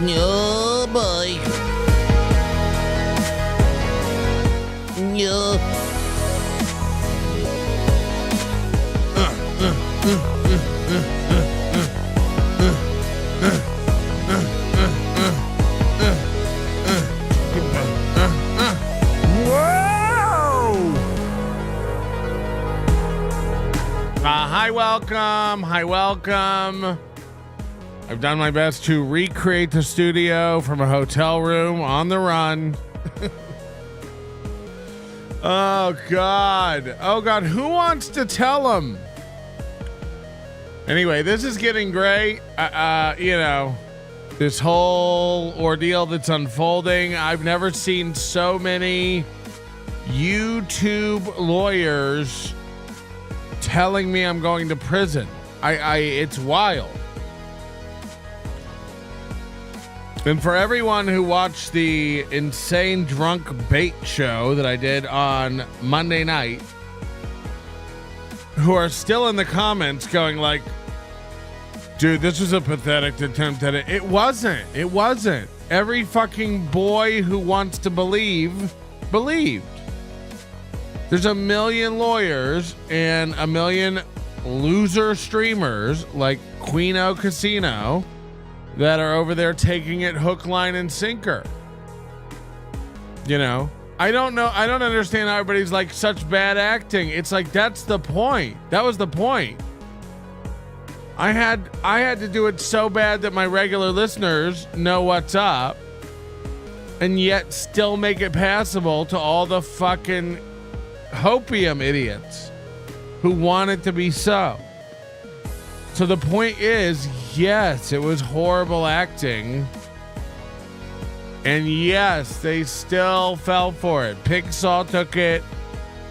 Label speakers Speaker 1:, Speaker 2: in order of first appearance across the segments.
Speaker 1: Oh boy. No.
Speaker 2: Hi, welcome. Hi, welcome. I've done my best to recreate the studio from a hotel room on the run. Oh, God. Oh, God. Who wants to tell him? Anyway, this is getting great. You know, this whole ordeal that's unfolding. I've never seen so many YouTube lawyers telling me I'm going to prison. It's wild. And for everyone who watched the insane drunk bait show that I did on Monday night, who are still in the comments going like, dude, this was a pathetic attempt at it. It wasn't. It wasn't. Every fucking boy who wants to believe, believed. There's a million lawyers and a million loser streamers like Quino Casino that are over there taking it hook, line, and sinker. You know, I don't know. I don't understand how everybody's like such bad acting. It's like, that's the point. That was the point. I had to do it so bad that my regular listeners know what's up and yet still make it passable to all the fucking hopium idiots who want it to be so. So the point is, yes, it was horrible acting. And yes, they still fell for it. Pigsaw took it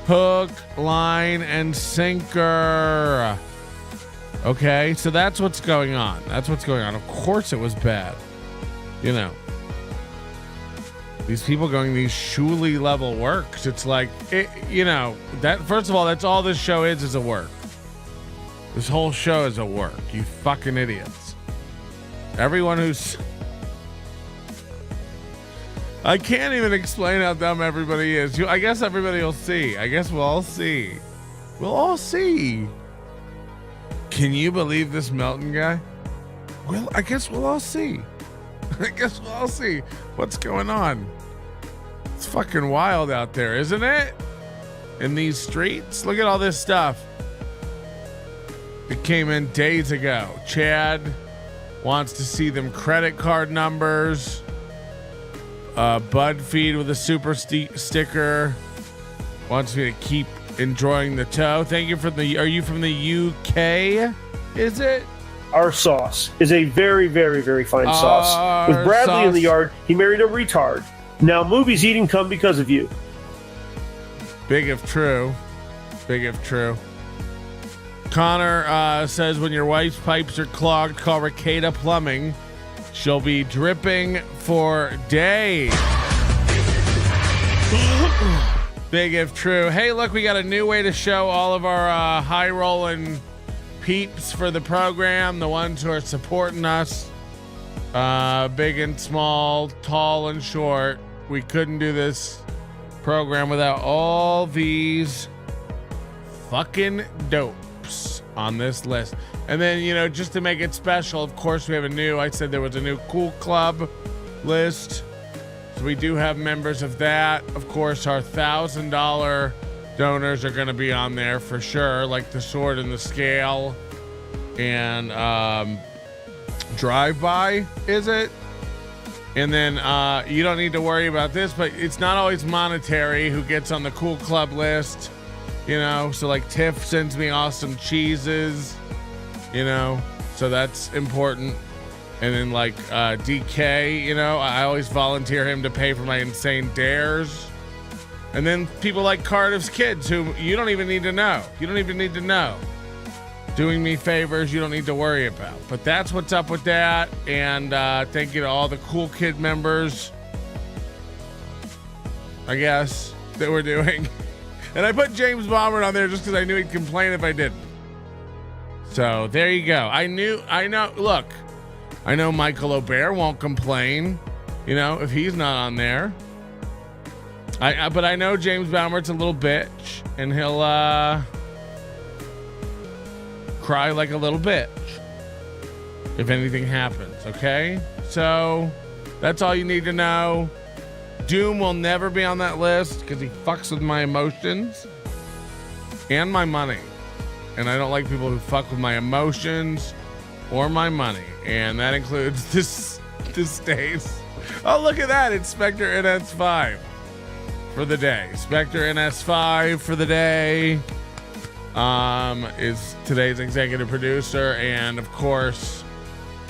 Speaker 2: hook, line, and sinker. Okay, so that's what's going on. That's what's going on. Of course it was bad. You know. These people going these Shuli level works. It's like, you know, that first of all, that's all this show is a work. This whole show is a work. You fucking idiots. Everyone who's... I can't even explain how dumb everybody is. I guess everybody will see. I guess we'll all see. We'll all see. Can you believe this Melton guy? Well, I guess we'll all see. I guess we'll all see what's going on. It's fucking wild out there, isn't it? In these streets. Look at all this stuff. It came in days ago. Chad wants to see them credit card numbers. BuzzFeed with a super sticker wants me to keep enjoying the toe. Thank you for the. Are you from the UK? Is it?
Speaker 3: Our sauce is a very, very, very fine sauce. With Bradley in the yard, he married a retard. Now movies he didn't come because of you.
Speaker 2: Big if true. Big if true. Connor says when your wife's pipes are clogged, call Ricada Plumbing. She'll be dripping for days. Big if true. Hey, look, we got a new way to show all of our high-rolling peeps for the program, the ones who are supporting us, big and small, tall and short. We couldn't do this program without all these fucking dopes on this list. And then, you know, just to make it special, of course, we have I said there was a new Cool Club list. So we do have members of that. Of course, our $1,000 donors are going to be on there for sure, like the Sword and the Scale and Drive-By, is it? And then you don't need to worry about this, but it's not always monetary who gets on the Cool Club list, you know? So like Tiff sends me awesome cheeses, you know? So that's important. And then like DK, you know, I always volunteer him to pay for my insane dares. And then people like Cardiff's kids who you don't even need to know. You don't even need to know. Doing me favors you don't need to worry about. But that's what's up with that. And thank you to all the Cool Kid members, I guess, that we're doing. And I put James Bomber on there just because I knew he'd complain if I didn't. So there you go. I know. Look, I know Michael O'Bear won't complain, you know, if he's not on there. But I know James Baumert's a little bitch, and he'll cry like a little bitch if anything happens, okay? So that's all you need to know. Doom will never be on that list because he fucks with my emotions and my money. And I don't like people who fuck with my emotions or my money. And that includes this days. Oh, look at that. It's Spectre NS5 for the day. Spectre NS5 for the day is today's executive producer. And of course,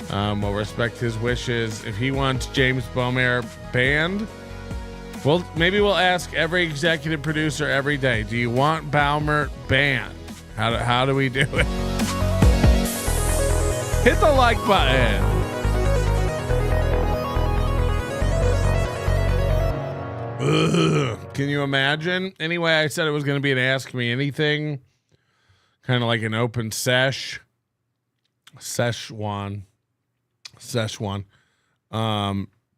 Speaker 2: we'll respect his wishes. If he wants James Baumer banned, well, maybe we'll ask every executive producer every day, do you want Baumer banned? How do we do it? Hit the like button. Ugh. Can you imagine? Anyway, I said it was going to be an Ask Me Anything, kind of like an open Szechuan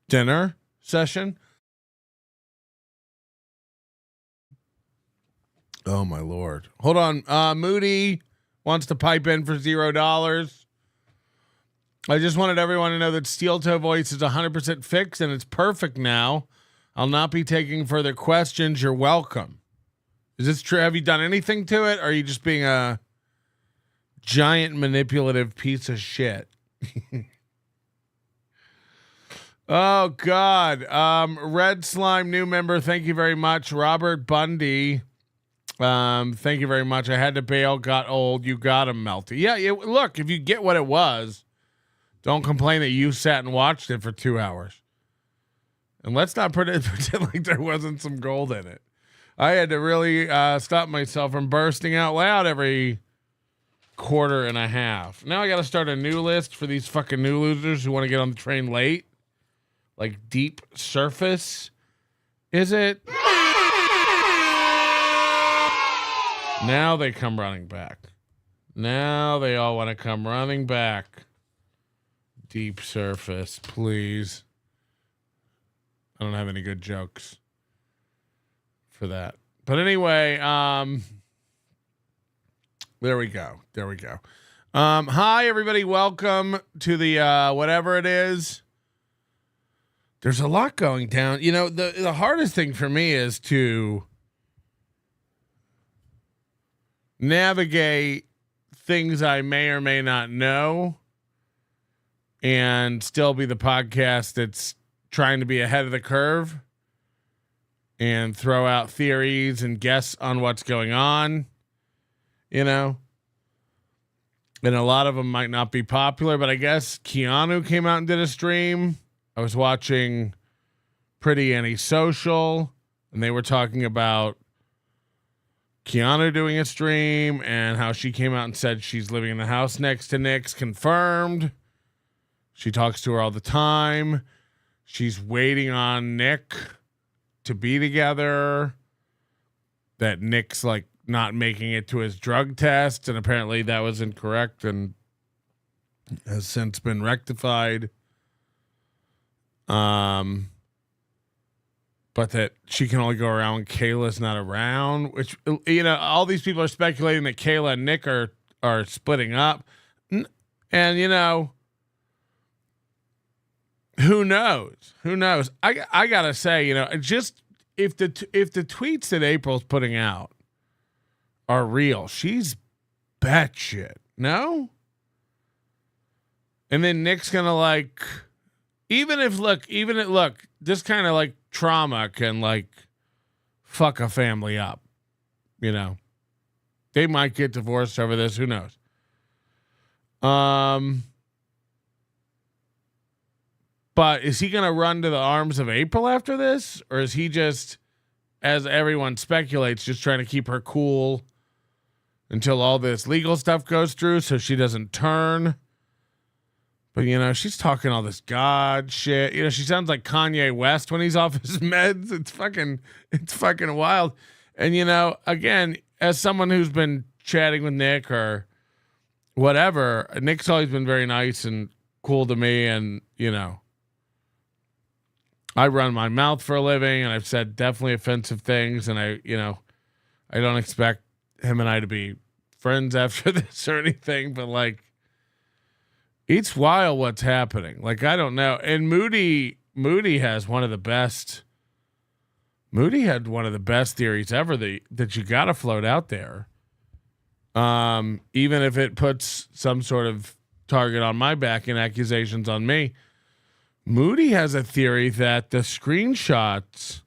Speaker 2: dinner session. Oh my Lord. Hold on. Moody wants to pipe in for $0. I just wanted everyone to know that Steel Toe Voice is 100% fixed and it's perfect now. I'll not be taking further questions. You're welcome. Is this true? Have you done anything to it? Or are you just being a giant manipulative piece of shit? Oh God. Red Slime new member. Thank you very much. Robert Bundy. Thank you very much. I had to bail, got old. You got him, Melty. Yeah, look, if you get what it was, don't complain that you sat and watched it for 2 hours. And let's not pretend like there wasn't some gold in it. I had to really stop myself from bursting out loud every quarter and a half. Now I got to start a new list for these fucking new losers who want to get on the train late. Like Deep Surface. Is it? Now they come running back. Now they all want to come running back. Deep Surface, please. I don't have any good jokes for that. But anyway, there we go. There we go. Hi, everybody. Welcome to the whatever it is. There's a lot going down. You know, the hardest thing for me is to navigate things I may or may not know and still be the podcast that's trying to be ahead of the curve and throw out theories and guess on what's going on, you know, and a lot of them might not be popular, but I guess Keanu came out and did a stream. I was watching Pretty Antisocial and they were talking about Keanu doing a stream and how she came out and said she's living in the house next to Nick's. Confirmed. She talks to her all the time. She's waiting on Nick to be together. That Nick's like not making it to his drug test, and apparently that was incorrect and has since been rectified. But that she can only go around when Kayla's not around, which, you know, all these people are speculating that Kayla and Nick are splitting up. And, you know, who knows? Who knows? I got to say, you know, just if the tweets that April's putting out are real, she's batshit. No? And then Nick's going to like, look, this kind of like trauma can like fuck a family up, you know. They might get divorced over this, who knows. But is he going to run to the arms of April after this, or is he just, as everyone speculates, just trying to keep her cool until all this legal stuff goes through so she doesn't turn? But, you know, she's talking all this God shit. You know, she sounds like Kanye West when he's off his meds. It's fucking wild. And, you know, again, as someone who's been chatting with Nick or whatever, Nick's always been very nice and cool to me. And, I run my mouth for a living, and I've said definitely offensive things. And I don't expect him and I to be friends after this or anything, but like, it's wild what's happening. Like, I don't know. And Moody has one of the best. Moody had one of the best theories ever that you got to float out there. Even if it puts some sort of target on my back and accusations on me. Moody has a theory that the screenshots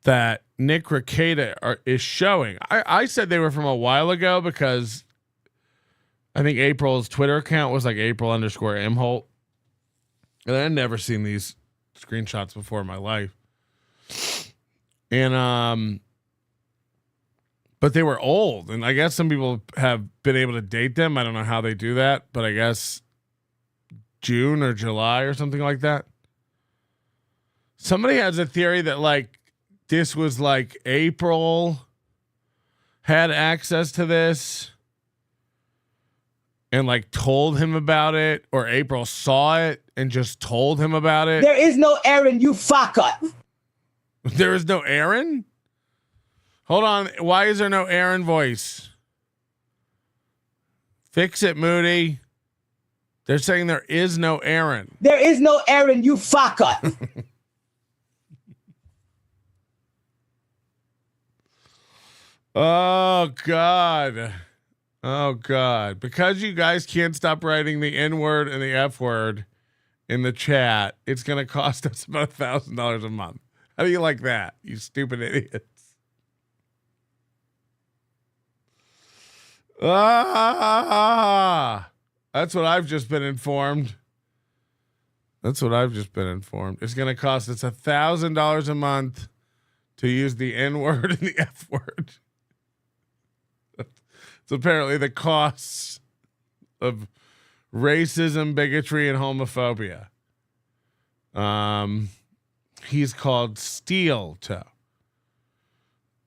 Speaker 2: that Nick Rekieta is showing. I said they were from a while ago because I think April's Twitter account was like April_Imholte. And I'd never seen these screenshots before in my life. And but they were old, and I guess some people have been able to date them. I don't know how they do that, but I guess June or July or something like that. Somebody has a theory that like this was like April had access to this and like told him about it, or April saw it and just told him about it.
Speaker 1: There is no Aaron, you fucker.
Speaker 2: There is no Aaron? Hold on. Why is there no Aaron voice? Fix it, Moody. They're saying there is no Aaron.
Speaker 1: There is no Aaron, you fucker.
Speaker 2: Oh, God. Oh, God. Because you guys can't stop writing the N word and the F word in the chat, it's going to cost us about $1,000 a month. How do you like that, you stupid idiots? That's what I've just been informed. It's going to cost us $1,000 a month to use the N word and the F word. It's apparently the costs of racism, bigotry, and homophobia. He's called Steel Toe.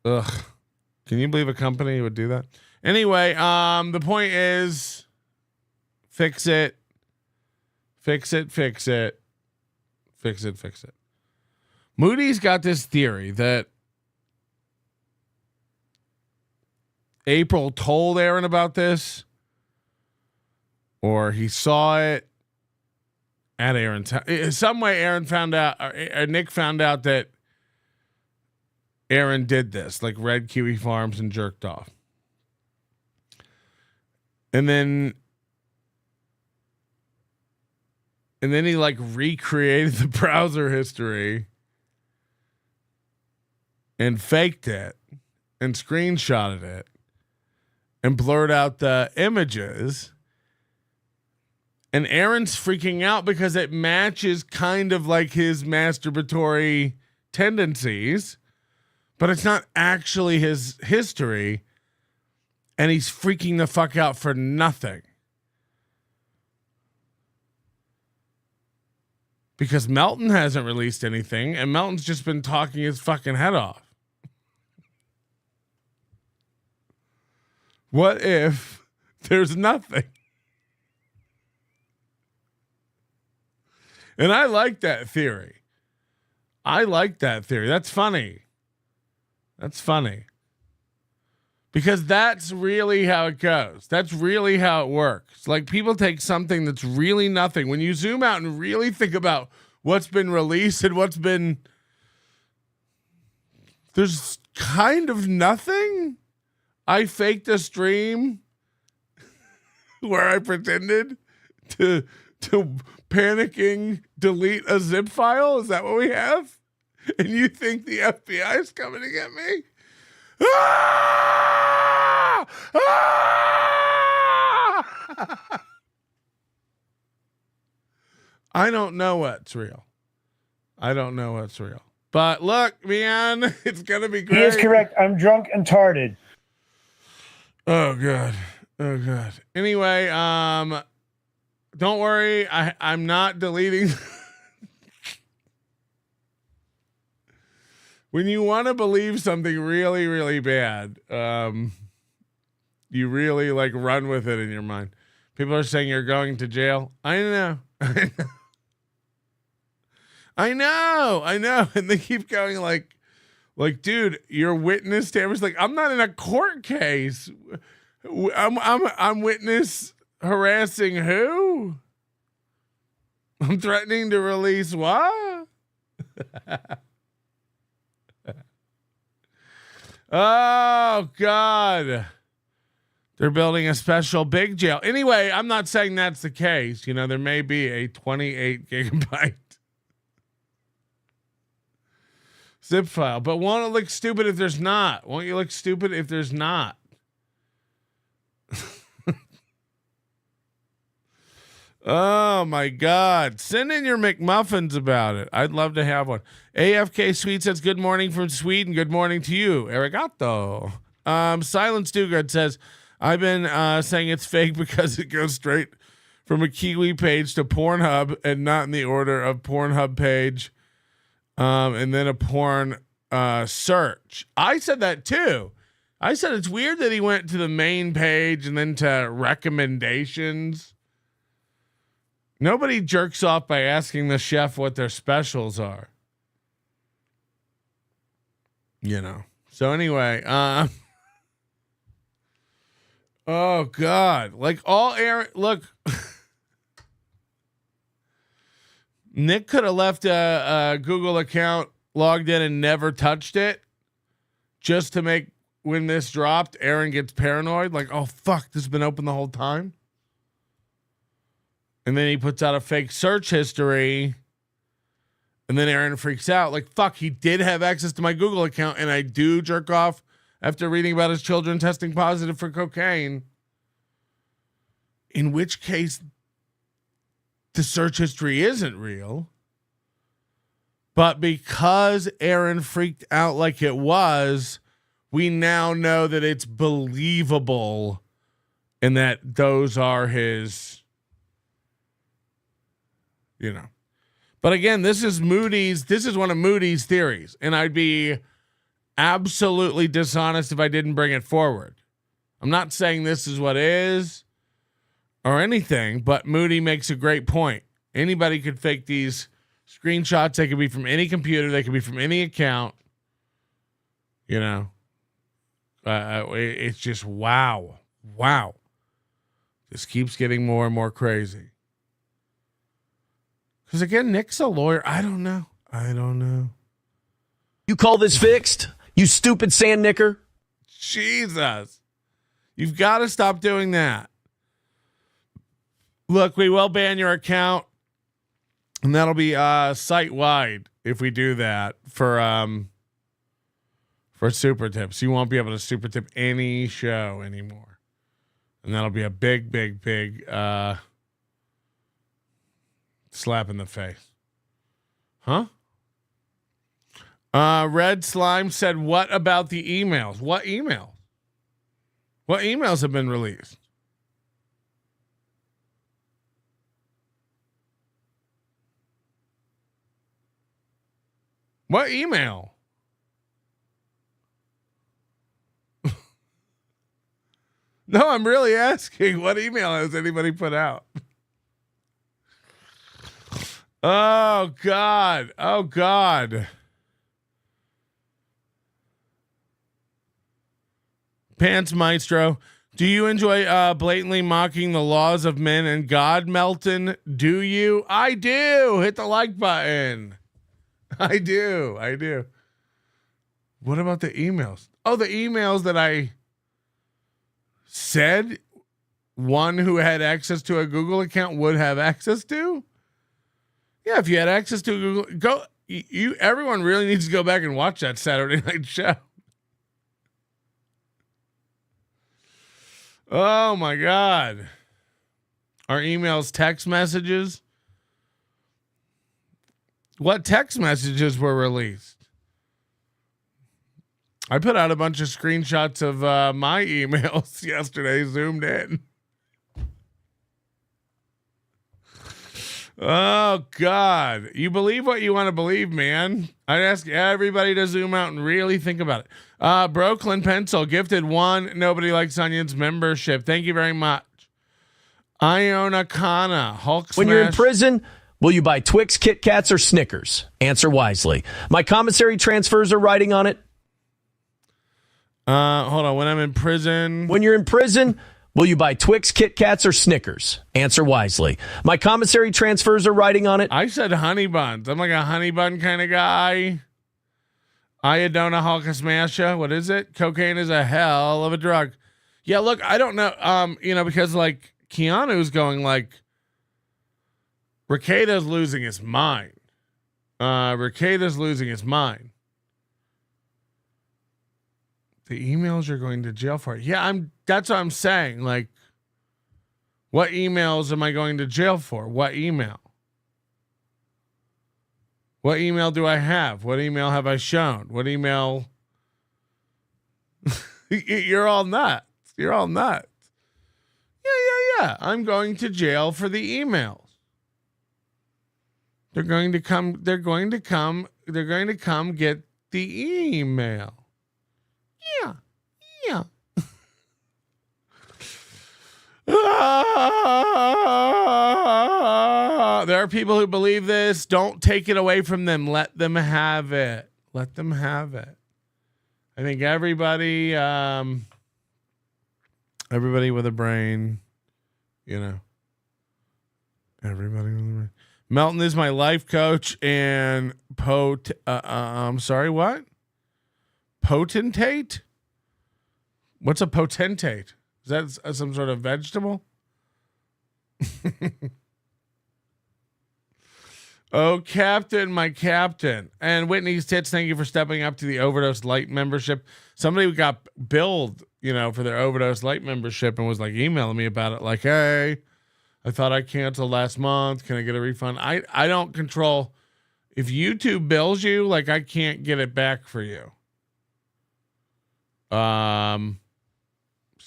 Speaker 2: Ugh. Can you believe a company would do that? Anyway, the point is fix it. Moody's got this theory that April told Aaron about this, or he saw it at Aaron's house. Some way Aaron found out, or Nick found out that Aaron did this, like Red Kiwi Farms and jerked off. And then he like recreated the browser history and faked it and screenshotted it and blurred out the images. And Aaron's freaking out because it matches kind of like his masturbatory tendencies, but it's not actually his history. And he's freaking the fuck out for nothing. Because Melton hasn't released anything, and Melton's just been talking his fucking head off. What if there's nothing? And I like that theory. That's funny. Because that's really how it goes. That's really how it works. Like, people take something that's really nothing. When you zoom out and really think about what's been released and there's kind of nothing. I faked a stream where I pretended to panicking delete a zip file. Is that what we have? And you think the FBI is coming to get me? Ah! Ah! I don't know what's real. But look, man, it's going to be great.
Speaker 3: He is correct. I'm drunk and tarded.
Speaker 2: Oh, God. Anyway, don't worry. I'm not deleting. When you want to believe something really, really bad, you really like run with it in your mind. People are saying you're going to jail. I know. I know. And they keep going like, dude, you're witness tampering. Like, I'm not in a court case. I'm witness harassing who? I'm threatening to release what? Oh, God. They're building a special big jail. Anyway, I'm not saying that's the case. You know, there may be a 28 gigabyte zip file, but won't it look stupid if there's not? Won't you look stupid if there's not? Oh my God. Send in your McMuffins about it. I'd love to have one. AFK Sweet says, good morning from Sweden. Good morning to you. Arigato. Silence Dugard says, I've been saying it's fake because it goes straight from a Kiwi page to Pornhub and not in the order of Pornhub page. And then a porn search. I said that too. I said it's weird that he went to the main page and then to recommendations. Nobody jerks off by asking the chef what their specials are. You know. So anyway, oh God. Like all Aaron, look. Nick could have left a Google account logged in and never touched it just to make, when this dropped, Aaron gets paranoid. Like, oh, fuck, this has been open the whole time. And then he puts out a fake search history. And then Aaron freaks out. Like, fuck, he did have access to my Google account. And I do jerk off after reading about his children testing positive for cocaine. In which case, the search history isn't real. But because Aaron freaked out like it was, we now know that it's believable and that those are his, you know. But again, this is one of Moody's theories. And I'd be absolutely dishonest if I didn't bring it forward. I'm not saying this is what is or anything, but Moody makes a great point. Anybody could fake these screenshots. They could be from any computer. They could be from any account. You know, it's just wow. This keeps getting more and more crazy. Because again, Nick's a lawyer. I don't know.
Speaker 4: You call this fixed? You stupid sand knicker.
Speaker 2: Jesus. You've got to stop doing that. Look, we will ban your account, and that'll be site-wide if we do that for super tips. You won't be able to super tip any show anymore. And that'll be a big slap in the face. Huh? Red Slime said, what about the emails? What emails? What emails have been released? What email? No, I'm really asking. What email has anybody put out? Oh, God. Pants Maestro, do you enjoy blatantly mocking the laws of men and God, Melton? Do you? I do. Hit the like button. I do. What about the emails? Oh, the emails that I said one who had access to a Google account would have access to? Yeah, if you had access to Google, everyone really needs to go back and watch that Saturday night show. Oh my God. Our emails, text messages. What text messages were released? I put out a bunch of screenshots of my emails yesterday, zoomed in. Oh, God. You believe what you want to believe, man. I'd ask everybody to zoom out and really think about it. Brooklyn Pencil gifted one Nobody Likes Onions membership. Thank you very much. Iona Kana, Hulk
Speaker 4: When you're in
Speaker 2: smash.
Speaker 4: prison, will you buy Twix, Kit Kats, or Snickers? Answer wisely. My commissary transfers are writing on it.
Speaker 2: Hold on. When I'm in prison.
Speaker 4: When you're in prison, will you buy Twix, Kit Kats, or Snickers? Answer wisely. My commissary transfers are writing on it.
Speaker 2: I said honey buns. I'm like a honey bun kind of guy. Iodona Hulk smasha. What is it? Cocaine is a hell of a drug. Yeah, look, I don't know. Because like Keanu's going like Rekeda's losing his mind. Rekeda's losing his mind. The emails you're going to jail for. Yeah, that's what I'm saying. Like, what emails am I going to jail for? What email? What email do I have? What email have I shown? What email? You're all nuts. You're all nuts. Yeah. I'm going to jail for the emails. They're going to come get the email. Yeah. There are people who believe this. Don't take it away from them. Let them have it. Let them have it. I think everybody with a brain, everybody with a brain. Melton is my life coach and I'm sorry, what? Potentate? What's a potentate? Is that some sort of vegetable? Oh, Captain, my Captain. And Whitney's Tits, thank you for stepping up to the Overdose Light membership. Somebody got billed, for their Overdose Light membership and was like emailing me about it. Like, hey, I thought I canceled last month. Can I get a refund? I don't control. If YouTube bills you, like I can't get it back for you.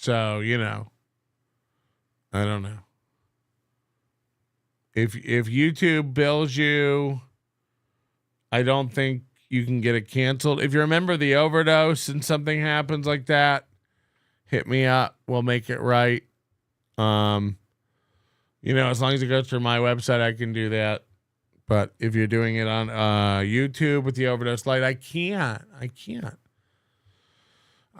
Speaker 2: So, I don't know. If YouTube bills you, I don't think you can get it canceled. If you're a member of the Overdose and something happens like that, hit me up. We'll make it right. As long as it goes through my website, I can do that. But if you're doing it on YouTube with the Overdose Light, I can't.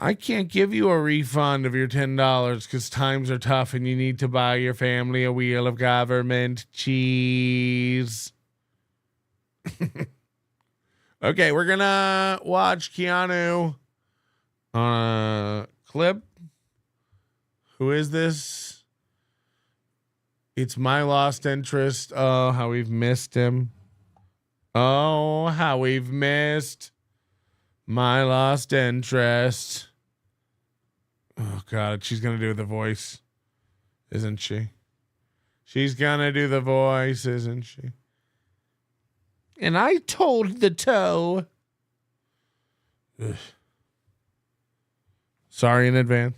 Speaker 2: I can't give you a refund of your $10 because times are tough and you need to buy your family a wheel of government cheese. Okay, we're going to watch Keanu on a clip. Who is this? It's My Lost Interest. Oh, how we've missed him. Oh, how we've missed My Lost Interest. Oh, God. She's going to do the voice, isn't she? She's going to do the voice, isn't she? And I told the toe. Ugh. Sorry in advance.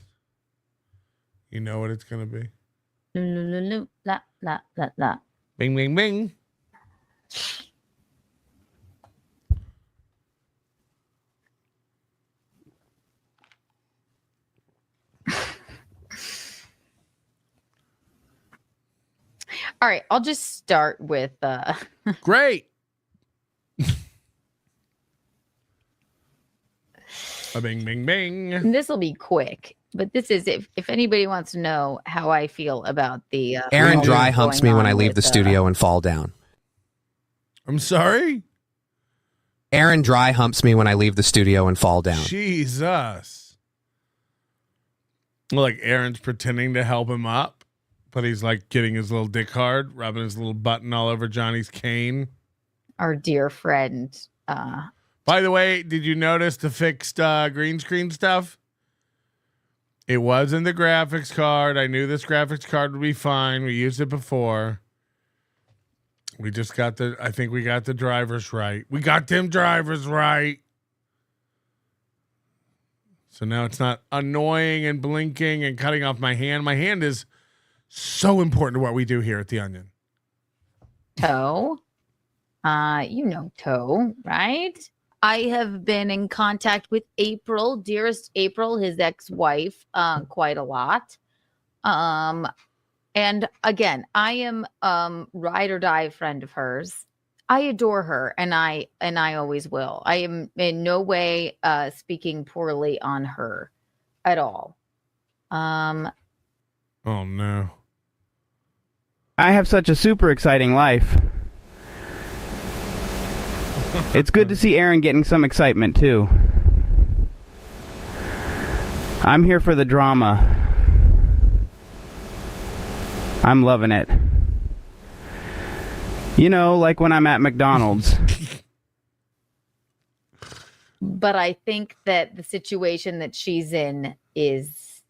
Speaker 2: You know what it's going to be.
Speaker 5: La, la, la, la.
Speaker 2: Bing, bing, bing.
Speaker 5: All right, I'll just start with
Speaker 2: Great. A bing, bing, bing.
Speaker 5: this will be quick, but this is if anybody wants to know how I feel about the
Speaker 6: Aaron
Speaker 5: all
Speaker 6: dry
Speaker 5: this
Speaker 6: humps
Speaker 5: going
Speaker 6: me when I
Speaker 5: on
Speaker 6: leave the
Speaker 5: with,
Speaker 6: studio and fall down.
Speaker 2: I'm sorry?
Speaker 6: Aaron dry humps me when I leave the studio and fall down.
Speaker 2: Jesus. Like Aaron's pretending to help him up, but he's like getting his little dick hard, rubbing his little button all over Johnny's cane.
Speaker 5: our dear friend.
Speaker 2: By the way, did you notice the fixed green screen stuff? It was in the graphics card. I knew this graphics card would be fine. We used it before. We just got I think we got the drivers right. We got them drivers right. So now it's not annoying and blinking and cutting off my hand. My hand is so important to what we do here at The Onion.
Speaker 5: Toe. You know Toe, right? I have been in contact with April, dearest April, his ex-wife, quite a lot. And again, I am ride or die friend of hers. I adore her, and I always will. I am in no way speaking poorly on her at all.
Speaker 2: Oh no.
Speaker 7: I have such a super exciting life. It's good to see Aaron getting some excitement too. I'm here for the drama. I'm loving it. You know, like when I'm at McDonald's.
Speaker 5: But I think that the situation that she's in is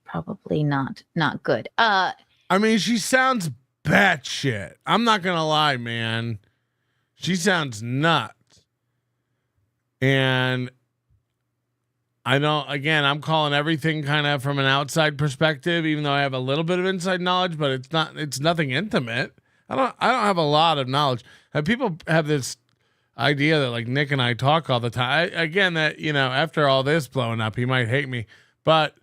Speaker 5: probably not good.
Speaker 2: I mean, she sounds batshit. I'm not gonna lie, man. She sounds nuts. And I don't, again, I'm calling everything kind of from an outside perspective, even though I have a little bit of inside knowledge, but it's nothing intimate. I don't have a lot of knowledge. People have this idea that like Nick and I talk all the time. Again, that, you know, after all this blowing up, he might hate me, but,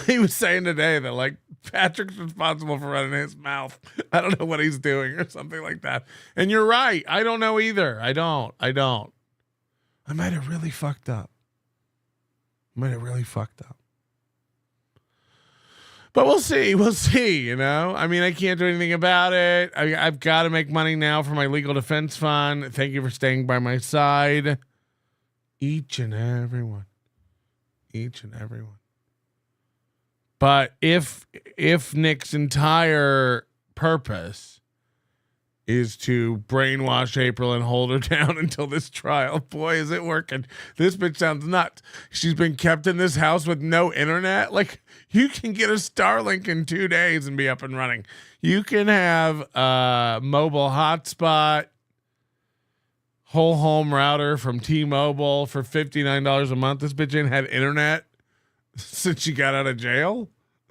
Speaker 2: he was saying today that like Patrick's responsible for running his mouth. I don't know what he's doing or something like that. And you're right. I don't know either. I don't. I might have really fucked up. But we'll see. We'll see, you know? I mean, I can't do anything about it. I've got to make money now for my legal defense fund. Thank you for staying by my side. Each and every one. But if Nick's entire purpose is to brainwash April and hold her down until this trial, boy, is it working. This bitch sounds nuts. She's been kept in this house with no internet. Like, you can get a Starlink in 2 days and be up and running. You can have a mobile hotspot, whole home router from T-Mobile for $59 a month. This bitch ain't had internet since she got out of jail.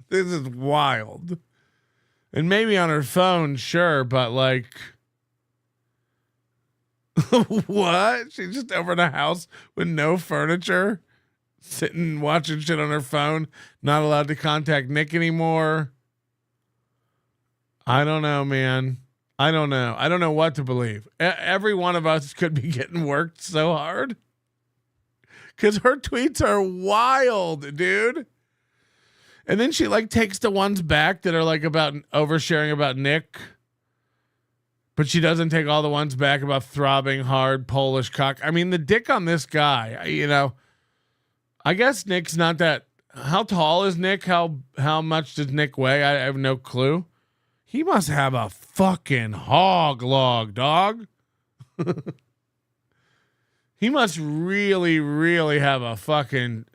Speaker 2: This is wild. And maybe on her phone, sure, but like, what? She's just over in a house with no furniture, sitting watching shit on her phone, not allowed to contact Nick anymore. I don't know, man. I don't know what to believe. Every one of us could be getting worked so hard because her tweets are wild, dude. And then she like takes the ones back that are like about oversharing about Nick, but she doesn't take all the ones back about throbbing hard Polish cock. I mean, the dick on this guy, you know, I guess Nick's not that. How tall is Nick? How much does Nick weigh? I have no clue. He must have a fucking hog log, dog. He must really, really have a fucking.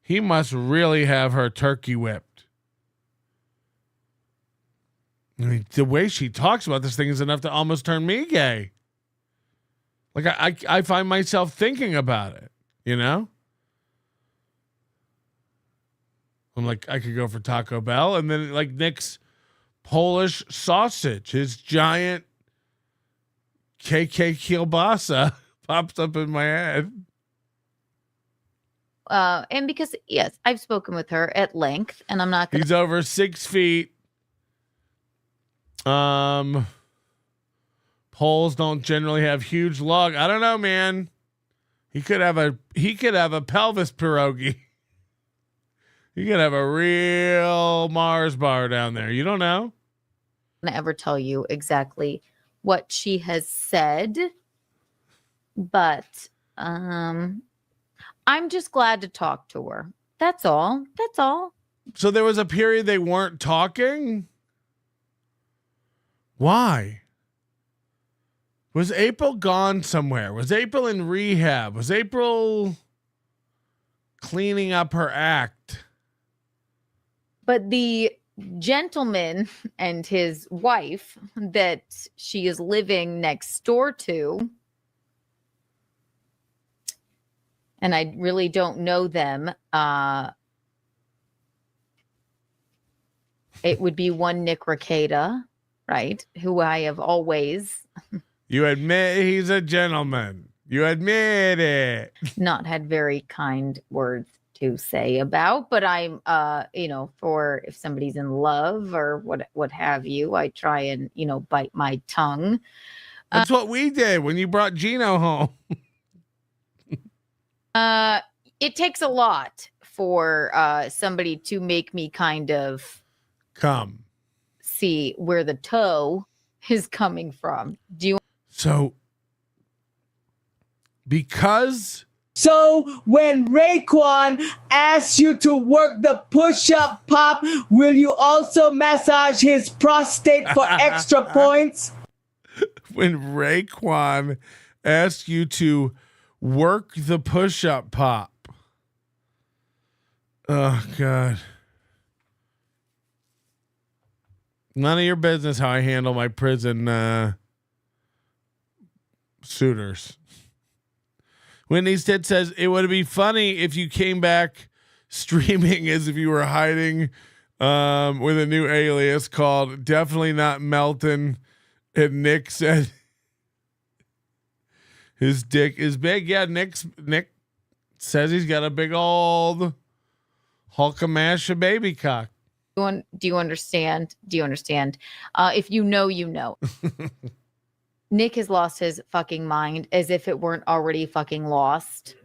Speaker 2: He must really have her turkey whipped. I mean, the way she talks about this thing is enough to almost turn me gay. Like I find myself thinking about it, you know? I'm like, I could go for Taco Bell, and then like Nick's Polish sausage, his giant KK kielbasa pops up in my head.
Speaker 5: And because, yes, I've spoken with her at length, and I'm not going to.
Speaker 2: He's over 6 feet. Poles don't generally have huge log. I don't know, man. He could have a pelvis pierogi. He could have a real Mars bar down there. You don't know.
Speaker 5: I'm not ever tell you exactly what she has said, but I'm just glad to talk to her. That's all.
Speaker 2: So there was a period they weren't talking? Why? Was April gone somewhere? Was April in rehab? Was April cleaning up her act?
Speaker 5: But the gentleman and his wife that she is living next door to, and I really don't know them. It would be one Nick Rekieta, right? Who I have always.
Speaker 2: You admit he's a gentleman. You admit it.
Speaker 5: Not had very kind words to say about, but I'm for if somebody's in love or what have you, I try and bite my tongue.
Speaker 2: That's what we did when you brought Geno home.
Speaker 5: It takes a lot for somebody to make me kind of
Speaker 2: come
Speaker 5: see where the toe is coming from.
Speaker 2: Because
Speaker 1: So when Raekwon asks you to work the push-up pop, will you also massage his prostate for extra points?
Speaker 2: when Raekwon asks you to work the push-up pop. Oh, God. None of your business how I handle my prison suitors. Whitney Stitt says, it would be funny if you came back streaming as if you were hiding with a new alias called Definitely Not Melton. And Nick said his dick is big. Yeah, Nick says he's got a big old Hulkamash baby cock.
Speaker 5: Do you understand? If you know, you know. Nick has lost his fucking mind as if it weren't already fucking lost.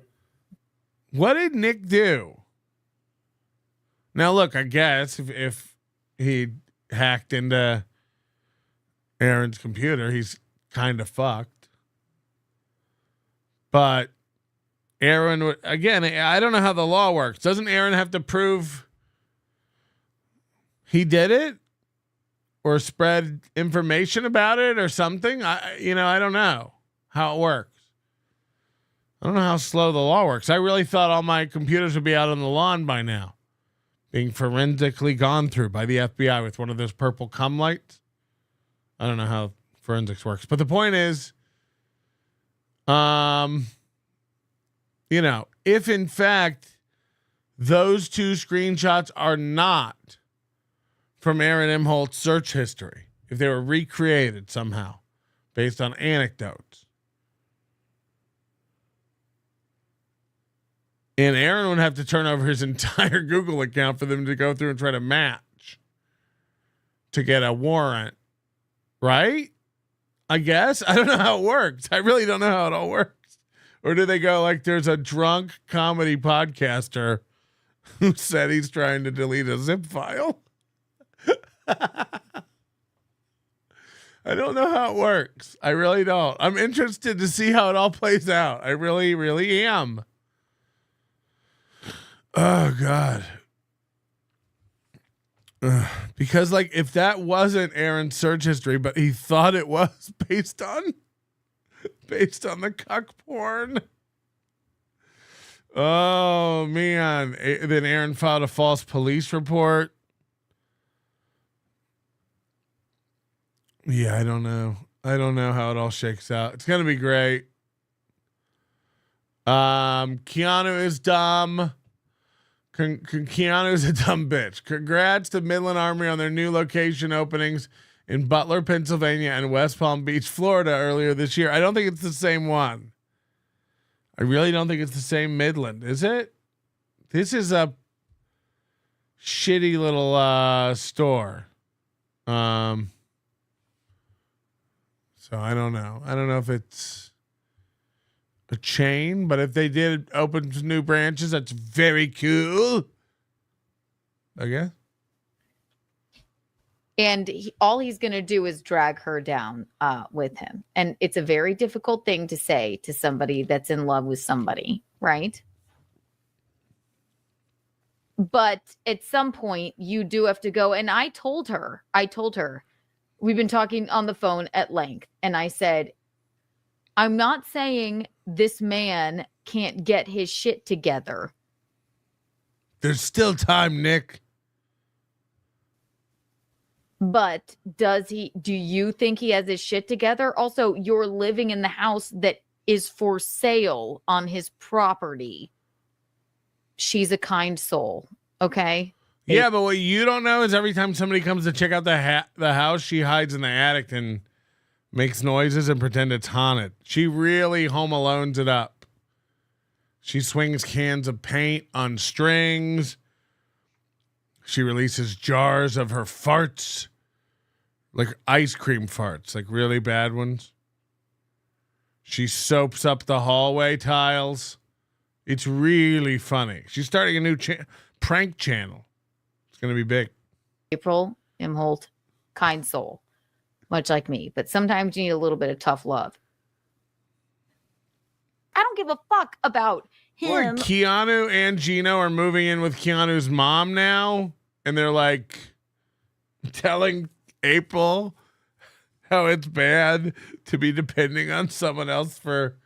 Speaker 2: What did Nick do? Now, look, I guess if he hacked into Aaron's computer, he's kind of fucked. But Aaron would, again, I don't know how the law works. Doesn't Aaron have to prove he did it? Or spread information about it or something. I don't know how it works. I don't know how slow the law works. I really thought all my computers would be out on the lawn by now, being forensically gone through by the FBI with one of those purple cum lights. I don't know how forensics works, but the point is, if in fact those two screenshots are not from Aaron Imholte's search history, if they were recreated somehow based on anecdotes, and Aaron would have to turn over his entire Google account for them to go through and try to match to get a warrant, right? I guess. I don't know how it works. I really don't know how it all works. Or do they go like there's a drunk comedy podcaster who said he's trying to delete a zip file? I don't know how it works. I really don't. I'm interested to see how it all plays out. I really, really am. Oh, God. Because, like, if that wasn't Aaron's search history, but he thought it was based on the cuck porn. Oh, man. Then Aaron filed a false police report. Yeah, I don't know. I don't know how it all shakes out. It's going to be great. Keanu is dumb. Keanu is a dumb bitch. Congrats to Midland Army on their new location openings in Butler, Pennsylvania and West Palm Beach, Florida earlier this year. I don't think it's the same one. I really don't think it's the same Midland. Is it? This is a shitty little store. So I don't know. I don't know if it's a chain, but if they did open some new branches, that's very cool. Okay.
Speaker 5: And all he's going to do is drag her down with him. And it's a very difficult thing to say to somebody that's in love with somebody, right? But at some point you do have to go. And I told her, we've been talking on the phone at length. And I said, I'm not saying this man can't get his shit together.
Speaker 2: There's still time, Nick.
Speaker 5: But do you think he has his shit together? Also, you're living in the house that is for sale on his property. She's a kind soul. Okay.
Speaker 2: Yeah, but what you don't know is every time somebody comes to check out the house, she hides in the attic and makes noises and pretend it's haunted. She really Home Alones it up. She swings cans of paint on strings. She releases jars of her farts, like ice cream farts, like really bad ones. She soaps up the hallway tiles. It's really funny. She's starting a new prank channel. It's going to be big.
Speaker 5: April, Imholte, kind soul, much like me. But sometimes you need a little bit of tough love. I don't give a fuck about him.
Speaker 2: Like Keanu and Geno are moving in with Keanu's mom now. And they're like telling April how it's bad to be depending on someone else for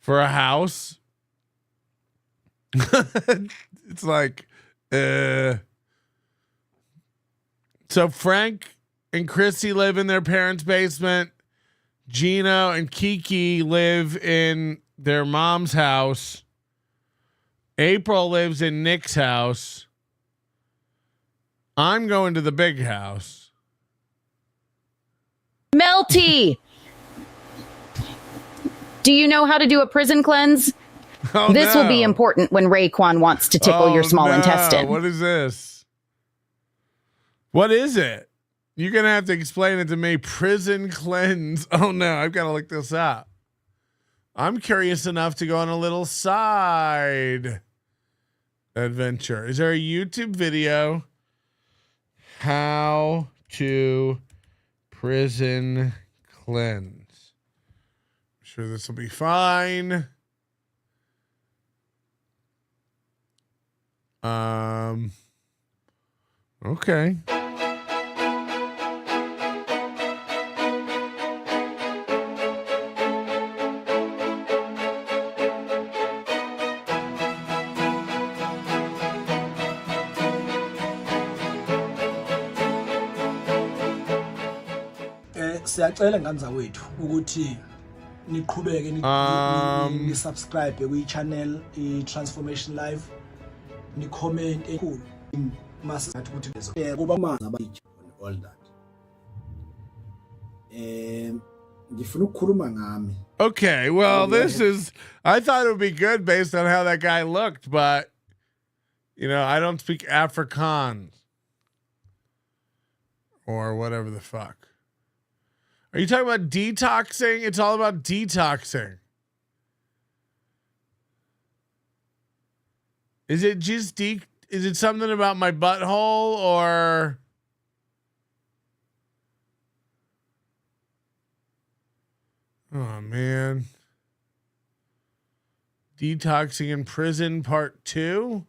Speaker 2: a house. It's like, so Frank and Chrissy live in their parents' basement. Geno and Kiki live in their mom's house. April lives in Nick's house. I'm going to the big house.
Speaker 8: Melty, do you know how to do a prison cleanse?
Speaker 2: Oh,
Speaker 8: this will be important when Raekwon wants to tickle your small intestine.
Speaker 2: What is this? What is it? You're going to have to explain it to me. Prison cleanse. Oh, no. I've got to look this up. I'm curious enough to go on a little side adventure. Is there a YouTube video? How to prison cleanse. I'm sure this will be fine. Okay.
Speaker 9: Siyacela nganzawethu ukuthi niqhubeke ni subscribe kwi channel I Transformation Live ni comment enkulu masithi ukuthi kuba manzi abayithi all that ngifuna ukukhuluma ngami.
Speaker 2: Okay, well this is, I thought it would be good based on how that guy looked, but you know, I don't speak Afrikaans or whatever the fuck. Are you talking about detoxing? It's all about detoxing. Is it just is it something about my butthole or? Oh man. Detoxing in prison part 2?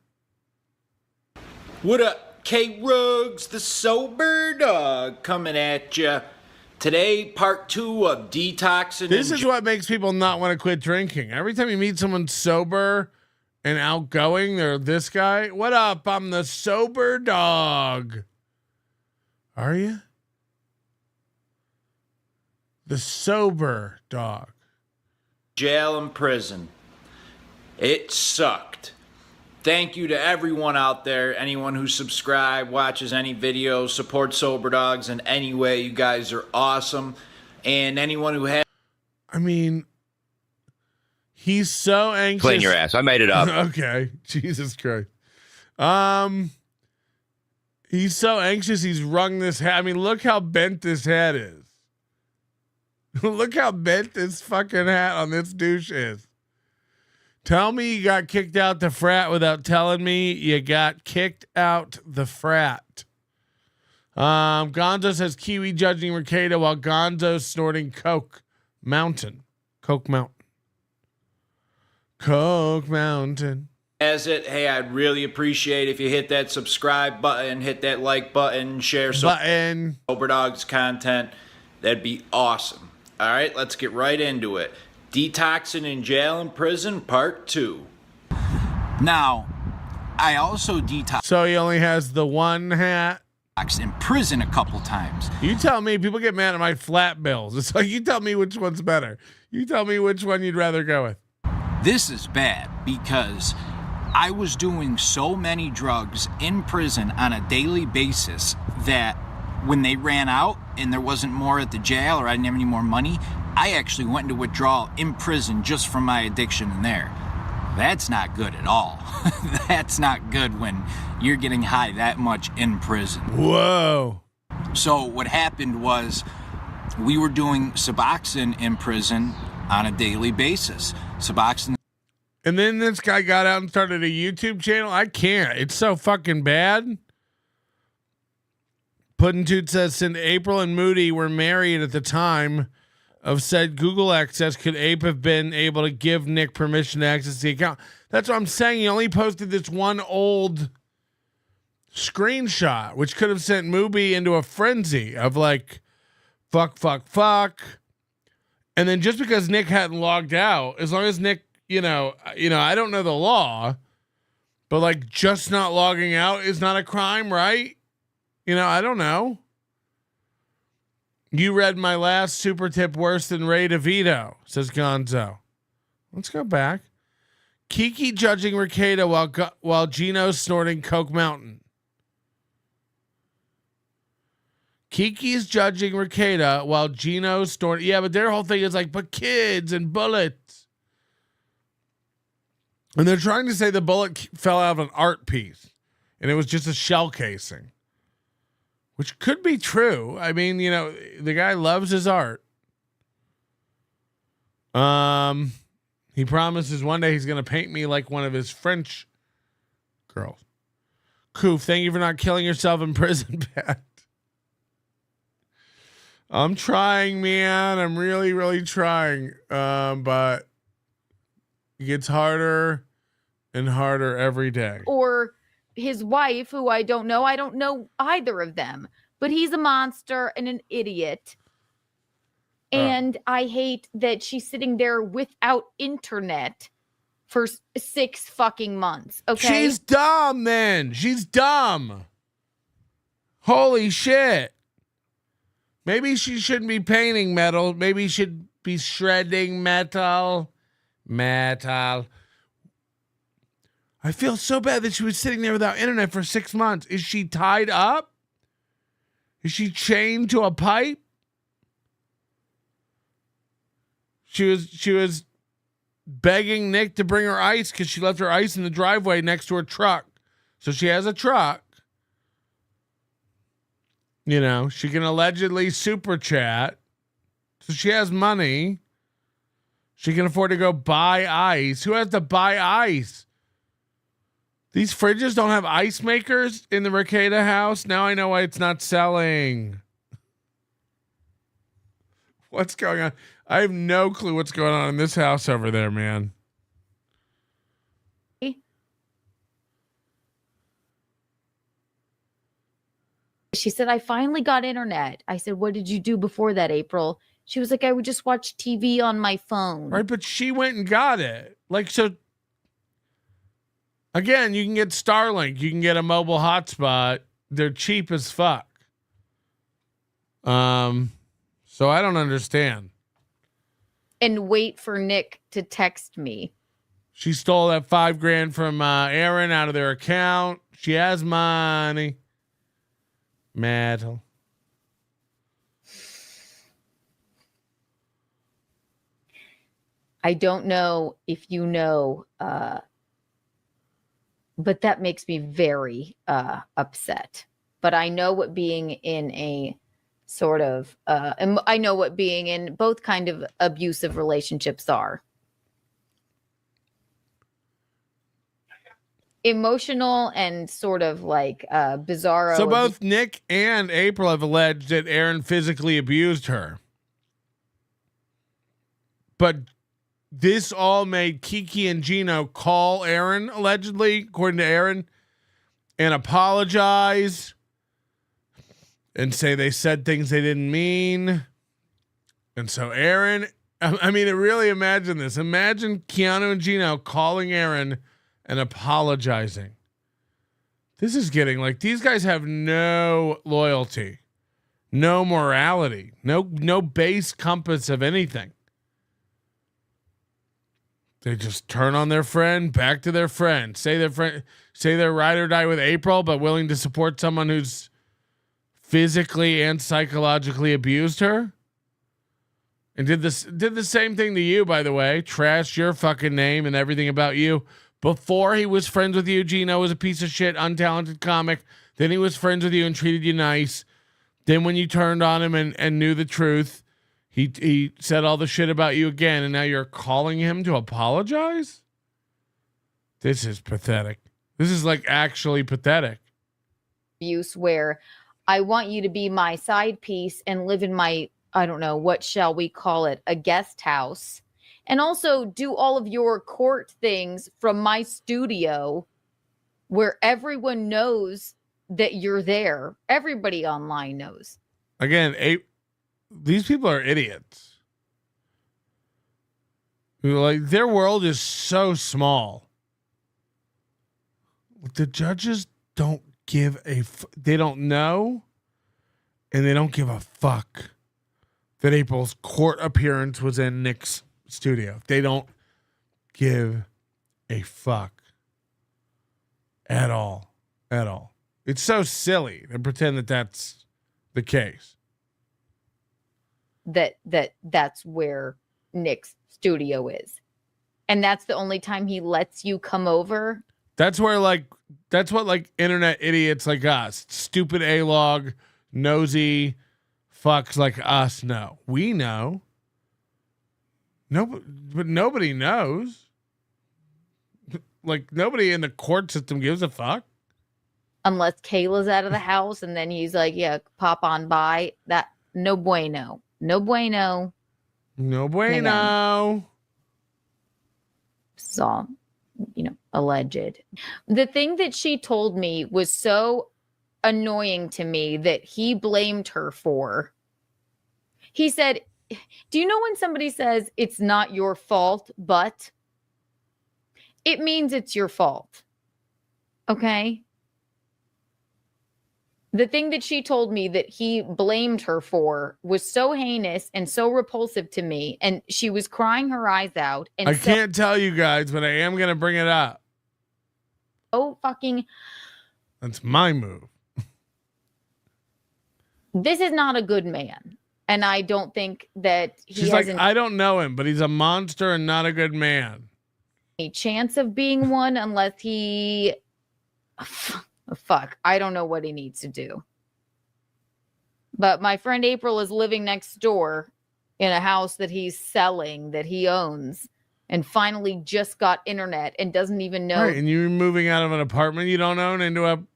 Speaker 10: What up, K-Rugs, the sober dog coming at ya. Today, part 2 of detoxing.
Speaker 2: This is what makes people not want to quit drinking. Every time you meet someone sober and outgoing, they're this guy. What up? I'm the sober dog. Are you? The sober dog.
Speaker 10: Jail and prison. It sucked. Thank you to everyone out there, anyone who subscribes, watches any videos, supports Sober Dogs in any way. You guys are awesome. And anyone who has...
Speaker 2: I mean, he's so anxious.
Speaker 11: Clean your ass. I made it up.
Speaker 2: Okay. Jesus Christ. He's so anxious he's wrung this head. I mean, look how bent this head is. Look how bent this fucking hat on this douche is. Tell me you got kicked out the frat without telling me you got kicked out the frat. Gonzo says Kiwi judging Mercado while Gonzo's snorting Coke Mountain. Coke Mountain. Coke Mountain.
Speaker 10: As it, hey, I'd really appreciate if you hit that subscribe button, hit that like button, share some Sober Dogs content. That'd be awesome. All right, let's get right into it. Detoxing in jail and prison, part 2. Now, I also detoxed.
Speaker 2: So he only has the one hat?
Speaker 10: In prison a couple times.
Speaker 2: You tell me. People get mad at my flat bills. It's like, you tell me which one's better. You tell me which one you'd rather go with.
Speaker 10: This is bad because I was doing so many drugs in prison on a daily basis that when they ran out and there wasn't more at the jail or I didn't have any more money, I actually went into withdrawal in prison just from my addiction in there. That's not good at all. That's not good when you're getting high that much in prison.
Speaker 2: Whoa.
Speaker 10: So what happened was we were doing Suboxone in prison on a daily basis. Suboxone.
Speaker 2: And then this guy got out and started a YouTube channel. I can't. It's so fucking bad. Puddin' Toot says, since April and Moody were married at the time of said Google access, could Ape have been able to give Nick permission to access the account? That's what I'm saying. He only posted this one old screenshot, which could have sent Mooby into a frenzy of like, fuck. And then just because Nick hadn't logged out, as long as Nick, I don't know the law, but like just not logging out is not a crime, right? I don't know. You read my last super tip worse than Ray DeVito, says Gonzo. Let's go back. Kiki judging Rekieta while Geno's snorting Coke Mountain. Kiki's judging Rekieta while Geno's snorting. Yeah, but their whole thing is like, but kids and bullets. And they're trying to say the bullet fell out of an art piece and it was just a shell casing. Which could be true. I mean, the guy loves his art. He promises one day he's going to paint me like one of his French girls. Koof, thank you for not killing yourself in prison, Pat. I'm trying, man. I'm really, really trying. But it gets harder and harder every day.
Speaker 5: Or his wife, who I don't know either of them, but he's a monster and an idiot. And I hate that she's sitting there without internet for 6 fucking months. Okay.
Speaker 2: She's dumb, then. She's dumb. Holy shit. Maybe she shouldn't be painting metal. Maybe she should be shredding metal. I feel so bad that she was sitting there without internet for 6 months. Is she tied up? Is she chained to a pipe? She was begging Nick to bring her ice because she left her ice in the driveway next to her truck. So she has a truck. She can allegedly super chat. So she has money. She can afford to go buy ice. Who has to buy ice? These fridges don't have ice makers in the Rekieta house. Now I know why it's not selling. What's going on? I have no clue what's going on in this house over there, man.
Speaker 5: She said, I finally got internet. I said, what did you do before that, April? She was like, I would just watch TV on my phone.
Speaker 2: Right, but she went and got it. So again, you can get Starlink. You can get a mobile hotspot. They're cheap as fuck. So I don't understand.
Speaker 5: And wait for Nick to text me.
Speaker 2: She stole that $5,000 from Aaron out of their account. She has money. Metal.
Speaker 5: I don't know if you know, but that makes me very upset. But I know what being in a sort of, I know what being in both kind of abusive relationships are. Emotional and sort of like bizarro.
Speaker 2: So both Nick and April have alleged that Aaron physically abused her. But this all made Kiki and Geno call Aaron, allegedly, according to Aaron, and apologize and say they said things they didn't mean. And so Aaron, I mean, really imagine this. Imagine Keanu and Geno calling Aaron and apologizing. This is getting like, these guys have no loyalty, no morality, no base compass of anything. They just turn on their friend, back to their friend, say they're ride or die with April, but willing to support someone who's physically and psychologically abused her. And did the same thing to you, by the way. Trashed your fucking name and everything about you. Before he was friends with you, Geno was a piece of shit, untalented comic. Then he was friends with you and treated you nice. Then when you turned on him and knew the truth, he said all the shit about you again, and now you're calling him to apologize? This is pathetic. This is like actually pathetic.
Speaker 5: Abuse where I want you to be my side piece and live in my, I don't know, what shall we call it, a guest house. And also do all of your court things from my studio where everyone knows that you're there. Everybody online knows.
Speaker 2: Again, these people are idiots. Like, their world is so small. The judges don't give they don't know, and they don't give a fuck that April's court appearance was in Nick's studio. They don't give a fuck at all. At all. It's so silly to pretend that that's the case.
Speaker 5: That's where Nick's studio is. And that's the only time he lets you come over.
Speaker 2: That's what internet idiots like us, stupid A-log, nosy fucks like us know. We know. But nobody knows. Like, nobody in the court system gives a fuck.
Speaker 5: Unless Kayla's out of the house and then he's like, yeah, pop on by. That no bueno. No bueno.
Speaker 2: No bueno.
Speaker 5: This is all, alleged. The thing that she told me was so annoying to me that he blamed her for. He said, do you know when somebody says it's not your fault, but it means it's your fault? Okay? The thing that she told me that he blamed her for was so heinous and so repulsive to me. And she was crying her eyes out. And
Speaker 2: I can't tell you guys, but I am going to bring it up.
Speaker 5: Oh, fucking.
Speaker 2: That's my move.
Speaker 5: This is not a good man. And I don't think that
Speaker 2: She's like, I don't know him, but he's a monster and not a good man.
Speaker 5: A chance of being one unless he... Fuck, I don't know what he needs to do. But my friend April is living next door in a house that he's selling, that he owns, and finally just got internet and doesn't even know.
Speaker 2: Right, and you're moving out of an apartment you don't own into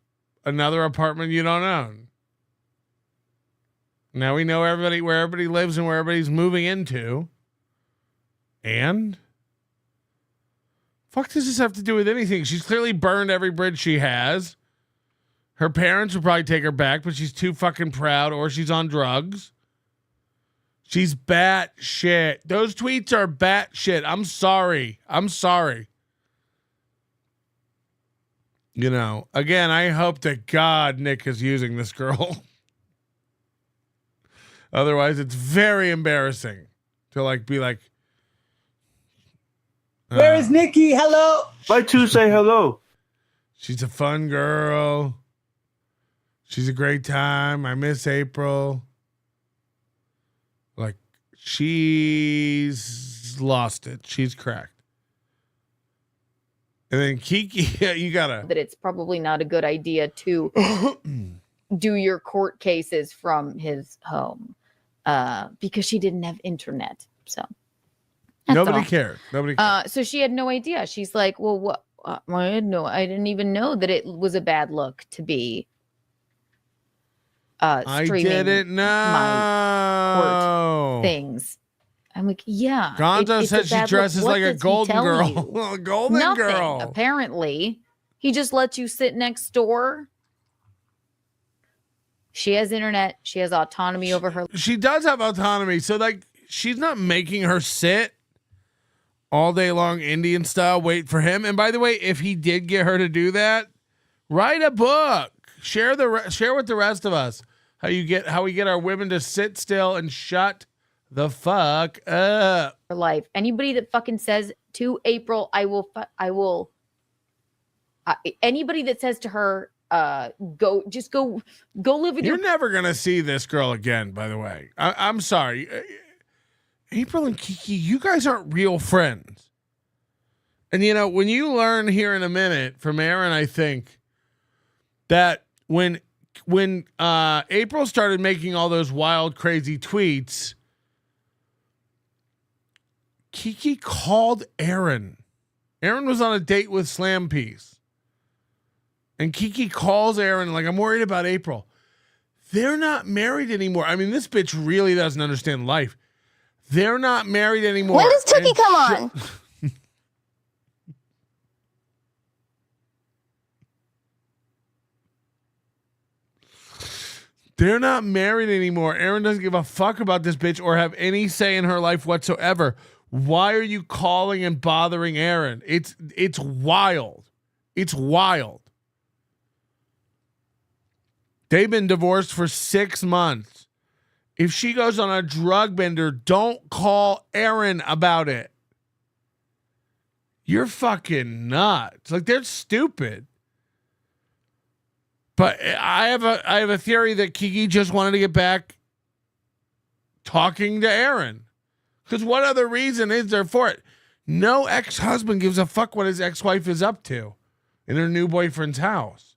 Speaker 2: another apartment you don't own. Now we know where everybody lives and where everybody's moving into. And fuck does this have to do with anything? She's clearly burned every bridge she has. Her parents would probably take her back, but she's too fucking proud, or she's on drugs. She's bat shit. Those tweets are bat shit. I'm sorry. Again, I hope to God Nick is using this girl. Otherwise, it's very embarrassing to be like,
Speaker 1: where is Nikki? Hello.
Speaker 3: Why to say hello?
Speaker 2: She's a fun girl. She's a great time. I miss April. Like, she's lost it. She's cracked. And then Kiki, you gotta.
Speaker 5: That it's probably not a good idea to do your court cases from his home because she didn't have internet. So
Speaker 2: nobody cared.
Speaker 5: So she had no idea. She's like, well, what? I didn't even know that it was a bad look to be.
Speaker 2: I didn't know
Speaker 5: my court things. I'm like, yeah.
Speaker 2: Gonzo said she dresses like a golden girl. A golden girl.
Speaker 5: Apparently, he just lets you sit next door. She has internet. She has autonomy over her.
Speaker 2: She does have autonomy. So, she's not making her sit all day long Indian style, wait for him. And by the way, if he did get her to do that, write a book. Share with the rest of us how we get our women to sit still and shut the fuck up.
Speaker 5: Her life. Anybody that fucking says to April, I will. Anybody that says to her, go live with
Speaker 2: You're never gonna see this girl again. By the way, I'm sorry. April and Kiki, you guys aren't real friends. And you know, when you learn here in a minute from Aaron, I think that when April started making all those wild, crazy tweets, Kiki called Aaron. Aaron was on a date with Slam Piece. And Kiki calls Aaron, like, I'm worried about April. They're not married anymore. I mean, this bitch really doesn't understand life. They're not married anymore.
Speaker 11: When does Tookie come on?
Speaker 2: They're not married anymore. Aaron doesn't give a fuck about this bitch or have any say in her life whatsoever. Why are you calling and bothering Aaron? It's wild. It's wild. They've been divorced for 6 months. If she goes on a drug bender, don't call Aaron about it. You're fucking nuts. Like, they're stupid. But I have a theory that Kiki just wanted to get back talking to Aaron. Because what other reason is there for it? No ex-husband gives a fuck what his ex-wife is up to in her new boyfriend's house.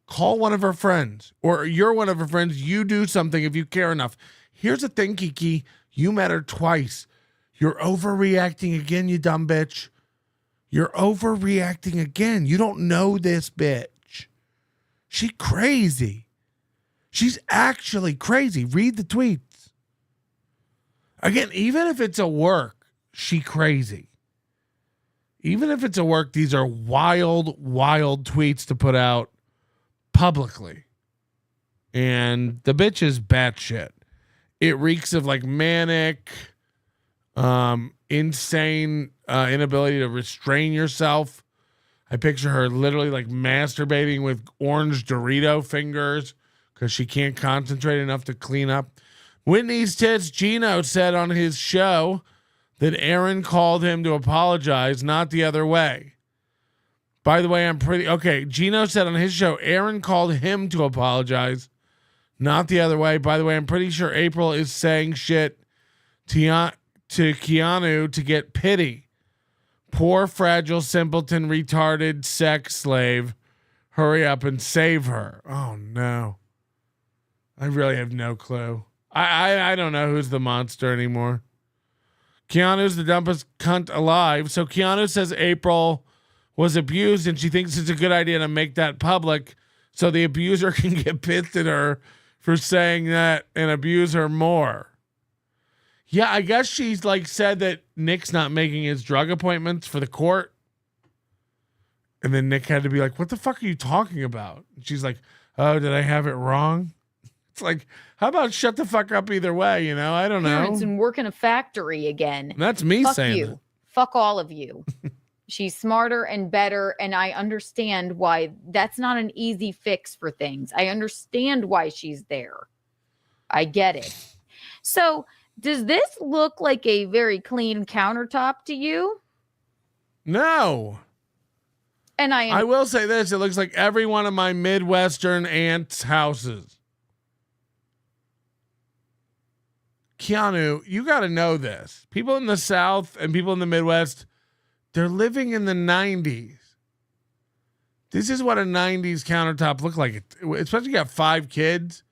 Speaker 2: Call one of her friends, or you're one of her friends. You do something if you care enough. Here's the thing, Kiki. You met her twice. You're overreacting again, you dumb bitch. You're overreacting again. You don't know this bitch. She crazy. She's actually crazy. Read the tweets. Again, even if it's a work, she crazy. Even if it's a work, these are wild, wild tweets to put out publicly. And the bitch is batshit. It reeks of like manic, insane inability to restrain yourself. I picture her literally like masturbating with orange Dorito fingers because she can't concentrate enough to clean up. Whitney's tits, Geno said on his show that Aaron called him to apologize, not the other way. By the way, Geno said on his show, Aaron called him to apologize, not the other way. By the way, I'm pretty sure April is saying shit to Keanu to get pity. Poor, fragile, simpleton, retarded sex slave. Hurry up and save her. Oh, no. I really have no clue. I don't know who's the monster anymore. Keanu's the dumbest cunt alive. So Keanu says April was abused and she thinks it's a good idea to make that public so the abuser can get pissed at her for saying that and abuse her more. Yeah, I guess she's like said that Nick's not making his drug appointments for the court. And then Nick had to be like, what the fuck are you talking about? And she's like, oh, did I have it wrong? It's like, how about shut the fuck up either way? You know, I don't know.
Speaker 5: Parents and work in a factory again.
Speaker 2: That's me
Speaker 5: Fuck
Speaker 2: saying
Speaker 5: you.
Speaker 2: that.
Speaker 5: Fuck all of you. She's smarter and better. And I understand why that's not an easy fix for things. I understand why she's there. I get it. So does this look like a very clean countertop to you?
Speaker 2: No.
Speaker 5: And
Speaker 2: I will say this. It looks like every one of my Midwestern aunts' houses. Keanu, you got to know this. People in the South and people in the Midwest, they're living in the 90s. This is what a 90s countertop looked like. Especially if you got 5 kids.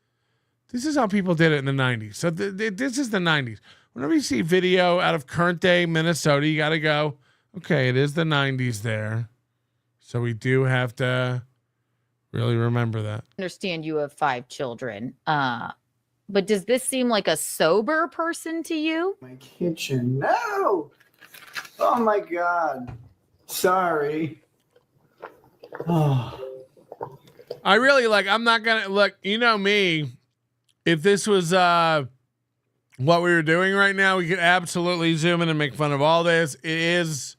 Speaker 2: This is how people did it in the 90s. So this is the 90s. Whenever you see video out of current day Minnesota, you got to go, okay, it is the 90s there. So we do have to really remember that.
Speaker 5: I understand you have 5 children. But does this seem like a sober person to you?
Speaker 12: My kitchen. No. Oh my God. Sorry.
Speaker 2: Oh. I really I'm not going to look, you know me. If this was what we were doing right now, we could absolutely zoom in and make fun of all this. It is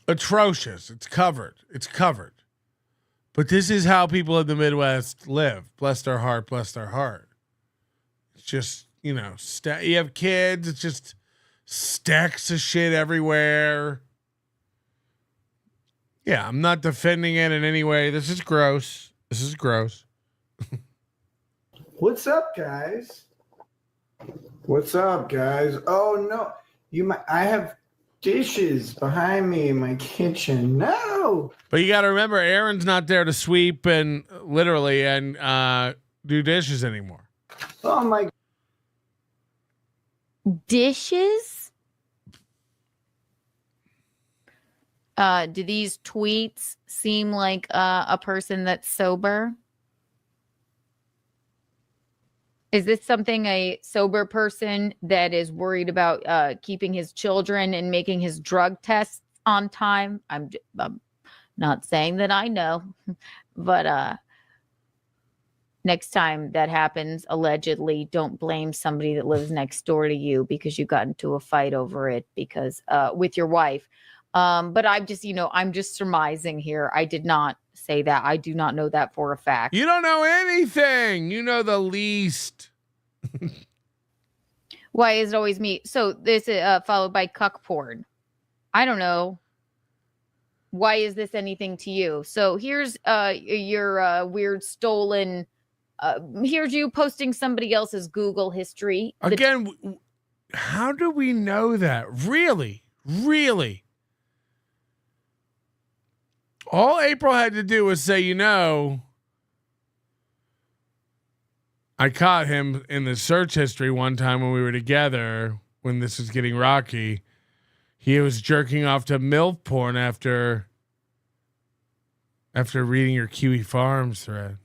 Speaker 2: atrocious. It's covered. It's covered. But this is how people in the Midwest live. Bless their heart. Bless their heart. It's just, you know, you have kids. It's just stacks of shit everywhere. Yeah, I'm not defending it in any way. This is gross. This is gross.
Speaker 12: What's up, guys? What's up, guys? Oh no, I have dishes behind me in my kitchen. No.
Speaker 2: But you got to remember, Aaron's not there to sweep and literally and do dishes anymore.
Speaker 12: Oh my.
Speaker 5: Dishes? Do these tweets seem like a person that's sober? Is this something a sober person that is worried about keeping his children and making his drug tests on time? I'm not saying that I know, but next time that happens, allegedly, don't blame somebody that lives next door to you because you got into a fight over it because with your wife. But I'm just surmising here. I did not say that. I do not know that for a fact.
Speaker 2: You don't know anything. You know the least.
Speaker 5: Why is it always me? So this is followed by cuck porn. I don't know. Why is this anything to you? So here's your weird stolen. Here's you posting somebody else's Google history.
Speaker 2: Again, how do we know that? Really? Really? All April had to do was say, I caught him in the search history one time when we were together, when this was getting rocky. He was jerking off to MILF porn after reading your Kiwi Farms thread.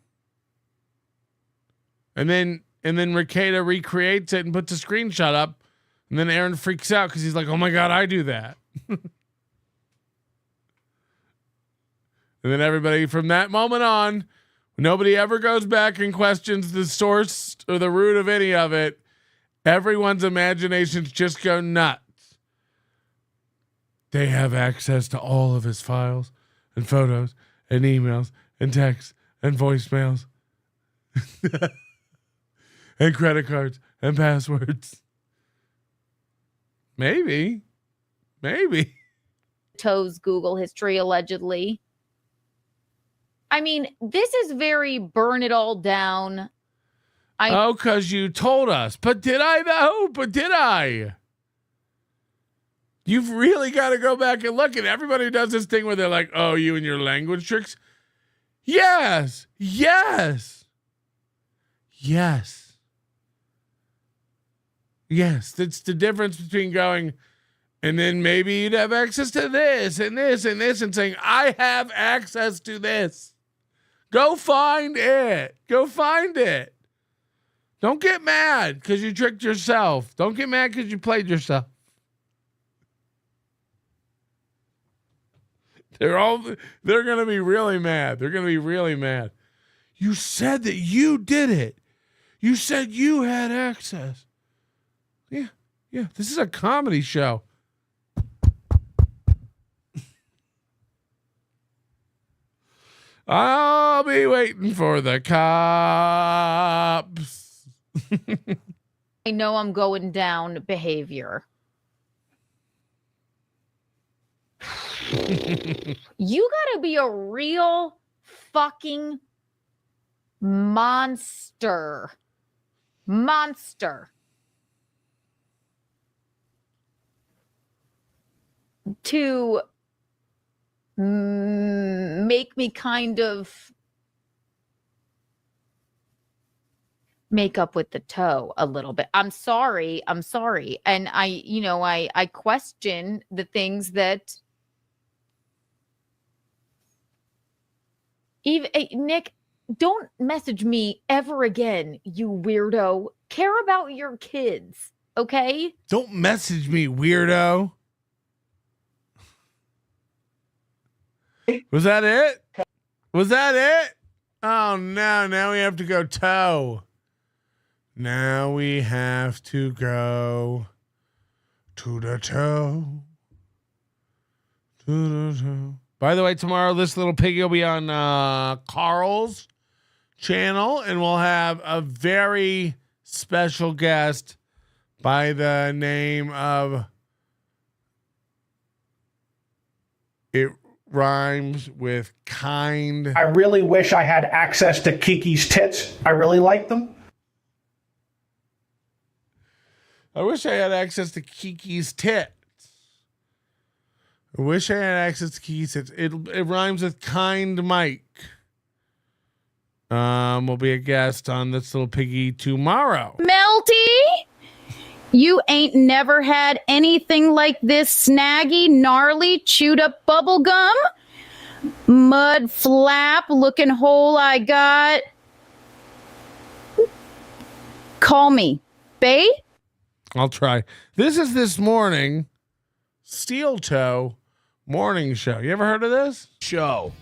Speaker 2: And then Ricada recreates it and puts a screenshot up. And then Aaron freaks out because he's like, oh my God, I do that. And then everybody from that moment on, nobody ever goes back and questions the source or the root of any of it. Everyone's imaginations just go nuts. They have access to all of his files and photos and emails and texts and voicemails and credit cards and passwords. Maybe.
Speaker 5: Toes Google history, allegedly. I mean, this is very burn it all down.
Speaker 2: Because you told us. But did I though? But did I? You've really got to go back and look. And everybody does this thing where they're like, oh, you and your language tricks. Yes. That's the difference between going, and then maybe you'd have access to this and this and this and saying, I have access to this. Go find it. Don't get mad because you tricked yourself. Don't get mad because you played yourself. They're going to be really mad. You said that you did it. You said you had access. Yeah. This is a comedy show. I'll be waiting for the cops.
Speaker 5: I know I'm going down behavior. You gotta be a real fucking monster to make me kind of make up with the toe a little bit. I'm sorry. And I question the things that even Nick, don't message me ever again, you weirdo. Care about your kids, okay?
Speaker 2: Don't message me, weirdo. Was that it? Oh no, now we have to go toe. Now we have to go to the toe. By the way, tomorrow this little piggy will be on Carl's channel, and we'll have a very special guest by the name of it rhymes with kind.
Speaker 11: I really wish I had access to Kiki's tits. I really like them.
Speaker 2: I wish I had access to Kiki's tits. I wish I had access to Kiki's tits. It rhymes with kind Mike. Will be a guest on This Little Piggy tomorrow.
Speaker 8: Melty, you ain't never had anything like this snaggy, gnarly, chewed up bubble gum? Mud flap looking hole I got. Call me, bae.
Speaker 2: I'll try. This is This Morning Steel Toe Morning Show. You ever heard of this?
Speaker 4: Show.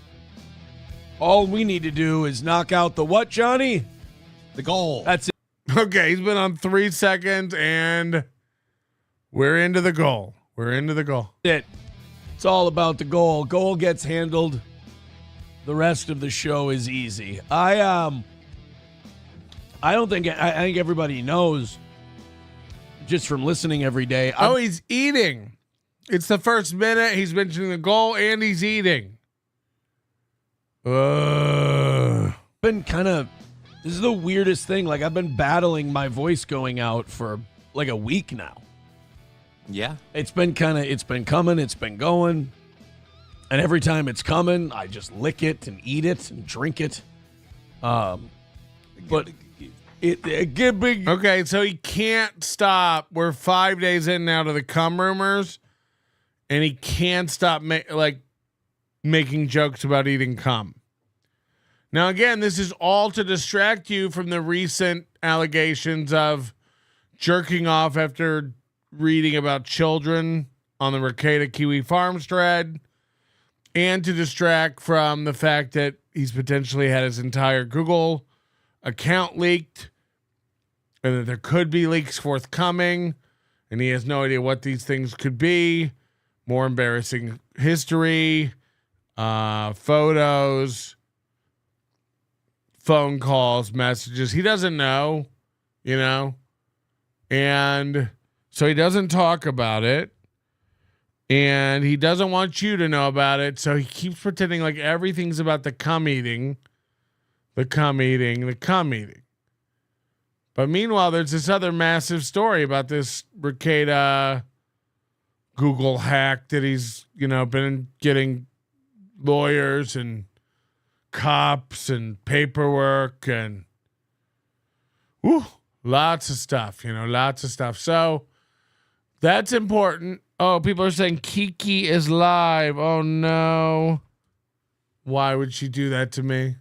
Speaker 4: All we need to do is knock out the what, Johnny? The goal. That's it.
Speaker 2: Okay, he's been on 3 seconds, and we're into the goal. We're into the goal.
Speaker 4: It's all about the goal. Goal gets handled. The rest of the show is easy. I think everybody knows just from listening every day.
Speaker 2: He's eating. It's the first minute. He's mentioning the goal, and he's eating.
Speaker 4: Been kind of, this is the weirdest thing. Like, I've been battling my voice going out for like a week now.
Speaker 11: Yeah.
Speaker 4: It's been coming, it's been going. And every time it's coming, I just lick it and eat it and drink it. But
Speaker 2: okay, so he can't stop. We're 5 days in now to the cum rumors, and he can't stop making jokes about eating cum. Now, again, this is all to distract you from the recent allegations of jerking off after reading about children on the Rekieta Kiwi Farms thread, and to distract from the fact that he's potentially had his entire Google account leaked, and that there could be leaks forthcoming, and he has no idea what these things could be. More embarrassing history, photos, phone calls, messages. He doesn't know, and so he doesn't talk about it, and he doesn't want you to know about it. So he keeps pretending like everything's about the cum eating. But meanwhile, there's this other massive story about this Rekieta Google hack that he's, been getting lawyers and cops and paperwork and lots of stuff, lots of stuff. So that's important. Oh, people are saying Kiki is live. Oh, no. Why would she do that to me?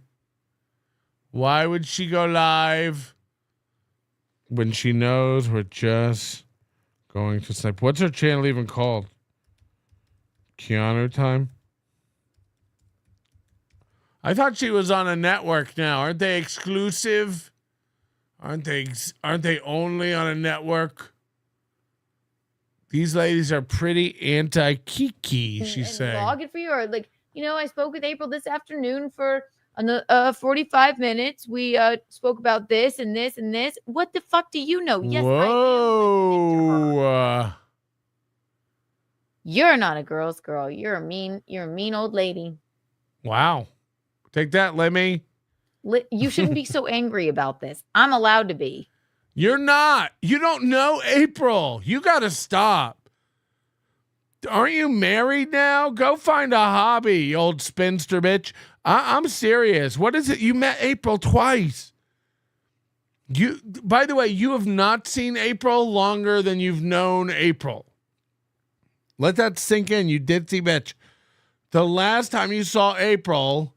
Speaker 2: Why would she go live when she knows we're just going to snipe? What's her channel even called? Keanu Time? I thought she was on a network now. Aren't they exclusive? Aren't they only on a network? These ladies are pretty anti-Kiki, she's saying.
Speaker 5: Log it for you. Or I spoke with April this afternoon for 45 minutes. We spoke about this and this and this. What the fuck do you know? Yes,
Speaker 2: whoa.
Speaker 5: You're not a girl's girl. You're a mean old lady.
Speaker 2: Wow. Take that, Lemmy.
Speaker 5: You shouldn't be so angry about this. I'm allowed to be.
Speaker 2: You're not. You don't know April. You got to stop. Aren't you married now? Go find a hobby, you old spinster bitch. I'm serious. What is it? You met April twice. By the way, you have not seen April longer than you've known April. Let that sink in, you ditzy bitch. The last time you saw April,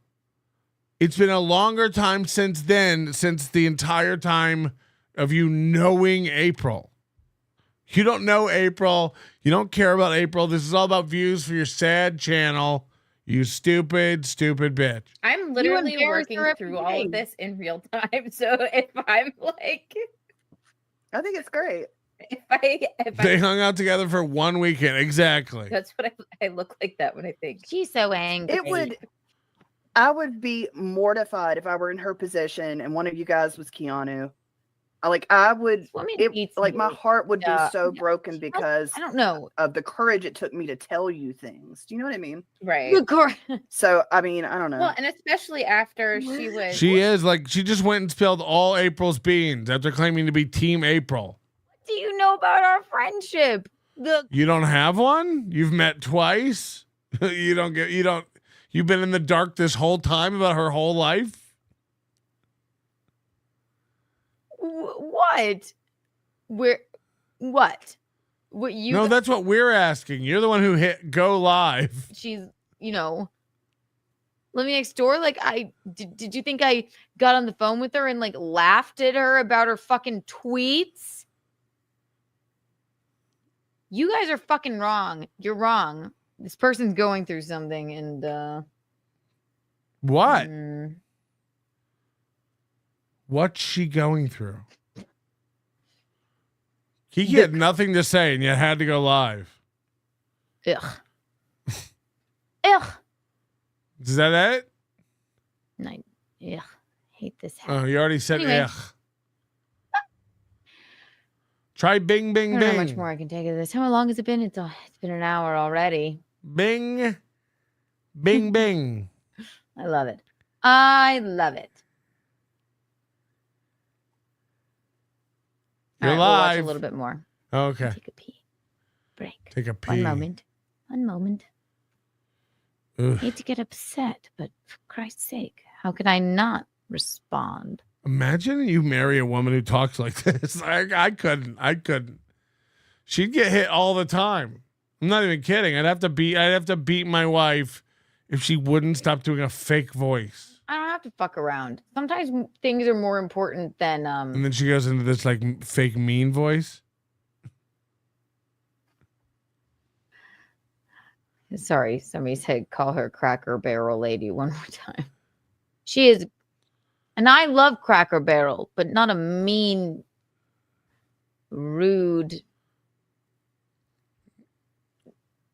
Speaker 2: it's been a longer time since then, since the entire time of you knowing April. You don't know April. You don't care about April. This is all about views for your sad channel. You stupid, stupid bitch.
Speaker 5: I'm literally working through all of this in real time. So if I'm like,
Speaker 13: I think it's great.
Speaker 5: If
Speaker 2: They hung out together for one weekend. Exactly.
Speaker 5: That's what I look like that when I think. She's so angry.
Speaker 13: I would be mortified if I were in her position and one of you guys was Keanu. I would, my heart would be so broken because
Speaker 5: I don't know
Speaker 13: of the courage it took me to tell you things. Do you know what I mean?
Speaker 5: Right.
Speaker 13: So, I mean, I don't know.
Speaker 5: Well, and especially after
Speaker 2: she just went and spilled all April's beans after claiming to be Team April.
Speaker 5: What do you know about our friendship?
Speaker 2: You don't have one? You've met twice? You've been in the dark this whole time about her whole life?
Speaker 5: What? What? What you?
Speaker 2: No, that's what we're asking. You're the one who hit go live.
Speaker 5: She's, living next door. Like, did you think I got on the phone with her and like laughed at her about her fucking tweets? You guys are fucking wrong. You're wrong. This person's going through something, and
Speaker 2: what? What's she going through? Kiki had nothing to say and yet had to go live.
Speaker 5: Ugh. Ugh.
Speaker 2: Is that it?
Speaker 5: Ugh. Hate this house.
Speaker 2: Oh, you already said
Speaker 5: Anyway.
Speaker 2: ugh. Try bing, bing,
Speaker 5: I don't know
Speaker 2: bing.
Speaker 5: how much more I can take of this. How long has it been? It's been an hour already.
Speaker 2: Bing, bing, bing.
Speaker 5: I love it. I love it.
Speaker 2: You're
Speaker 5: All right, we'll
Speaker 2: live.
Speaker 5: watch a little bit more.
Speaker 2: Okay.
Speaker 5: Take a pee. Break.
Speaker 2: Take a pee.
Speaker 5: One moment.
Speaker 2: Ugh.
Speaker 5: I hate to get upset, but for Christ's sake, how could I not respond?
Speaker 2: Imagine you marry a woman who talks like this. I couldn't. She'd get hit all the time. I'm not even kidding. I'd have to beat my wife if she wouldn't stop doing a fake voice.
Speaker 5: I don't have to fuck around. Sometimes things are more important than
Speaker 2: And then she goes into this like fake mean voice.
Speaker 5: Sorry, somebody said call her Cracker Barrel Lady one more time. She is, and I love Cracker Barrel, but not a mean, rude.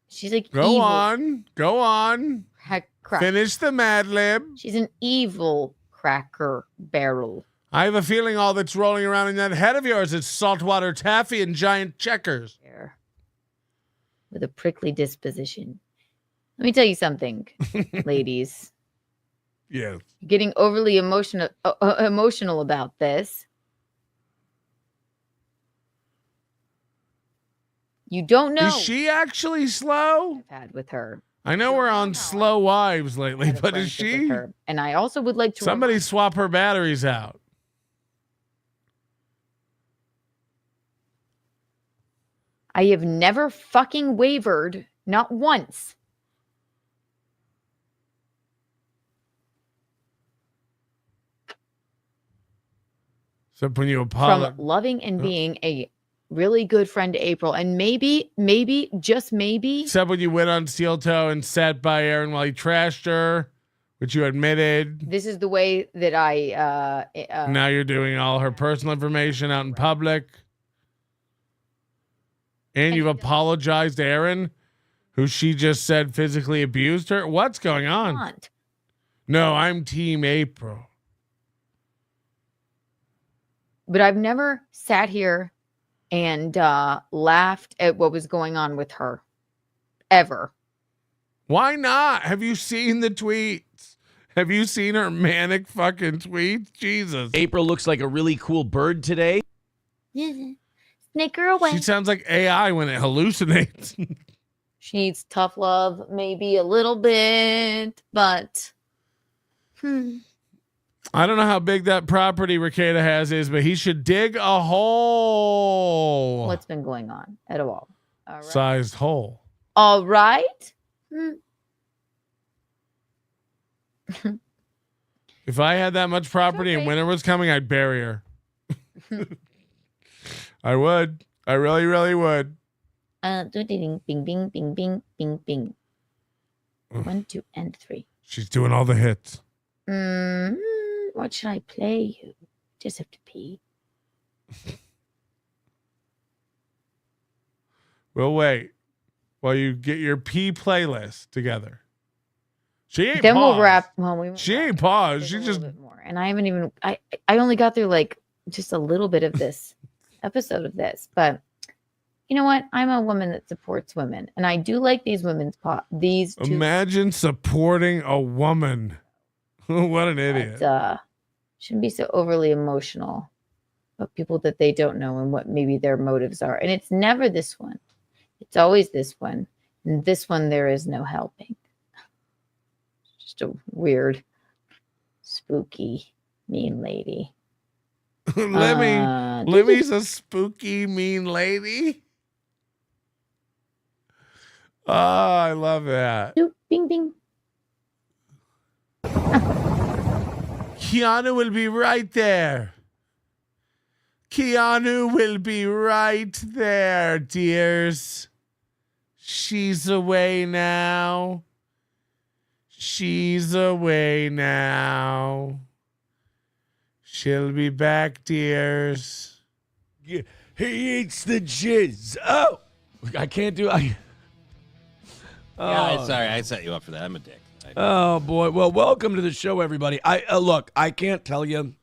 Speaker 5: She's like
Speaker 2: Go
Speaker 5: evil.
Speaker 2: on. Finish the Mad Lib.
Speaker 5: She's an evil Cracker Barrel.
Speaker 2: I have a feeling all that's rolling around in that head of yours is saltwater taffy and giant checkers.
Speaker 5: With a prickly disposition. Let me tell you something, ladies.
Speaker 2: Yes.
Speaker 5: You're getting overly emotional about this. You don't know.
Speaker 2: Is she actually slow?
Speaker 5: I've had with her.
Speaker 2: I know we're on slow wives lately, but is she?
Speaker 5: And I also would like to
Speaker 2: Somebody swap her batteries out.
Speaker 5: I have never fucking wavered, not once.
Speaker 2: So when you apologize,
Speaker 5: From loving and being a really good friend to April, and maybe, just maybe.
Speaker 2: except when you went on steel toe and sat by Aaron while he trashed her, which you admitted.
Speaker 5: This is the way that I.
Speaker 2: Now you're doing all her personal information out in public. And you've apologized to Aaron, who she just said physically abused her. What's going on? No, I'm Team April.
Speaker 5: But I've never sat here and laughed at what was going on with her. Ever.
Speaker 2: Why not? Have you seen the tweets? Have you seen her manic fucking tweets? Jesus.
Speaker 4: April looks like a really cool bird today.
Speaker 5: Snicker away.
Speaker 2: She sounds like AI when it hallucinates.
Speaker 5: She needs tough love, maybe a little bit, but
Speaker 2: I don't know how big that property Ricada has is, but he should dig a hole.
Speaker 5: what's been going on at all? All right.
Speaker 2: Sized hole.
Speaker 5: All right.
Speaker 2: If I had that much property and winter was coming, I'd bury her. I would. I really, really would.
Speaker 5: Bing, bing, bing, bing, bing, bing, bing. 1, 2, and 3.
Speaker 2: She's doing all the hits.
Speaker 5: What should I play you? Just have to pee.
Speaker 2: We'll wait while you get your P playlist together. She ain't
Speaker 5: Then
Speaker 2: paused.
Speaker 5: we'll wrap. Well,
Speaker 2: She ain't paused. She just.
Speaker 5: more. And I haven't even. I only got through like just a little bit of this episode of this, but you know what? I'm a woman that supports women, and I do like these women's these two.
Speaker 2: Imagine supporting a woman. What an idiot.
Speaker 5: Shouldn't be so overly emotional. about people that they don't know and what maybe their motives are. And it's never this one. It's always this one. And this one, there is no helping. Just a weird, spooky, mean lady.
Speaker 2: Limmy's a spooky, mean lady. Oh, I love that.
Speaker 5: Bing, bing.
Speaker 2: Keanu will be right there. Keanu will be right there, dears. She's away now. She's away now. She'll be back, dears.
Speaker 4: He eats the jizz. Oh, I can't do.
Speaker 11: Yeah, sorry, I set you up for that. I'm a dick.
Speaker 4: Oh boy. Well, welcome to the show, everybody. Look, I can't tell you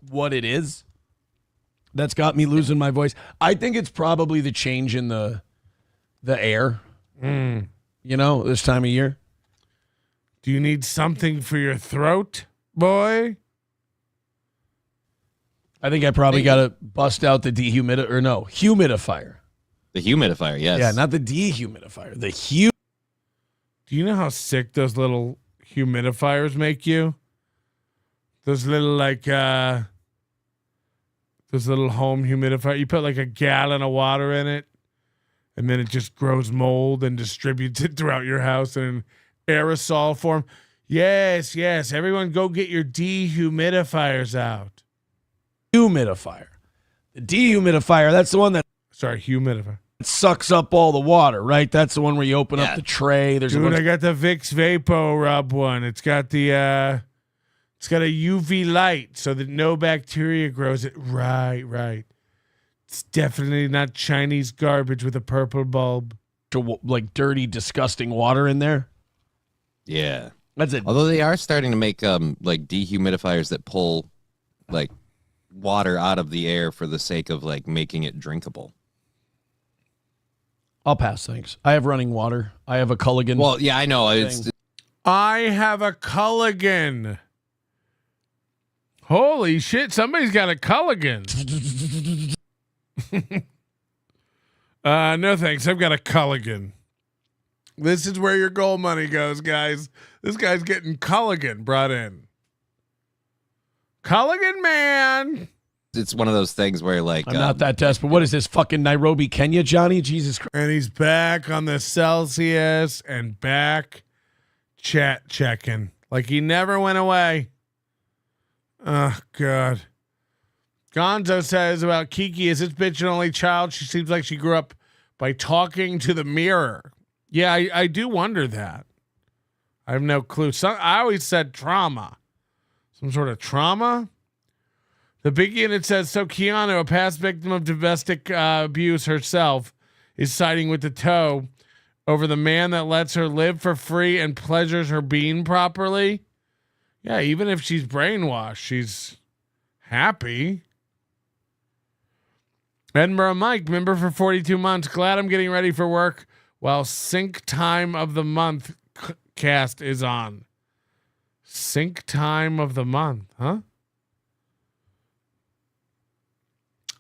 Speaker 4: what it is that's got me losing my voice. I think it's probably the change in the air. You know, this time of year.
Speaker 2: Do you need something for your throat, boy?
Speaker 4: I think I probably got to bust out the humidifier.
Speaker 11: The humidifier, yes.
Speaker 4: Yeah, not the dehumidifier. The
Speaker 2: Do you know how sick those little humidifiers make you? Those little those little home humidifier. You put like a gallon of water in it, and then it just grows mold and distributes it throughout your house in aerosol form. Yes. Everyone go get your dehumidifiers out.
Speaker 4: Humidifier. The dehumidifier, that's the one that...
Speaker 2: Sorry, humidifier.
Speaker 4: It sucks up all the water, right? That's the one where you open up the tray.
Speaker 2: Dude, I got the Vicks Vapo Rub one. It's got a UV light so that no bacteria grows it. Right. It's definitely not Chinese garbage with a purple bulb.
Speaker 4: Like dirty, disgusting water in there.
Speaker 11: Yeah.
Speaker 4: That's it.
Speaker 11: Although they are starting to make like dehumidifiers that pull like water out of the air for the sake of like making it drinkable.
Speaker 4: I'll pass, thanks. I have running water. I have a Culligan.
Speaker 11: Well, yeah, I know.
Speaker 2: I have a Culligan. Holy shit, somebody's got a Culligan. No thanks, I've got a Culligan. This is where your gold money goes, guys. This guy's getting Culligan brought in. Culligan, man.
Speaker 11: It's one of those things where like
Speaker 4: I'm not that desperate. What is this, fucking Nairobi, Kenya, Johnny? Jesus Christ.
Speaker 2: And he's back on the Celsius and back chat checking like he never went away. Oh God. Gonzo says about Kiki, is this bitch an only child? She seems like she grew up by talking to the mirror. Yeah, I do wonder that. I have no clue. I always said trauma. Some sort of trauma. The big unit says, so Keanu, a past victim of domestic abuse herself, is siding with the toe over the man that lets her live for free and pleasures her being properly. Yeah, even if she's brainwashed, she's happy. Edinburgh Mike, member for 42 months. Glad I'm getting ready for work while Sync Time of the Month cast is on. Sync Time of the Month, huh?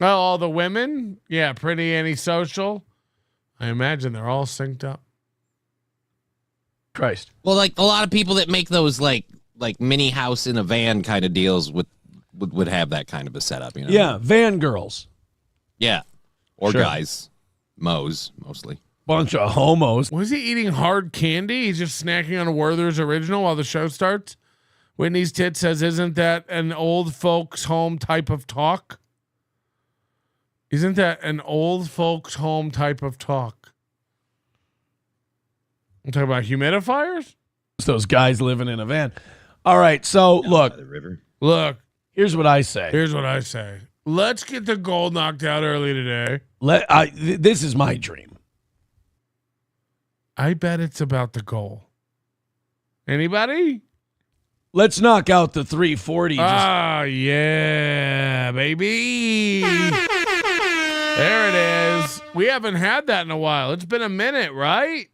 Speaker 2: Oh, all the women? Yeah, pretty antisocial. I imagine they're all synced up.
Speaker 4: Christ.
Speaker 11: Well, like a lot of people that make those like mini house in a van kind of deals would have that kind of a setup, you know?
Speaker 4: Yeah, van girls.
Speaker 11: Yeah. Or
Speaker 4: Sure.
Speaker 11: guys. Mo's, mostly.
Speaker 4: Bunch of homos.
Speaker 2: Was he eating hard candy? He's just snacking on a Werther's original while the show starts? Whitney's Tit says, isn't that an old folks home type of talk? Isn't that an old folks home type of talk? I'm talking about humidifiers?
Speaker 4: It's those guys living in a van. All right, so look.
Speaker 2: Look.
Speaker 4: Here's what I say.
Speaker 2: Let's get the goal knocked out early today.
Speaker 4: This is my dream.
Speaker 2: I bet it's about the goal. Anybody?
Speaker 4: Let's knock out the 340.
Speaker 2: Yeah, baby. There it is. We haven't had that in a while. It's been a minute, right?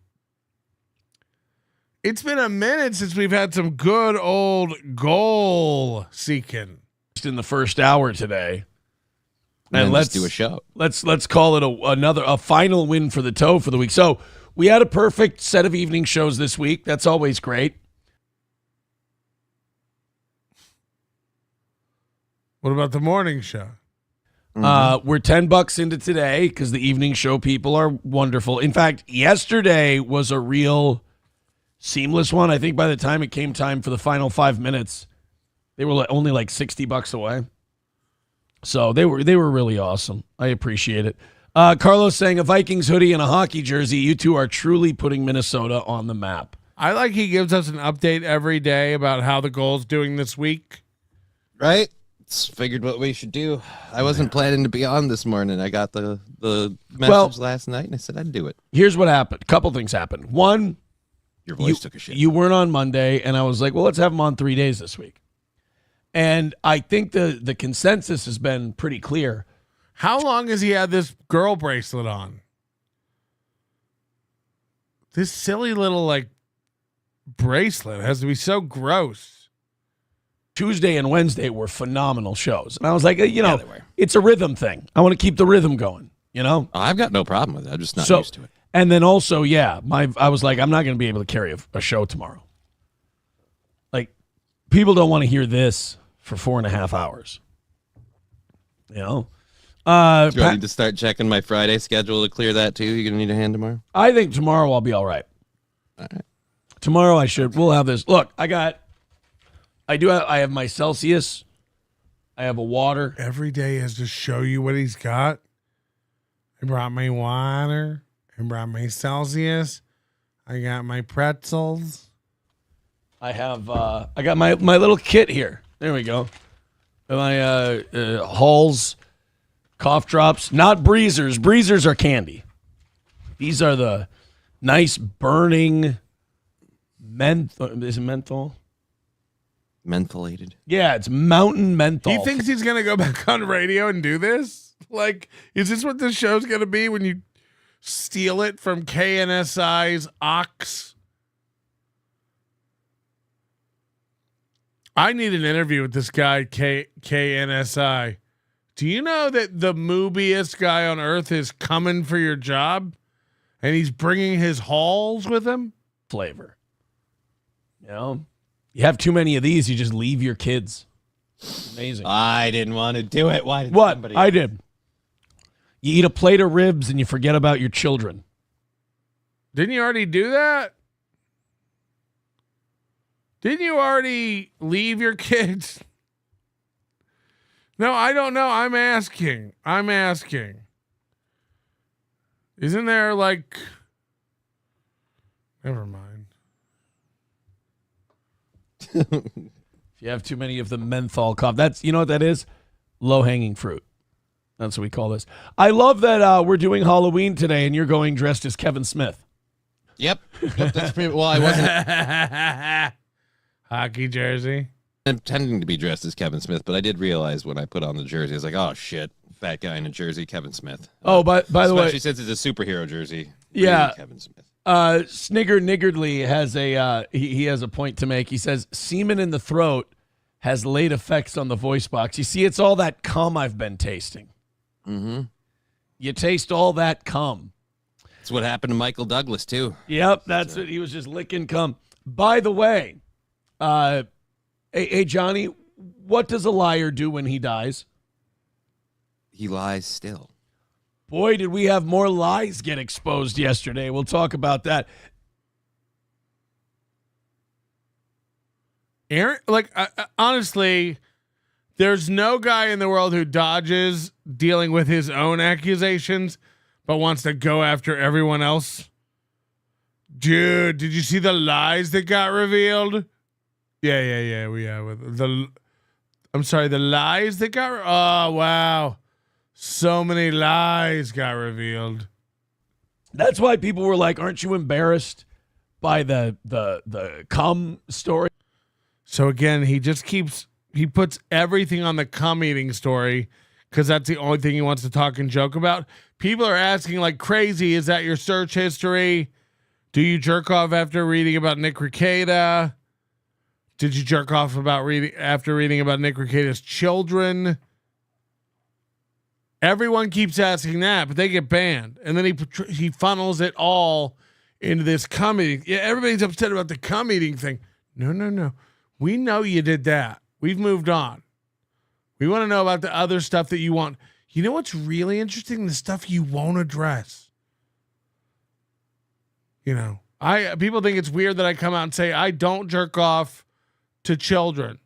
Speaker 2: It's been a minute since we've had some good old goal seeking.
Speaker 4: Just in the first hour today.
Speaker 11: And let's do a show.
Speaker 4: Let's call it a final win for the toe for the week. So we had a perfect set of evening shows this week. That's always great.
Speaker 2: What about the morning show?
Speaker 4: We're $10 into today because the evening show people are wonderful. In fact, yesterday was a real seamless one. I think by the time it came time for the final 5 minutes, they were only like $60 away. So they were really awesome. I appreciate it. Carlos saying a Vikings hoodie and a hockey jersey. You two are truly putting Minnesota on the map.
Speaker 2: I like he gives us an update every day about how the goal's doing this week.
Speaker 11: Right? Figured what we should do. I wasn't planning to be on this morning. I got the message last night, and I said I'd do it.
Speaker 4: Here's what happened. A couple things happened. One,
Speaker 11: your voice took a shit.
Speaker 4: You weren't on Monday, and I was like, well, let's have him on 3 days this week. And I think the consensus has been pretty clear.
Speaker 2: How long has he had this girl bracelet on? This silly little bracelet has to be so gross.
Speaker 4: Tuesday and Wednesday were phenomenal shows. And I was like, it's a rhythm thing. I want to keep the rhythm going,
Speaker 11: I've got no problem with it. I'm just not used to it.
Speaker 4: And then also, I was like, I'm not going to be able to carry a show tomorrow. Like, people don't want to hear this for 4.5 hours.
Speaker 11: Do I need to start checking my Friday schedule to clear that too? You're going to need a hand tomorrow?
Speaker 4: I think tomorrow I'll be all right.
Speaker 11: All right.
Speaker 4: Tomorrow we'll have this. Look, I have my Celsius. I have a water.
Speaker 2: Every day has to show you what he's got. I brought my water. I brought my Celsius. I got my pretzels.
Speaker 4: I got my little kit here. There we go. My Halls cough drops, not breezers. Breezers are candy. These are the nice burning menthol. Is it menthol?
Speaker 11: Mentholated.
Speaker 4: Yeah, it's mountain menthol.
Speaker 2: He thinks he's going to go back on radio and do this? Is this what this show's going to be when you steal it from KNSI's Ox? I need an interview with this guy, KNSI. Do you know that the moobiest guy on earth is coming for your job? And he's bringing his Halls with him?
Speaker 4: Flavor. You have too many of these, you just leave your kids. Amazing.
Speaker 11: I didn't want to do it. Why did
Speaker 4: what?
Speaker 11: Somebody...
Speaker 4: I did. You eat a plate of ribs and you forget about your children.
Speaker 2: Didn't you already do that? Didn't you already leave your kids? No, I don't know. I'm asking. Isn't there never mind.
Speaker 4: If you have too many of the menthol cough, that's, you know what that is? Low-hanging fruit. That's what we call this. I love that we're doing Halloween today and you're going dressed as Kevin Smith.
Speaker 11: Yep. That's pretty, well, I wasn't.
Speaker 2: Hockey jersey.
Speaker 11: Intending to be dressed as Kevin Smith, but I did realize when I put on the jersey, I was like, oh, shit. Fat guy in a jersey, Kevin Smith.
Speaker 4: Oh, by the way.
Speaker 11: Especially since it's a superhero jersey.
Speaker 4: Yeah.
Speaker 11: Kevin Smith.
Speaker 4: Snigger Niggardly has he has a point to make. He says, semen in the throat has late effects on the voice box. You see, it's all that cum I've been tasting.
Speaker 11: Mm-hmm.
Speaker 4: You taste all that cum.
Speaker 11: That's what happened to Michael Douglas, too.
Speaker 4: Yep, that's it. He was just licking cum. By the way, hey, Johnny, what does a liar do when he dies?
Speaker 11: He lies still.
Speaker 4: Boy, did we have more lies get exposed yesterday. We'll talk about that.
Speaker 2: Aaron, honestly, there's no guy in the world who dodges dealing with his own accusations, but wants to go after everyone else. Dude, did you see the lies that got revealed? Yeah. I'm sorry, the lies that got. Oh wow, so many lies got revealed.
Speaker 4: That's why people were like, "Aren't you embarrassed by the cum story?"
Speaker 2: So again, he puts everything on the cum eating story because that's the only thing he wants to talk and joke about. People are asking like crazy, is that your search history? Do you jerk off after reading about Nick Rekieta? Did you jerk off after reading about Nick Rekieta's children? Everyone keeps asking that, but they get banned, and then he funnels it all into this cum eating. Yeah, everybody's upset about the cum eating thing. No. We know you did that. We've moved on. We want to know about the other stuff that you want. You know what's really interesting? The stuff you won't address. You know, people think it's weird that I come out and say I don't jerk off to children.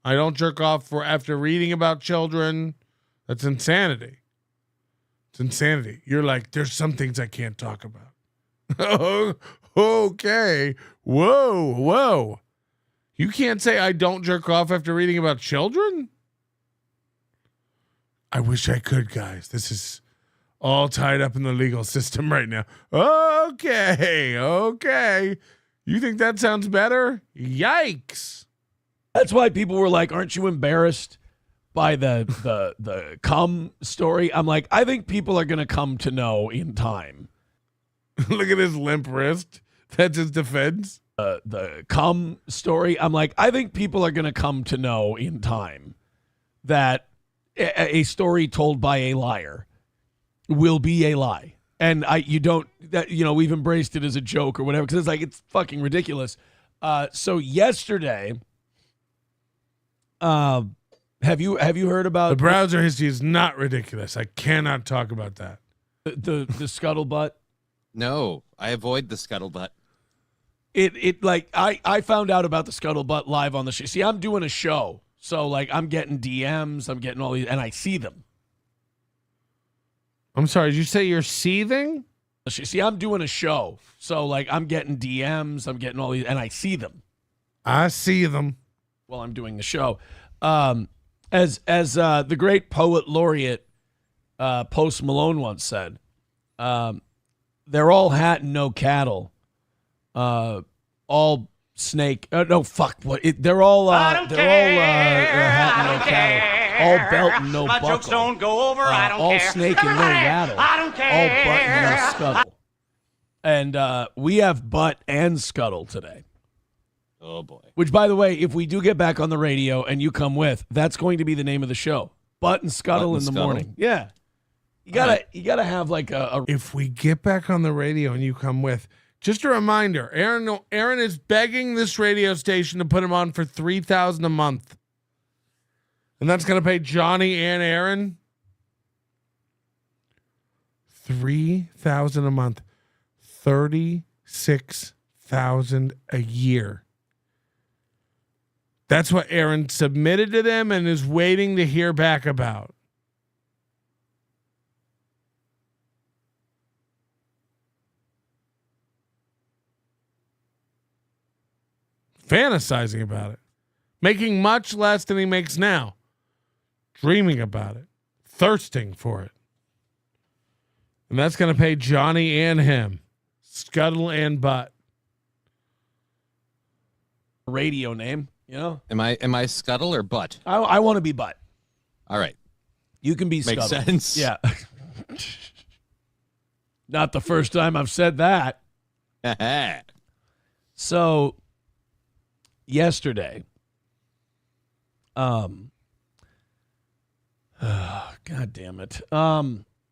Speaker 2: I don't jerk off after reading about children. That's insanity. It's insanity. You're like, there's some things I can't talk about. Oh, okay. Whoa. You can't say I don't jerk off after reading about children? I wish I could, guys. This is all tied up in the legal system right now. Okay. You think that sounds better? Yikes.
Speaker 4: That's why people were like, aren't you embarrassed by the cum story? I'm like, I think people are going to come to know in time.
Speaker 2: Look at his limp wrist. That's his defense.
Speaker 4: The cum story. I'm like, I think people are going to come to know in time that a story told by a liar will be a lie. And we've embraced it as a joke or whatever, because it's like, it's fucking ridiculous. So yesterday, have you heard about
Speaker 2: the browser history? Is not ridiculous. I cannot talk about that.
Speaker 4: The scuttlebutt.
Speaker 11: No, I avoid the scuttlebutt.
Speaker 4: I found out about the scuttlebutt live on the show. See, I'm doing a show, so like I'm getting DMs, I'm getting all these, and I see them.
Speaker 2: I'm sorry, did you say you're seething?
Speaker 4: See, I'm doing a show, so like I'm getting DMs, I'm getting all these, and I see them.
Speaker 2: I see them
Speaker 4: while I'm doing the show. As the great poet laureate Post Malone once said, they're all hat and no cattle. All snake. No, fuck. What? They're all. Hat and no cattle. All belt and no buckle. My jokes don't go over. I don't all care. All snake and no rattle. I don't care. All butt and no scuttle. And we have butt and scuttle today.
Speaker 11: Oh boy.
Speaker 4: Which, by the way, if we do get back on the radio and you come with, that's going to be the name of the show. Butt and scuttle in the morning. Yeah. You gotta have like a.
Speaker 2: If we get back on the radio and you come with, just a reminder, Aaron is begging this radio station to put him on for $3,000 a month, and that's gonna pay Johnny and Aaron $3,000 a month, $36,000 a year. That's what Aaron submitted to them and is waiting to hear back about. Fantasizing about it, making much less than he makes now, dreaming about it, thirsting for it. And that's going to pay Johnny and him, scuttle and butt.
Speaker 4: Radio name, you know?
Speaker 11: Am I scuttle or butt?
Speaker 4: I want to be butt.
Speaker 11: All right.
Speaker 4: You can be
Speaker 11: Makes
Speaker 4: scuttle.
Speaker 11: sense.
Speaker 4: Yeah. Not the first time I've said that. So yesterday, God damn it.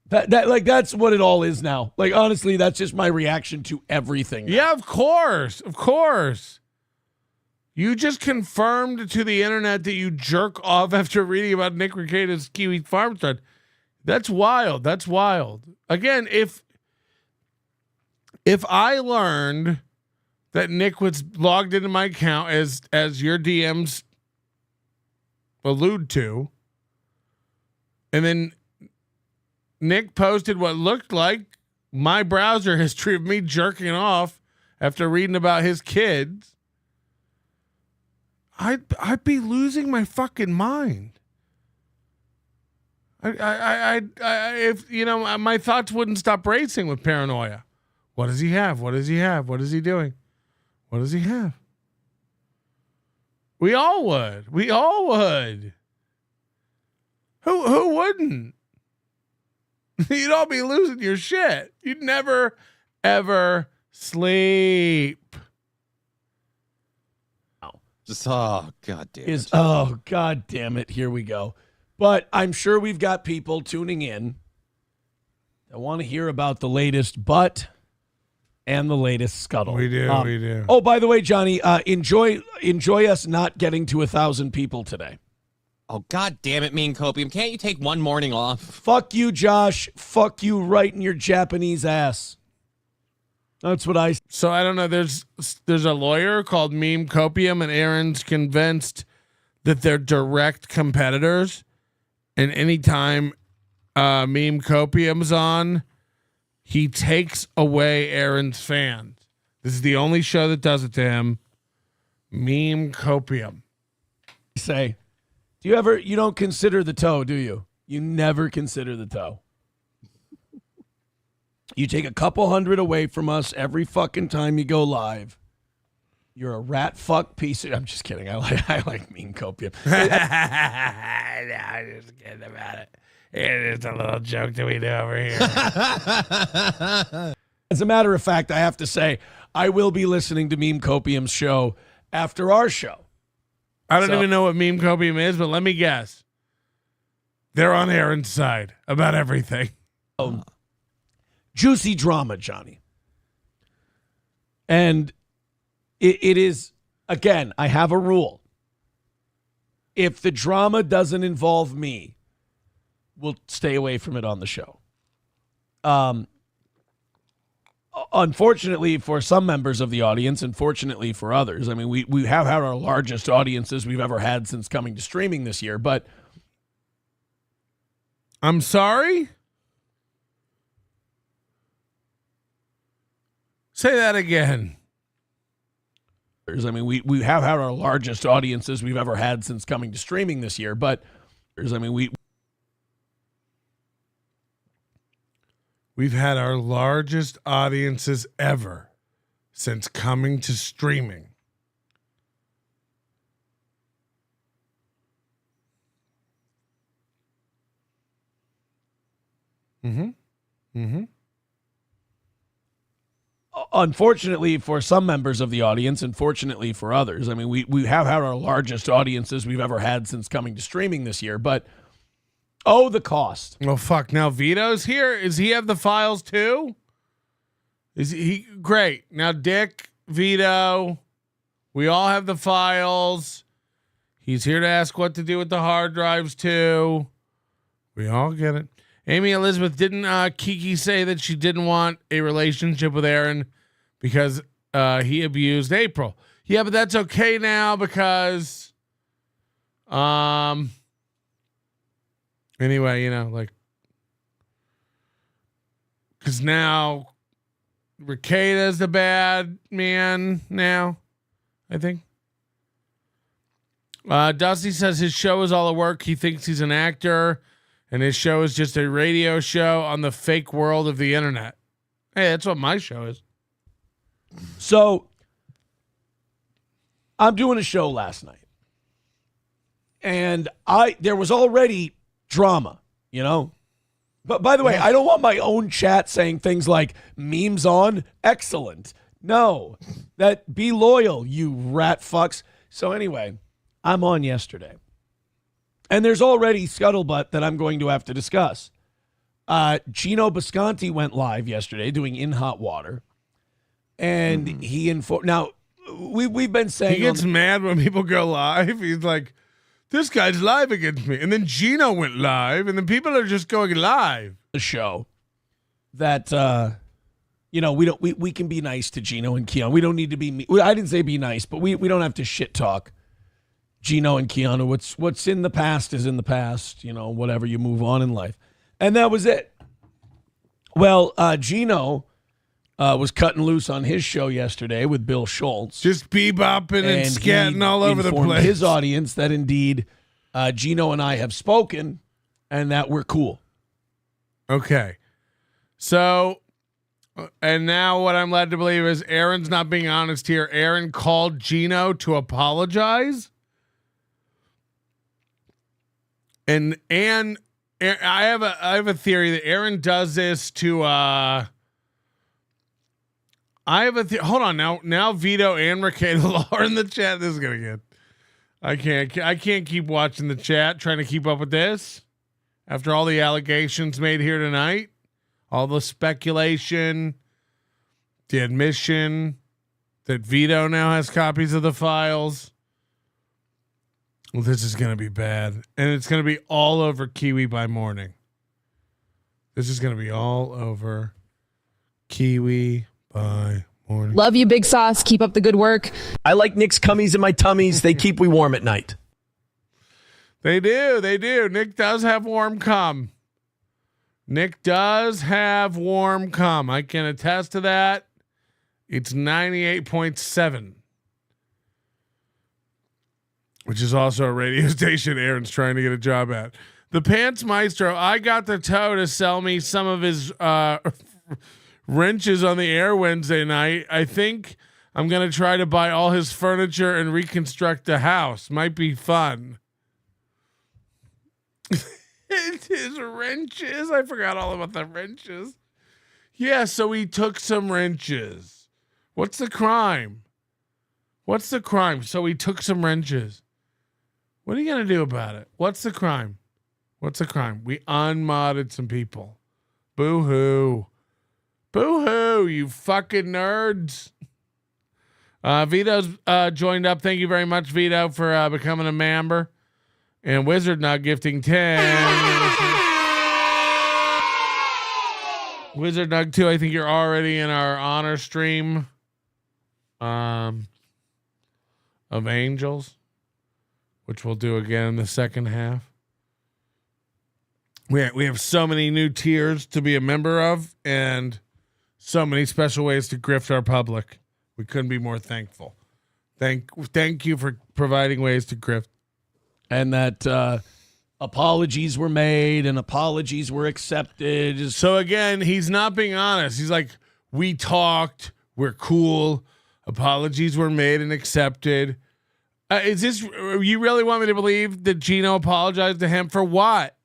Speaker 4: That's what it all is now. Like, honestly, that's just my reaction to everything now.
Speaker 2: Yeah, of course. You just confirmed to the internet that you jerk off after reading about Nick Rekieta's Kiwi Farm thread. That's wild. Again, if I learned that Nick was logged into my account as your DMs allude to, and then Nick posted what looked like my browser history of me jerking off after reading about his kids, I'd be losing my fucking mind. If my thoughts wouldn't stop racing with paranoia. What does he have? What is he doing? What does he have? We all would. Who wouldn't? You'd all be losing your shit. You'd never, ever sleep.
Speaker 11: Just, oh, God damn it.
Speaker 4: Oh, God damn it. Here we go. But I'm sure we've got people tuning in that want to hear about the latest butt and the latest scuttle.
Speaker 2: We do. We do.
Speaker 4: Oh, by the way, Johnny, enjoy us not getting to 1,000 people today.
Speaker 11: Oh, God damn it, Mean Copium. Can't you take one morning off?
Speaker 4: Fuck you, Josh. Fuck you right in your Japanese ass. That's what I...
Speaker 2: So I don't know. There's a lawyer called Meme Copium, and Aaron's convinced that they're direct competitors. And anytime Meme Copium's on, he takes away Aaron's fans. This is the only show that does it to him. Meme Copium.
Speaker 4: Say, you don't consider the toe, do you? You never consider the toe. You take a couple hundred away from us every fucking time you go live. You're a rat fuck piece of... I'm just kidding. I like Meme Copium.
Speaker 2: I'm just kidding about it. It's a little joke that we do over here.
Speaker 4: As a matter of fact, I have to say, I will be listening to Meme Copium's show after our show.
Speaker 2: I don't even know what Meme Copium is, but let me guess. They're on Aaron's side about everything.
Speaker 4: Juicy drama, Johnny. And it is, again, I have a rule. If the drama doesn't involve me, we'll stay away from it on the show. Unfortunately for some members of the audience, and fortunately for others, I mean, we have had our largest audiences we've ever had since coming to streaming this year, but...
Speaker 2: I'm sorry? Say that again.
Speaker 4: I mean, we have had our largest audiences we've ever had since coming to streaming this year, but... I mean,
Speaker 2: We've had our largest audiences ever since coming to streaming.
Speaker 4: Unfortunately for some members of the audience, and fortunately for others, I mean, we have had our largest audiences we've ever had since coming to streaming this year, but... Oh, the cost.
Speaker 2: Oh, fuck. Now Vito's here. Does he have the files too? Is he great? Now Dick, Vito, we all have the files. He's here to ask what to do with the hard drives too. We all get it. Amy Elizabeth, didn't Kiki say that she didn't want a relationship with Aaron because he abused April? Yeah, but that's okay now because anyway, you know, like, because now Ricado's the bad man now, I think. Dusty says his show is all a work. He thinks he's an actor, and his show is just a radio show on the fake world of the internet. Hey, that's what my show is.
Speaker 4: So, I'm doing a show last night, and there was already drama, you know? But by the way, I don't want my own chat saying things like memes on, excellent. No, that be loyal, you rat fucks. So anyway, I'm on yesterday. And there's already scuttlebutt that I'm going to have to discuss. Geno Bisconti went live yesterday doing In Hot Water. And he informed... Now, we've been saying...
Speaker 2: He gets mad when people go live. He's like... This guy's live against me. And then Geno went live, and then people are just going live.
Speaker 4: The show that, you know, we can be nice to Geno and Keanu. We don't need to be, I didn't say be nice, but we don't have to shit talk Geno and Keanu. What's in the past is in the past, you know, whatever, you move on in life. And that was it. Well, Geno was cutting loose on his show yesterday with Bill Schultz.
Speaker 2: Just bebopping and scatting all over the place.
Speaker 4: His audience that indeed Geno and I have spoken and that we're cool.
Speaker 2: Okay. So, and now what I'm led to believe is Aaron's not being honest here. Aaron called Geno to apologize. And I have a theory that Aaron does this to hold on now Vito and Ricardo are in the chat. This is gonna get I can't keep watching the chat, trying to keep up with this. After all the allegations made here tonight, all the speculation, the admission that Vito now has copies of the files. Well, this is going to be bad. And it's going to be all over Kiwi by morning. This is going to be all over Kiwi by morning.
Speaker 14: Love you, Big Sauce. Keep up the good work.
Speaker 4: I like Nick's cummies in my tummies. They keep me warm at night.
Speaker 2: They do. They do. Nick does have warm cum. Nick does have warm cum. I can attest to that. It's 98.7. Which is also a radio station Aaron's trying to get a job at. The Pants Maestro, I got the toe to sell me some of his wrenches on the air Wednesday night. I think I'm going to try to buy all his furniture and reconstruct the house. Might be fun. His wrenches. I forgot all about the wrenches. Yeah, so he took some wrenches. What's the crime? What's the crime? So he took some wrenches. What are you going to do about it? What's the crime? What's the crime? We unmodded some people. Boo-hoo. Boo-hoo, you fucking nerds. Vito's joined up. Thank you very much, Vito, for becoming a member. And Wizard Nug gifting 10. Wizard Nug 2, I think you're already in our honor stream of Angels, which we'll do again in the second half. We have so many new tiers to be a member of and so many special ways to grift our public. We couldn't be more thankful. Thank you for providing ways to grift.
Speaker 4: And that apologies were made and apologies were accepted.
Speaker 2: So again, he's not being honest. He's like, we talked, we're cool. Apologies were made and accepted. Is this, you really want me to believe that Geno apologized to him for what?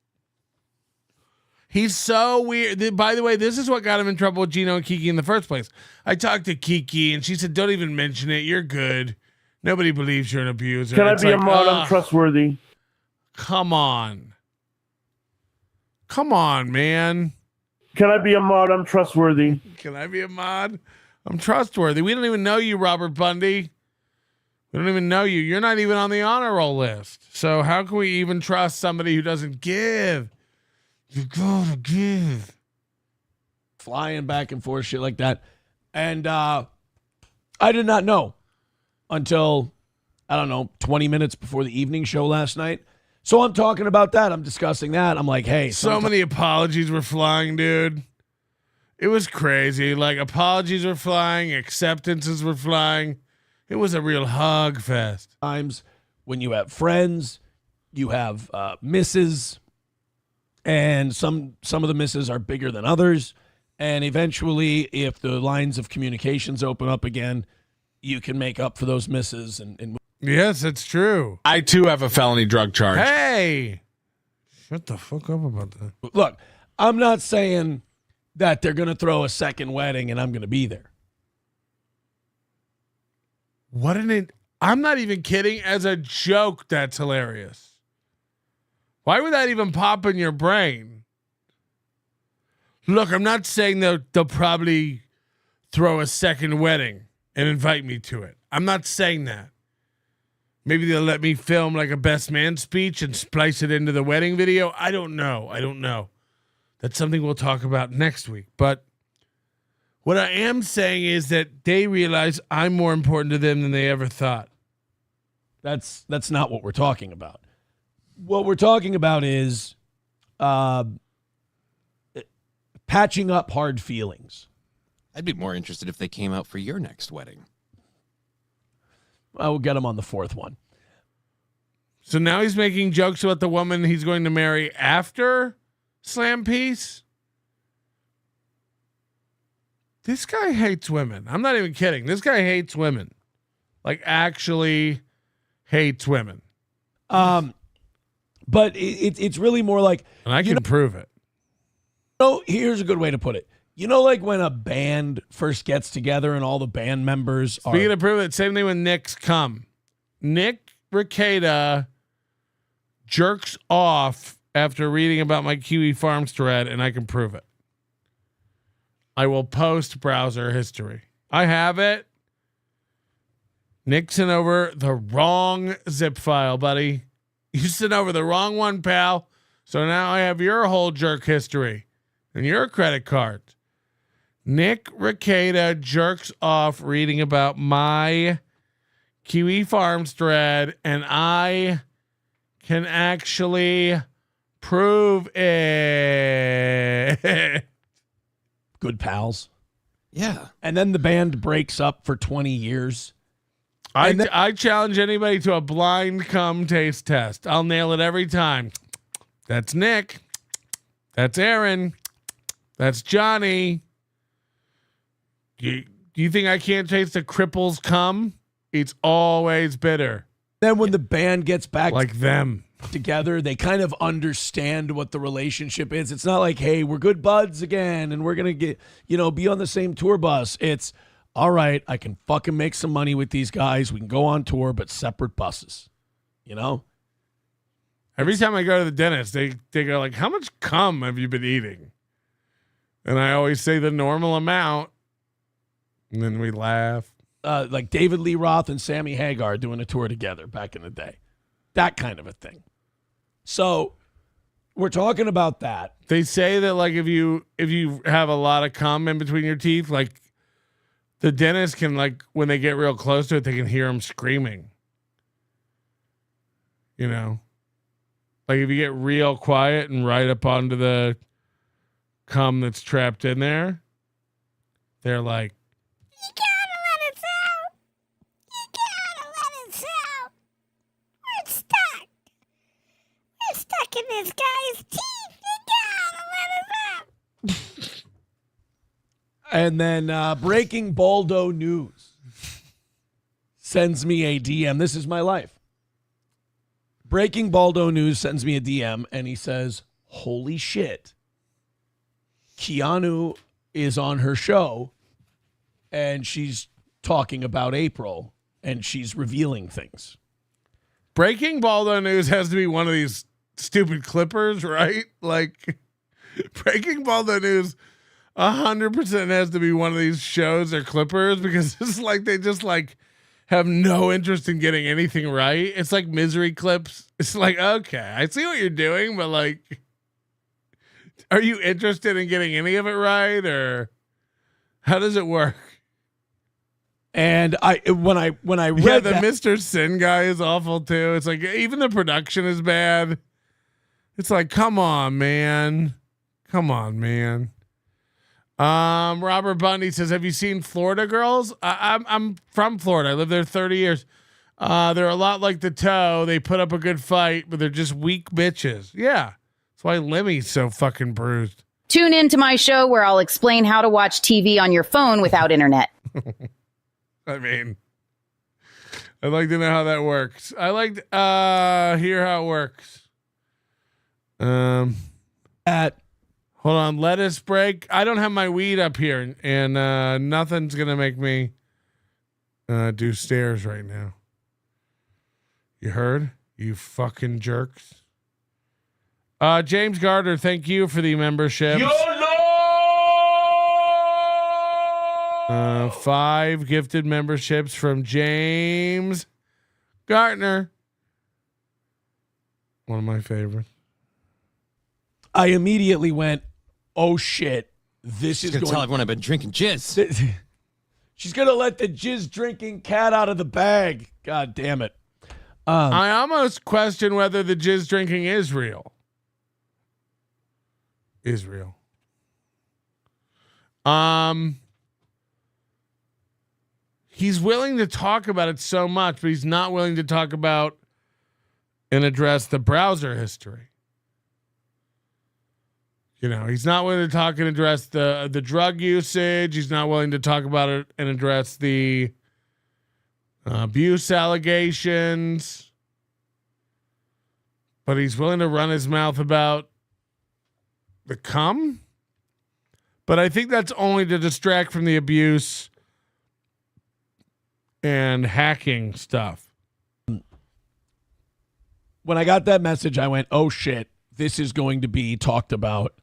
Speaker 2: He's so weird. By the way, this is what got him in trouble with Geno and Kiki in the first place. I talked to Kiki and she said, don't even mention it. You're good. Nobody believes you're an abuser.
Speaker 3: Can
Speaker 2: It's
Speaker 3: I be
Speaker 2: like,
Speaker 3: a mod? I'm trustworthy.
Speaker 2: Come on. Come on, man.
Speaker 3: Can I be a mod? I'm trustworthy.
Speaker 2: Can I be a mod? I'm trustworthy. We don't even know you, Robert Bundy. We don't even know you. You're not even on the honor roll list. So how can we even trust somebody who doesn't give? You gotta give.
Speaker 4: Flying back and forth, shit like that. And I did not know until, I don't know, 20 minutes before the evening show last night. So I'm talking about that. I'm discussing that. I'm like, hey.
Speaker 2: So many apologies were flying, dude. It was crazy. Like, apologies were flying. Acceptances were flying. It was a real hug fest.
Speaker 4: Times when you have friends, you have misses, and some of the misses are bigger than others. And eventually, if the lines of communications open up again, you can make up for those misses. And
Speaker 2: yes, it's true.
Speaker 15: I too have a felony drug charge.
Speaker 2: Hey, shut the fuck up about that.
Speaker 4: Look, I'm not saying that they're going to throw a second wedding and I'm going to be there.
Speaker 2: What an it? I'm not even kidding. As a joke, that's hilarious. Why would that even pop in your brain? Look, I'm not saying they'll probably throw a second wedding and invite me to it. I'm not saying that. Maybe they'll let me film like a best man speech and splice it into the wedding video. I don't know. That's something we'll talk about next week. But what I am saying is that they realize I'm more important to them than they ever thought.
Speaker 4: That's not what we're talking about. What we're talking about is patching up hard feelings.
Speaker 11: I'd be more interested if they came out for your next wedding.
Speaker 4: I will get him on the fourth one.
Speaker 2: So now he's making jokes about the woman he's going to marry after Slam Peace. This guy hates women. I'm not even kidding. This guy hates women. Like, actually hates women.
Speaker 4: But it's really more like...
Speaker 2: And I can prove it.
Speaker 4: So here's a good way to put it. You know, like when a band first gets together and all the band members
Speaker 2: Speaking of prove it, same thing when Nick's cum. Nick Rekieta jerks off after reading about my Kiwi Farms thread, and I can prove it. I will post browser history. I have it. Nick sent over the wrong zip file, buddy. You sent over the wrong one, pal. So now I have your whole jerk history and your credit card. Nick Rekieta jerks off reading about my Kiwi Farms thread, and I can actually prove it.
Speaker 4: Good pals.
Speaker 11: Yeah.
Speaker 4: And then the band breaks up for 20 years.
Speaker 2: I challenge anybody to a blind cum taste test. I'll nail it every time. That's Nick. That's Aaron. That's Johnny. Do you think I can't taste a cripple's cum? It's always bitter.
Speaker 4: Then when the band gets back
Speaker 2: like them
Speaker 4: together, they kind of understand what the relationship is. It's not like, hey, we're good buds again and we're going to get, be on the same tour bus. It's all right. I can fucking make some money with these guys. We can go on tour, but separate buses,
Speaker 2: Every time I go to the dentist, they go like, how much cum have you been eating? And I always say the normal amount. And then we laugh.
Speaker 4: Like David Lee Roth and Sammy Hagar doing a tour together back in the day. That kind of a thing. So we're talking about that.
Speaker 2: They say that like if you have a lot of cum in between your teeth, like the dentist can, like, when they get real close to it, they can hear them screaming. Like if you get real quiet and right up onto the cum that's trapped in there, they're like,
Speaker 16: you gotta let it out. You gotta let it out. We're stuck. We're stuck in this guy's teeth. You gotta let it out.
Speaker 4: And then Breaking Baldo News sends me a DM. This is my life. Breaking Baldo News sends me a DM, and he says, holy shit. Keanu is on her show, and she's talking about April, and she's revealing things.
Speaker 2: Breaking Baldo News has to be one of these stupid clippers, right? Like, Breaking Baldo News 100% has to be one of these shows or clippers, because it's like they just like have no interest in getting anything right. It's like misery clips. It's like, okay, I see what you're doing, but like, are you interested in getting any of it right, or how does it work?
Speaker 4: And when I read
Speaker 2: the
Speaker 4: that,
Speaker 2: Mr. Sin guy is awful too. It's like even the production is bad. It's like, come on, man. Robert Bundy says, have you seen Florida Girls? I'm from Florida. I lived there 30 years. They're a lot like the Toe. They put up a good fight, but they're just weak bitches. Yeah. That's why Lemmy's so fucking bruised.
Speaker 8: Tune in to my show where I'll explain how to watch TV on your phone without internet.
Speaker 2: I mean, I'd like to know how that works. I like to hear how it works. Hold on, lettuce break. I don't have my weed up here, and nothing's gonna make me do stairs right now. You heard? You fucking jerks. James Gardner, thank you for the membership. 5 gifted memberships from James Gardner. One of my favorites.
Speaker 4: I immediately went, oh shit, this is
Speaker 11: going to tell everyone I've been drinking jizz.
Speaker 4: She's going to let the jizz drinking cat out of the bag. God damn it.
Speaker 2: I almost question whether the jizz drinking is real. He's willing to talk about it so much, but he's not willing to talk about and address the browser history. He's not willing to talk and address the drug usage. He's not willing to talk about it and address the abuse allegations. But he's willing to run his mouth about the cum. But I think that's only to distract from the abuse and hacking stuff.
Speaker 4: when I got that message, I went, oh shit, this is going to be talked about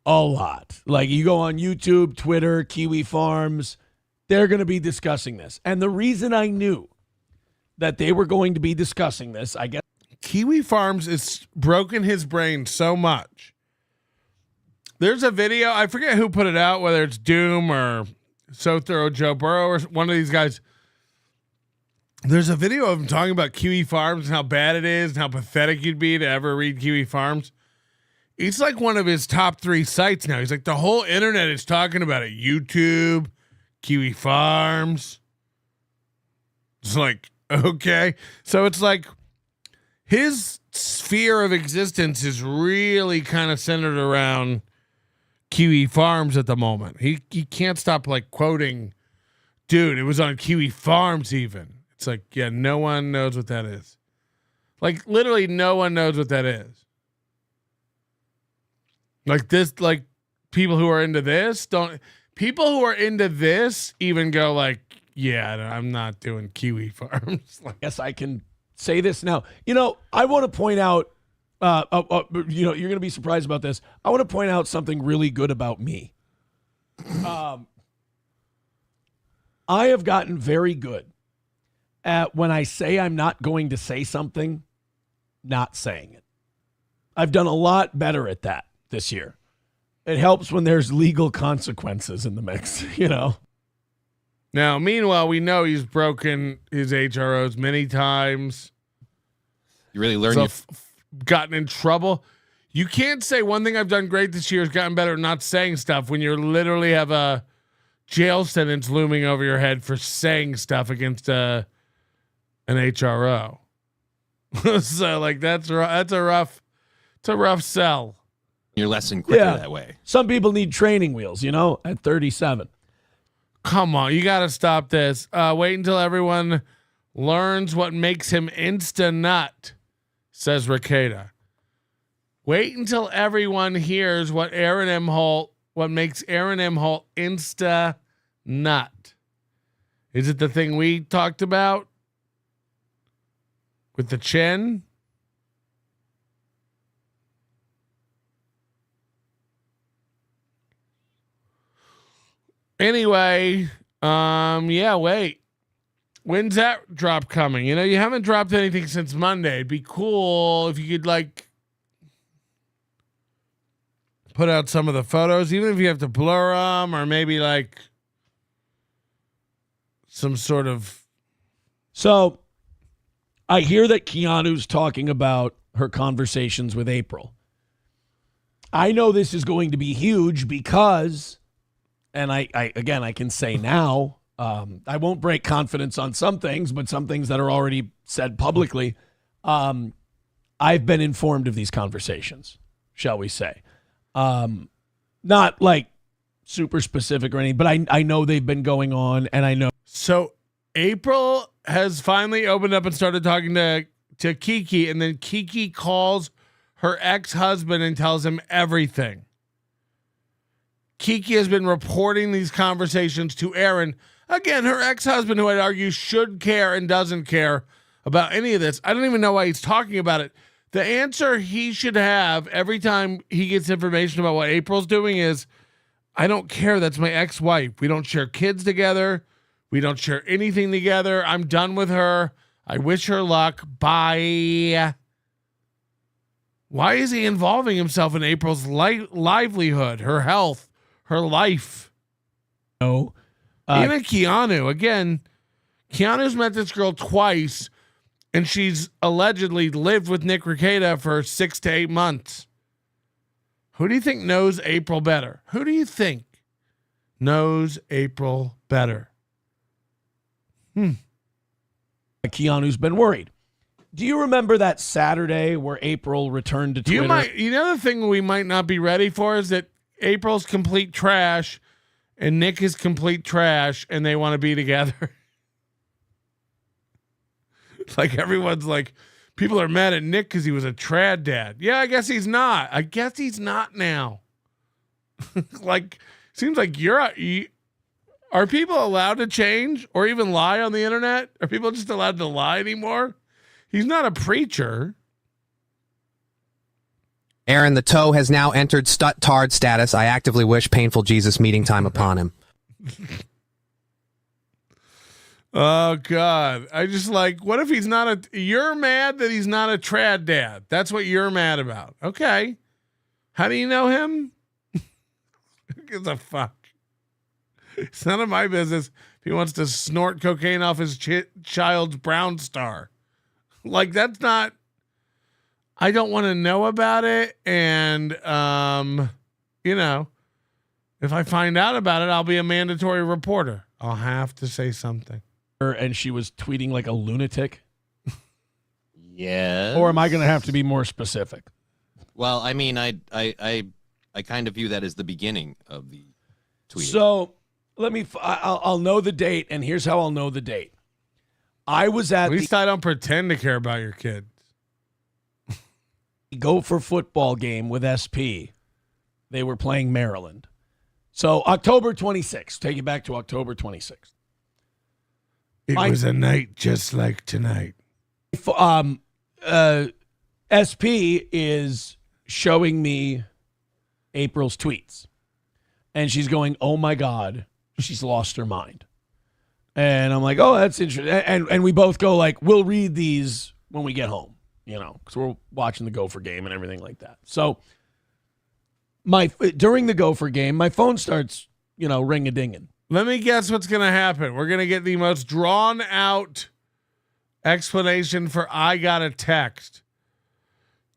Speaker 4: a lot. Like, you go on YouTube, Twitter, Kiwi Farms, they're going to be discussing this. And the reason I knew that they were going to be discussing this, I guess.
Speaker 2: Kiwi Farms is broken his brain so much. There's a video, I forget who put it out, whether it's Doom or So Thorough Joe Burrow or one of these guys. There's a video of him talking about Kiwi Farms and how bad it is and how pathetic you'd be to ever read Kiwi Farms. It's like one of his top 3 sites now. He's like, the whole internet is talking about it. YouTube, Kiwi Farms. It's like, okay. So it's like his sphere of existence is really kind of centered around Kiwi Farms at the moment. He can't stop like quoting, dude, it was on Kiwi Farms even. It's like, yeah, no one knows what that is. Like, literally no one knows what that is. Like this, like people who are into this people who are into this even go like, yeah, I'm not doing Kiwi Farms.
Speaker 4: I guess I can say this now. I want to point out, you're going to be surprised about this. I want to point out something really good about me. I have gotten very good at when I say I'm not going to say something, not saying it. I've done a lot better at that this year. It helps when there's legal consequences in the mix,
Speaker 2: Now, meanwhile, we know he's broken his HROs many times.
Speaker 11: You really learn.
Speaker 2: Gotten in trouble. You can't say one thing I've done great this year has gotten better at not saying stuff when you literally have a jail sentence looming over your head for saying stuff against an HRO. So like that's a rough sell.
Speaker 11: You're less than quicker that way.
Speaker 4: Some people need training wheels, at 37.
Speaker 2: Come on, you got to stop this. Wait until everyone learns what makes him insta-nut, says Rakeda. Wait until everyone hears what makes Aaron Imholte insta-nut. Is it the thing we talked about with the chin? Anyway, wait. When's that drop coming? You haven't dropped anything since Monday. It'd be cool if you could put out some of the photos, even if you have to blur them or maybe some sort of.
Speaker 4: So I hear that Keanu's talking about her conversations with April. I know this is going to be huge because, and I can say now, I won't break confidence on some things, but some things that are already said publicly, I've been informed of these conversations, shall we say. Not like super specific or anything, but I know they've been going on, and I know.
Speaker 2: So April has finally opened up and started talking to Kiki, and then Kiki calls her ex-husband and tells him everything. Kiki has been reporting these conversations to Aaron. Again, her ex-husband, who I'd argue should care and doesn't care about any of this. I don't even know why he's talking about it. The answer he should have every time he gets information about what April's doing is, I don't care. That's my ex-wife. We don't share kids together. We don't share anything together. I'm done with her. I wish her luck. Bye. Why is he involving himself in April's livelihood, her health, her life?
Speaker 4: No.
Speaker 2: Even Keanu. Again, Keanu's met this girl twice, and she's allegedly lived with Nick Rekieta for 6 to 8 months. Who do you think knows April better? Who do you think knows April better?
Speaker 4: Keanu's been worried. Do you remember that Saturday where April returned to Twitter?
Speaker 2: The thing we might not be ready for is that April's complete trash and Nick is complete trash and they want to be together. Like everyone's like, people are mad at Nick because he was a trad dad. Yeah, I guess he's not. I guess he's not now. Seems like are people allowed to change or even lie on the internet? Are people just allowed to lie anymore? He's not a preacher.
Speaker 6: Aaron, the toe has now entered stut-tard status. I actively wish painful Jesus meeting time upon him.
Speaker 2: Oh, God. I just like, what if he's not you're mad that he's not a trad dad. That's what you're mad about. Okay. How do you know him? Who gives a fuck? It's none of my business if he wants to snort cocaine off his child's brown star. Like, that's not, I don't want to know about it. And, you know, if I find out about it, I'll be a mandatory reporter. I'll have to say something.
Speaker 4: And she was tweeting like a lunatic.
Speaker 11: Yes.
Speaker 4: Or am I going to have to be more specific?
Speaker 11: Well, I mean, I kind of view that as the beginning of the tweet.
Speaker 4: So I'll know the date, and here's how I'll know the date. I was at
Speaker 2: least I don't pretend to care about your kids.
Speaker 4: Gopher football game with SP. They were playing Maryland. So October 26th. Take it back to October 26th.
Speaker 2: It was a night just like tonight.
Speaker 4: SP is showing me April's tweets. And she's going, oh, my God, she's lost her mind. And I'm like, oh, that's interesting. And we both go like, we'll read these when we get home, you know, because we're watching the Gopher game and everything like that. So during the Gopher game, my phone starts, you know, ring-a-dinging.
Speaker 2: Let me guess what's going to happen. We're going to get the most drawn out explanation for I got a text.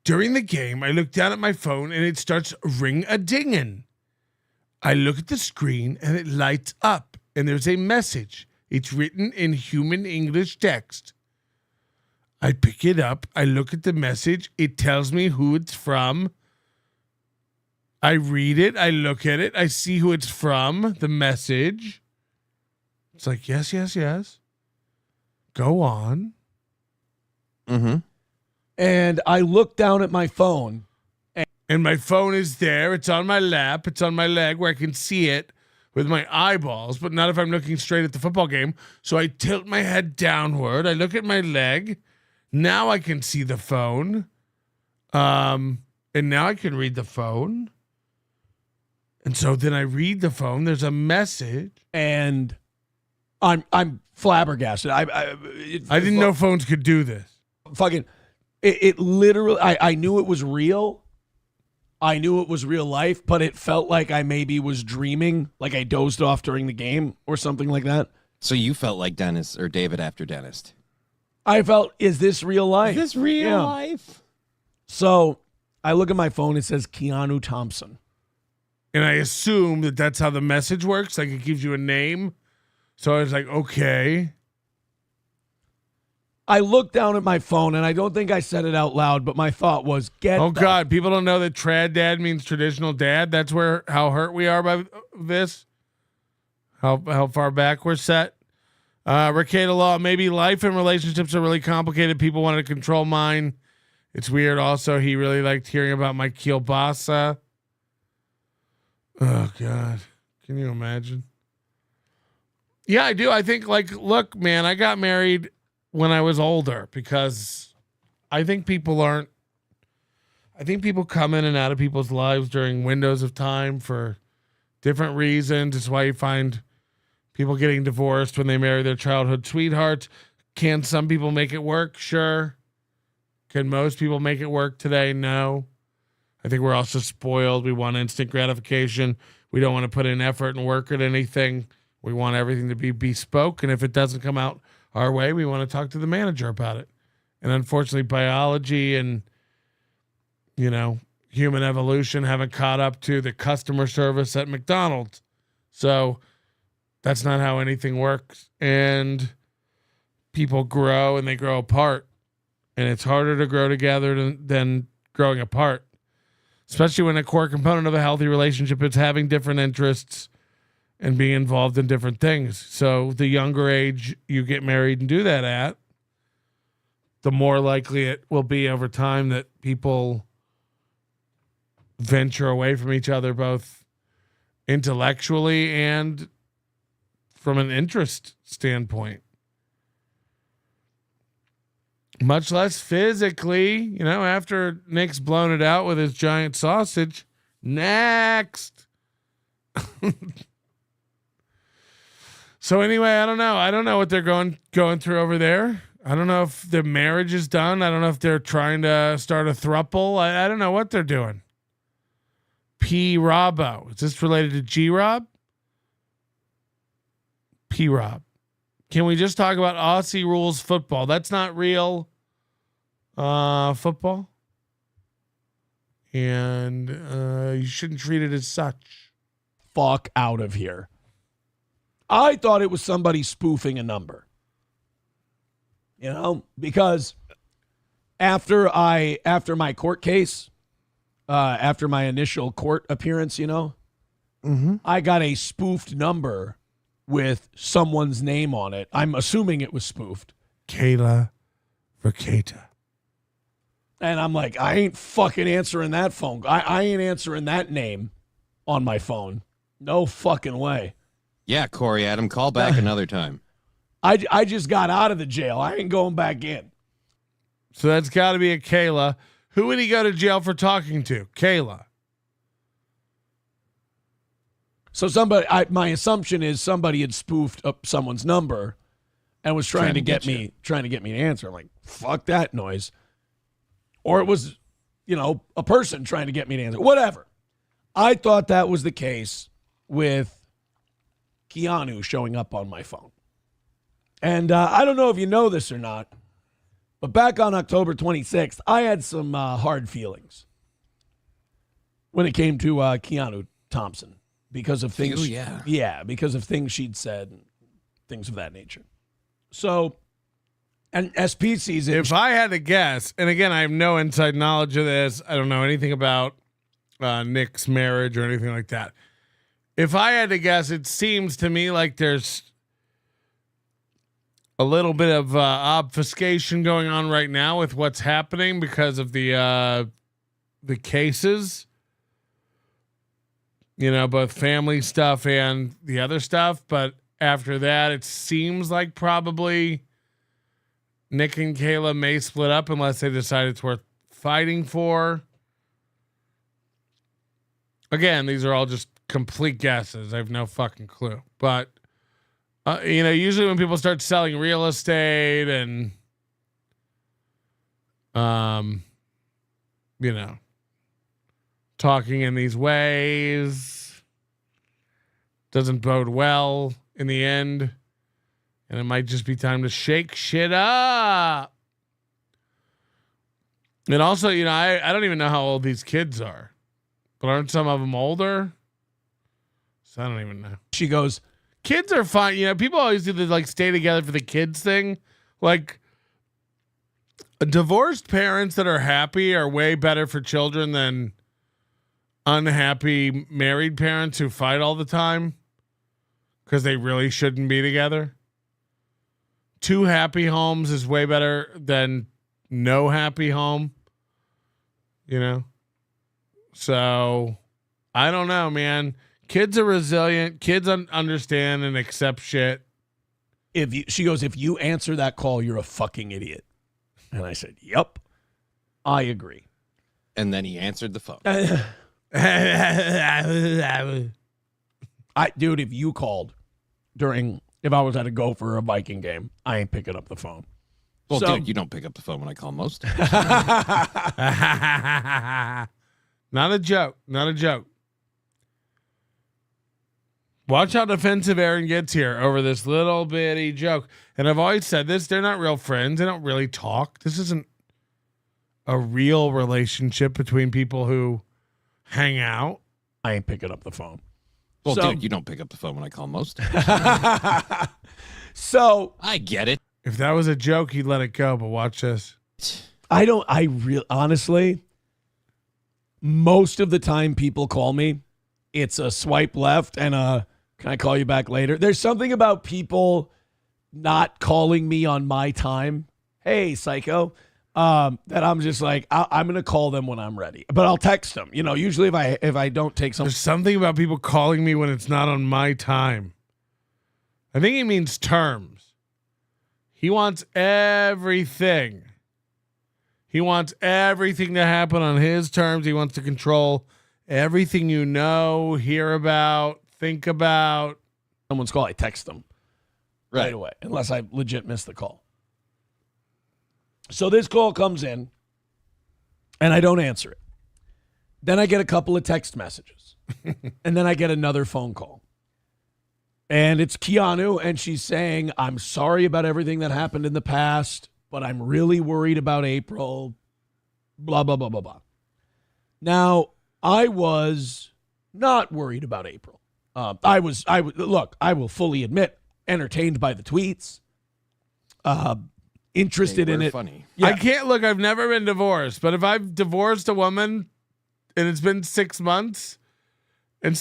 Speaker 2: During the game, I look down at my phone and it starts ring-a-dinging. I look at the screen and it lights up and there's a message. It's written in human English text. I pick it up. I look at the message. It tells me who it's from. I read it. I look at it. I see who it's from, the message. It's like, yes, yes, yes. Go on.
Speaker 11: Mm-hmm.
Speaker 4: And I look down at my phone.
Speaker 2: And my phone is there. It's on my lap. It's on my leg where I can see it with my eyeballs, but not if I'm looking straight at the football game. So I tilt my head downward. I look at my leg. Now I can see the phone. And now I can read the phone. And so then I read the phone. There's a message.
Speaker 4: And I'm flabbergasted. I
Speaker 2: didn't know phones could do this.
Speaker 4: Fucking, it literally, I knew it was real. I knew it was real life, but it felt like I maybe was dreaming, like I dozed off during the game or something like that.
Speaker 11: So you felt like Dennis or David after Dentist.
Speaker 4: I felt, is this real life?
Speaker 11: Is this real life?
Speaker 4: So I look at my phone. It says Keanu Thompson.
Speaker 2: And I assume that that's how the message works. Like it gives you a name. So I was like, okay.
Speaker 4: I looked down at my phone, and I don't think I said it out loud, but my thought was,
Speaker 2: God, people don't know that trad dad means traditional dad. That's how hurt we are by this. How far back we're set. Ricada Law, maybe life and relationships are really complicated. People want to control mine. It's weird. Also, he really liked hearing about my kielbasa. Oh, God. Can you imagine? Yeah, I do. I think, like, look, man, I got married when I was older because I think people come in and out of people's lives during windows of time for different reasons. It's why you find people getting divorced when they marry their childhood sweethearts. Can some people make it work? Sure. Can most people make it work today? No. I think we're also spoiled. We want instant gratification. We don't want to put in effort and work at anything. We want everything to be bespoke. And if it doesn't come out our way, we want to talk to the manager about it. And unfortunately, biology and, you know, human evolution haven't caught up to the customer service at McDonald's. So that's not how anything works. And people grow and they grow apart. And it's harder to grow together than growing apart, especially when a core component of a healthy relationship is having different interests and being involved in different things. So the younger age you get married and do that at, the more likely it will be over time that people venture away from each other, both intellectually and from an interest standpoint. Much less physically, after Nick's blown it out with his giant sausage. Next. So anyway, I don't know. I don't know what they're going through over there. I don't know if the marriage is done. I don't know if they're trying to start a throuple. I don't know what they're doing. P. Robbo. Is this related to G. Rob? P. Rob. Can we just talk about Aussie rules football? That's not real football. And you shouldn't treat it as such.
Speaker 4: Fuck out of here. I thought it was somebody spoofing a number. Because after my court case, after my initial court appearance, I got a spoofed number with someone's name on it. I'm assuming it was spoofed.
Speaker 2: Kayla Verkata.
Speaker 4: And I'm like, I ain't fucking answering that phone. I ain't answering that name on my phone. No fucking way.
Speaker 11: Yeah, Corey Adam, call back another time.
Speaker 4: I just got out of the jail. I ain't going back in.
Speaker 2: So that's got to be a Kayla. Who would he go to jail for talking to? Kayla.
Speaker 4: So my assumption is somebody had spoofed up someone's number and was trying to get me to answer. I'm like, fuck that noise. Or it was, a person trying to get me to answer. Whatever. I thought that was the case with Keanu showing up on my phone. And I don't know if you know this or not, but back on October 26th, I had some hard feelings when it came to Keanu Thompson because of things. Because of things she'd said, and things of that nature. So, and SP season.
Speaker 2: If I had to guess, and again, I have no inside knowledge of this. I don't know anything about Nick's marriage or anything like that. If I had to guess, it seems to me like there's a little bit of obfuscation going on right now with what's happening because of the cases, both family stuff and the other stuff. But after that, it seems like probably Nick and Kayla may split up unless they decide it's worth fighting for. Again, these are all just complete guesses. I have no fucking clue. But usually when people start selling real estate and, talking in these ways doesn't bode well in the end. And it might just be time to shake shit up. And also, I don't even know how old these kids are, but aren't some of them older? So I don't even know.
Speaker 4: She goes,
Speaker 2: kids are fine. People always do the stay together for the kids thing. Like divorced parents that are happy are way better for children than unhappy married parents who fight all the time because they really shouldn't be together. 2 happy homes is way better than no happy home. So I don't know, man. Kids are resilient. Kids understand and accept shit.
Speaker 4: She goes, if you answer that call, you're a fucking idiot. And I said, yep, I agree.
Speaker 11: And then he answered the phone.
Speaker 4: Dude, if you called if I was at a Gopher or a Viking game, I ain't picking up the phone.
Speaker 11: Well, dude, you don't pick up the phone when I call most.
Speaker 2: Not a joke. Not a joke. Watch how defensive Aaron gets here over this little bitty joke. And I've always said this, they're not real friends. They don't really talk. This isn't a real relationship between people who hang out.
Speaker 4: I ain't picking up the phone.
Speaker 11: Well, dude, you don't pick up the phone when I call most.
Speaker 4: So
Speaker 11: I get it.
Speaker 2: If that was a joke, he'd let it go, but watch this.
Speaker 4: Honestly, most of the time people call me, it's a swipe left and can I call you back later? There's something about people not calling me on my time. Hey, psycho. That I'm just like, I'm going to call them when I'm ready, but I'll text them. Usually if I don't take some.
Speaker 2: There's something about people calling me when it's not on my time. I think he means terms. He wants everything He wants everything to happen on his terms. He wants to control everything you know, hear about, think about.
Speaker 4: Someone's call, I text them right away, unless I legit missed the call. So this call comes in, and I don't answer it. Then I get a couple of text messages, and then I get another phone call. And it's Keanu, and she's saying, I'm sorry about everything that happened in the past, but I'm really worried about April, blah, blah, blah, blah, blah. Now, I was not worried about April. I will fully admit, entertained by the tweets, interested in it.
Speaker 11: Funny.
Speaker 2: Yeah. I can't look. I've never been divorced, but if I've divorced a woman and it's been 6 months, and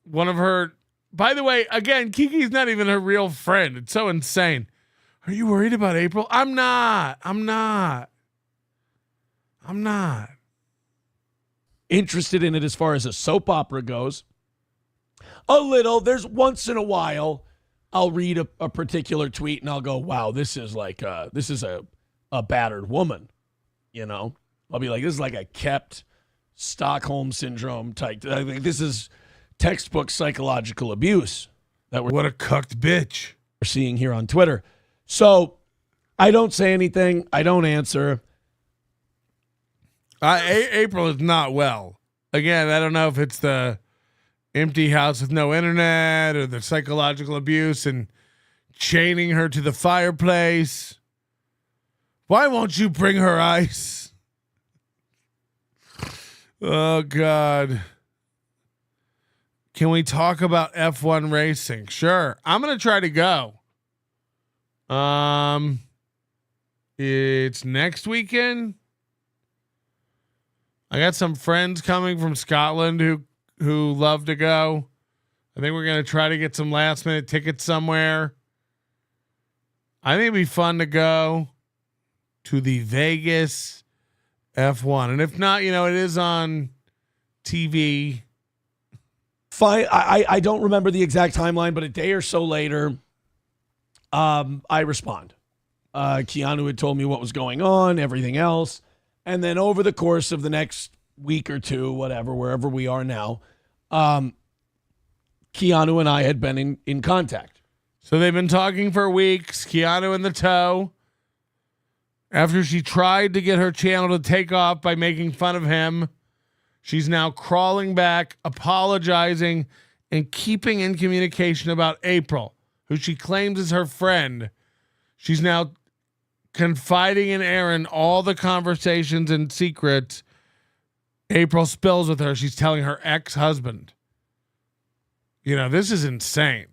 Speaker 2: one of her, by the way, again, Kiki's not even her real friend. It's so insane. Are you worried about April? I'm not.
Speaker 4: Interested in it as far as a soap opera goes. A little. There's once in a while I'll read a particular tweet and I'll go, wow, this is a battered woman. You know, I'll be like, this is like a kept Stockholm syndrome type. I think this is textbook psychological abuse
Speaker 2: what a cucked bitch
Speaker 4: we're seeing here on Twitter. So I don't say anything. I don't answer.
Speaker 2: April is not well. Again, I don't know if it's the empty house with no internet or the psychological abuse and chaining her to the fireplace. Why won't you bring her ice? Oh, God. Can we talk about F1 racing? Sure. I'm going to try to go. It's next weekend. I got some friends coming from Scotland who love to go. I think we're going to try to get some last minute tickets somewhere. I think it'd be fun to go to the Vegas F1. And if not, it is on TV.
Speaker 4: Fine. I don't remember the exact timeline, but a day or so later, I respond. Keanu had told me what was going on, everything else. And then over the course of the next week or two, whatever, wherever we are now, Keanu and I had been in contact.
Speaker 2: So they've been talking for weeks. Keanu in the tow. After she tried to get her channel to take off by making fun of him, she's now crawling back, apologizing, and keeping in communication about April, who she claims is her friend. She's now confiding in Aaron all the conversations and secrets April spills with her. She's telling her ex-husband. This is insane.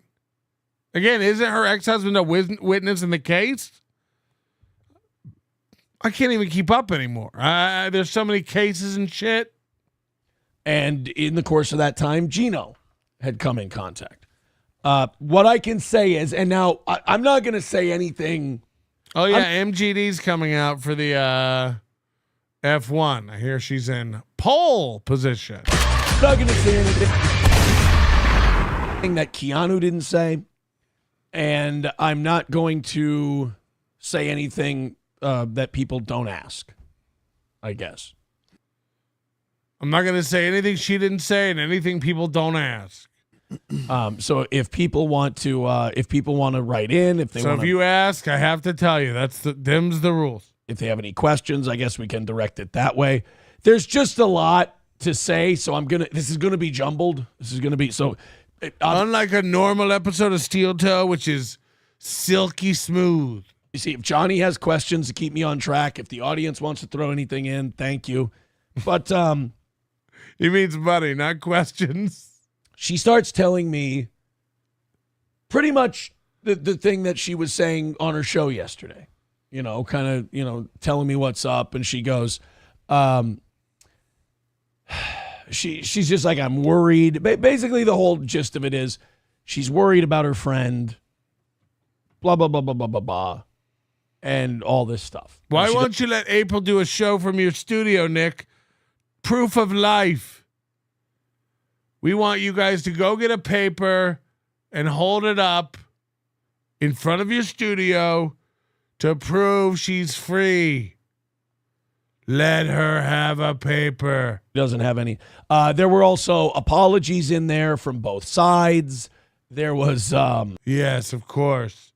Speaker 2: Again, isn't her ex-husband a witness in the case? I can't even keep up anymore. There's so many cases and shit.
Speaker 4: And in the course of that time, Geno had come in contact. What I can say is, and now I'm not going to say anything.
Speaker 2: Oh, yeah, MGD's coming out for the F1. I hear she's in pole position.
Speaker 4: I'm not going to say anything that Keanu didn't say, and I'm not going to say anything that people don't ask, I guess.
Speaker 2: I'm not going to say anything she didn't say and anything people don't ask.
Speaker 4: So if people want to write in, if
Speaker 2: you ask, I have to tell you, them's the rules.
Speaker 4: If they have any questions, I guess we can direct it that way. There's just a lot to say, so this is gonna be jumbled. This is gonna be
Speaker 2: unlike a normal episode of Steel Toe, which is silky smooth.
Speaker 4: You see, if Johnny has questions to keep me on track, if the audience wants to throw anything in, thank you. But
Speaker 2: he means money, not questions.
Speaker 4: She starts telling me pretty much the thing that she was saying on her show yesterday, kind of, telling me what's up. And she goes, she's just like, I'm worried. Basically, the whole gist of it is she's worried about her friend, blah, blah, blah, blah, blah, blah, blah, and all this stuff.
Speaker 2: Why won't you let April do a show from your studio, Nick? Proof of life. We want you guys to go get a paper and hold it up in front of your studio to prove she's free. Let her have a paper.
Speaker 4: Doesn't have any. There were also apologies in there from both sides. There was
Speaker 2: yes, of course.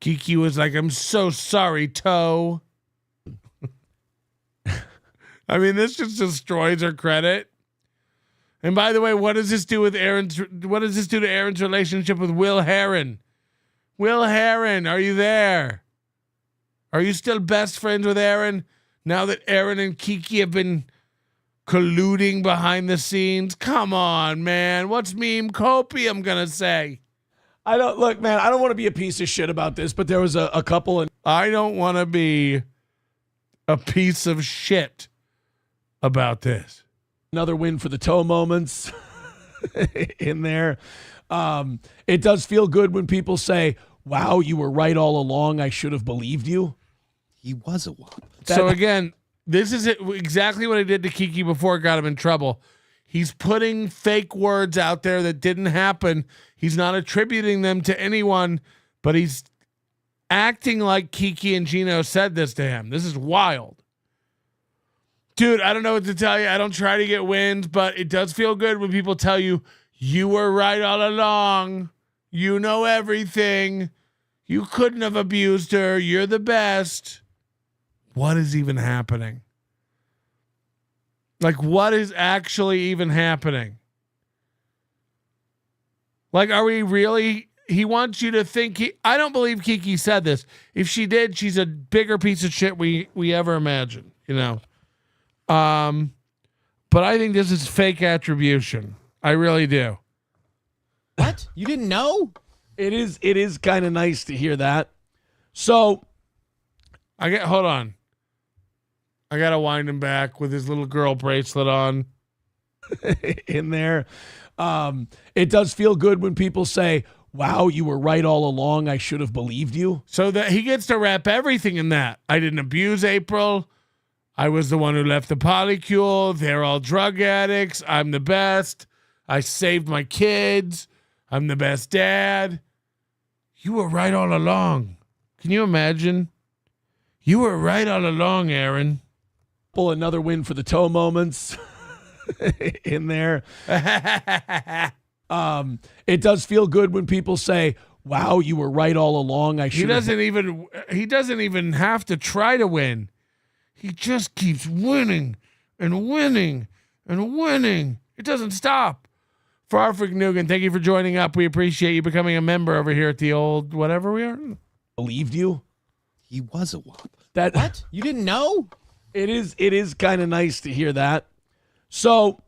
Speaker 2: Kiki was like, I'm so sorry, Toe. I mean, this just destroys her credit. And by the way, what does this do to Aaron's relationship with Will Herron? Will Herron, are you there? Are you still best friends with Aaron now that Aaron and Kiki have been colluding behind the scenes? Come on, man. What's meme copium gonna say?
Speaker 4: I don't want to be a piece of shit about this, but there was a couple and
Speaker 2: I don't want to be a piece of shit about this.
Speaker 4: Another win for the toe moments in there. It does feel good when people say, wow, you were right all along. I should have believed you.
Speaker 11: He was a wop.
Speaker 2: So again, this is exactly what I did to Kiki before it got him in trouble. He's putting fake words out there that didn't happen. He's not attributing them to anyone, but he's acting like Kiki and Geno said this to him. This is wild. Dude, I don't know what to tell you. I don't try to get wins, but it does feel good when people tell you, you were right all along. You know everything. You couldn't have abused her. You're the best. What is even happening? Like, what is actually even happening? Like, are we really... He wants you to think... I don't believe Kiki said this. If she did, she's a bigger piece of shit we ever imagined, you know? But I think this is fake attribution. I really do.
Speaker 11: What? You didn't know?
Speaker 4: It is kind of nice to hear that. So
Speaker 2: hold on. I gotta wind him back with his little girl bracelet on.
Speaker 4: In there. It does feel good when people say, wow, you were right all along. I should have believed you.
Speaker 2: So that he gets to wrap everything in that. I didn't abuse April. I was the one who left the polycule. They're all drug addicts. I'm the best. I saved my kids. I'm the best dad. You were right all along. Can you imagine? You were right all along, Aaron.
Speaker 4: Pull another win for the toe moments in there. It does feel good when people say, wow, you were right all along.
Speaker 2: He doesn't even have to try to win. He just keeps winning and winning and winning. It doesn't stop. Farfrick Nugan, thank you for joining up. We appreciate you becoming a member over here at the old whatever we are.
Speaker 4: Believed you?
Speaker 11: He was a wop.
Speaker 4: What?
Speaker 11: You didn't know?
Speaker 4: It is kind of nice to hear that. So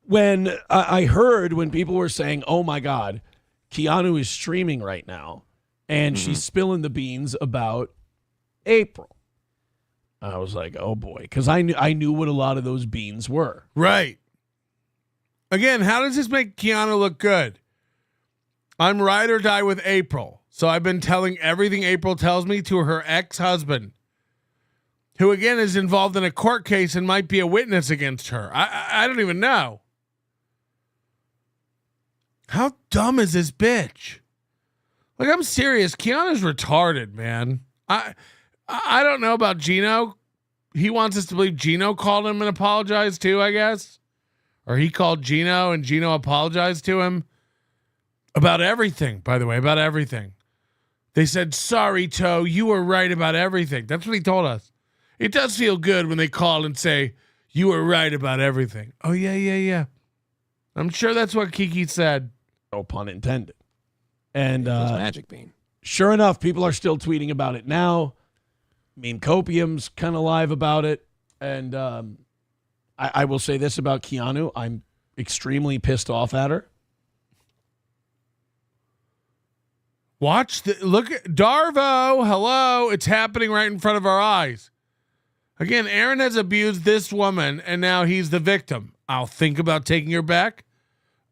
Speaker 4: when I heard when people were saying, oh my God, Keanu is streaming right now and she's spilling the beans about April. I was like, oh boy, because I knew what a lot of those beans were.
Speaker 2: Right. Again, how does this make Keanu look good? I'm ride or die with April. So I've been telling everything April tells me to her ex-husband, who again is involved in a court case and might be a witness against her. I don't even know. How dumb is this bitch? Like, I'm serious. Keanu's retarded, man. I don't know about Geno. He wants us to believe Geno called him and apologized too, I guess. Or he called Geno and Geno apologized to him. About everything, by the way, about everything. They said, sorry, Toe, you were right about everything. That's what he told us. It does feel good when they call and say, you were right about everything. Oh, yeah. I'm sure that's what Kiki said.
Speaker 4: No pun intended. And
Speaker 11: magic bean.
Speaker 4: Sure enough, people are still tweeting about it now. Meme Copium's kind of live about it. And I will say this about Keanu. I'm extremely pissed off at her.
Speaker 2: Look at Darvo. Hello. It's happening right in front of our eyes. Again, Aaron has abused this woman and now he's the victim. I'll think about taking her back.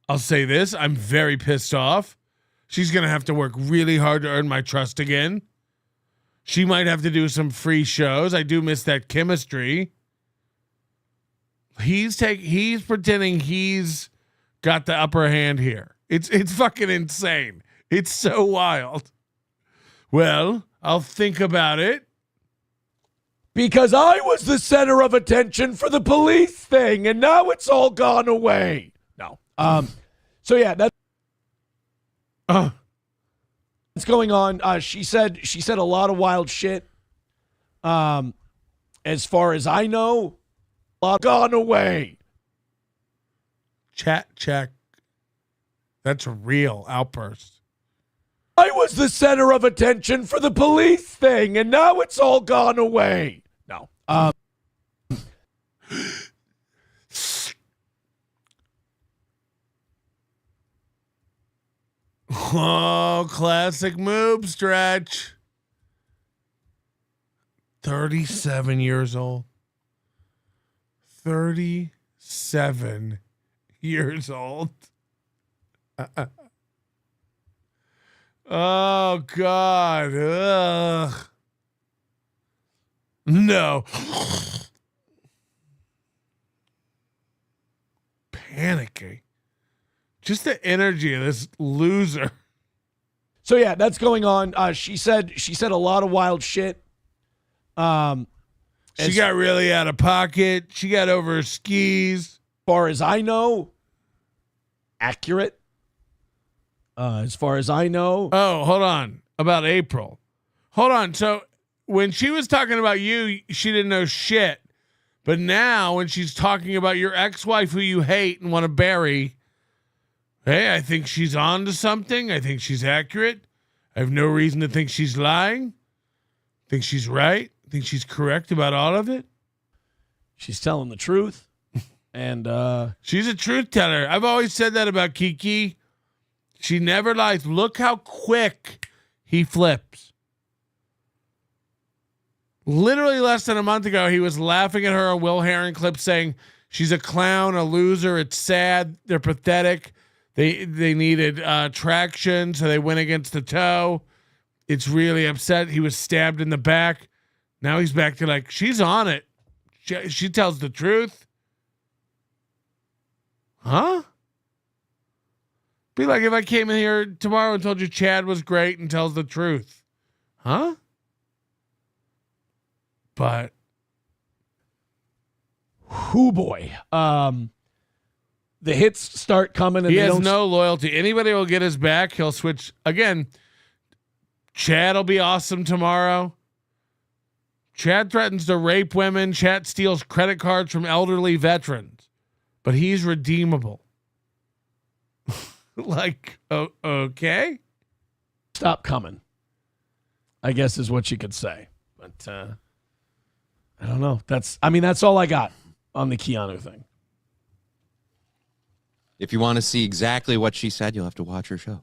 Speaker 2: I'll say this. I'm very pissed off. She's going to have to work really hard to earn my trust again. She might have to do some free shows. I do miss that chemistry. He's pretending he's got the upper hand here. It's fucking insane. It's so wild. Well, I'll think about it.
Speaker 4: Because I was the center of attention for the police thing, and now it's all gone away. No. So yeah, that's going on. She said a lot of wild shit. As far as I know, a lot gone away.
Speaker 2: Chat check. That's a real outburst.
Speaker 4: I was the center of attention for the police thing, and now it's all gone away. No.
Speaker 2: Oh, classic move, Stretch. 37 years old. 37 years old. Oh, God. Ugh. No. Panicking. Just the energy of this loser.
Speaker 4: So yeah, that's going on. She said a lot of wild shit.
Speaker 2: She got really out of pocket. She got over her skis.
Speaker 4: As far as I know, accurate. As far as I know.
Speaker 2: Oh, hold on. About April. Hold on. So when she was talking about you, she didn't know shit. But now when she's talking about your ex-wife who you hate and want to bury, hey, I think she's on to something. I think she's accurate. I have no reason to think she's lying. I think she's right. I think she's correct about all of it.
Speaker 4: She's telling the truth. And
Speaker 2: she's a truth teller. I've always said that about Kiki. She never lies. Look how quick he flips. Literally less than a month ago, he was laughing at her on Will Herring clip saying she's a clown, a loser. It's sad. They're pathetic. They needed traction, so they went against the toe. It's really upset. He was stabbed in the back. Now he's back to like, she's on it. She tells the truth. Huh? Be like if I came in here tomorrow and told you Chad was great and tells the truth. Huh? But
Speaker 4: whoo boy. The hits start coming and
Speaker 2: he has no loyalty. Anybody will get his back, he'll switch again. Chad will be awesome tomorrow. Chad threatens to rape women. Chad steals credit cards from elderly veterans. But he's redeemable. Like, okay.
Speaker 4: Stop coming, I guess is what you could say. But I don't know. That's all I got on the Keanu thing.
Speaker 11: If you want to see exactly what she said, you'll have to watch her show.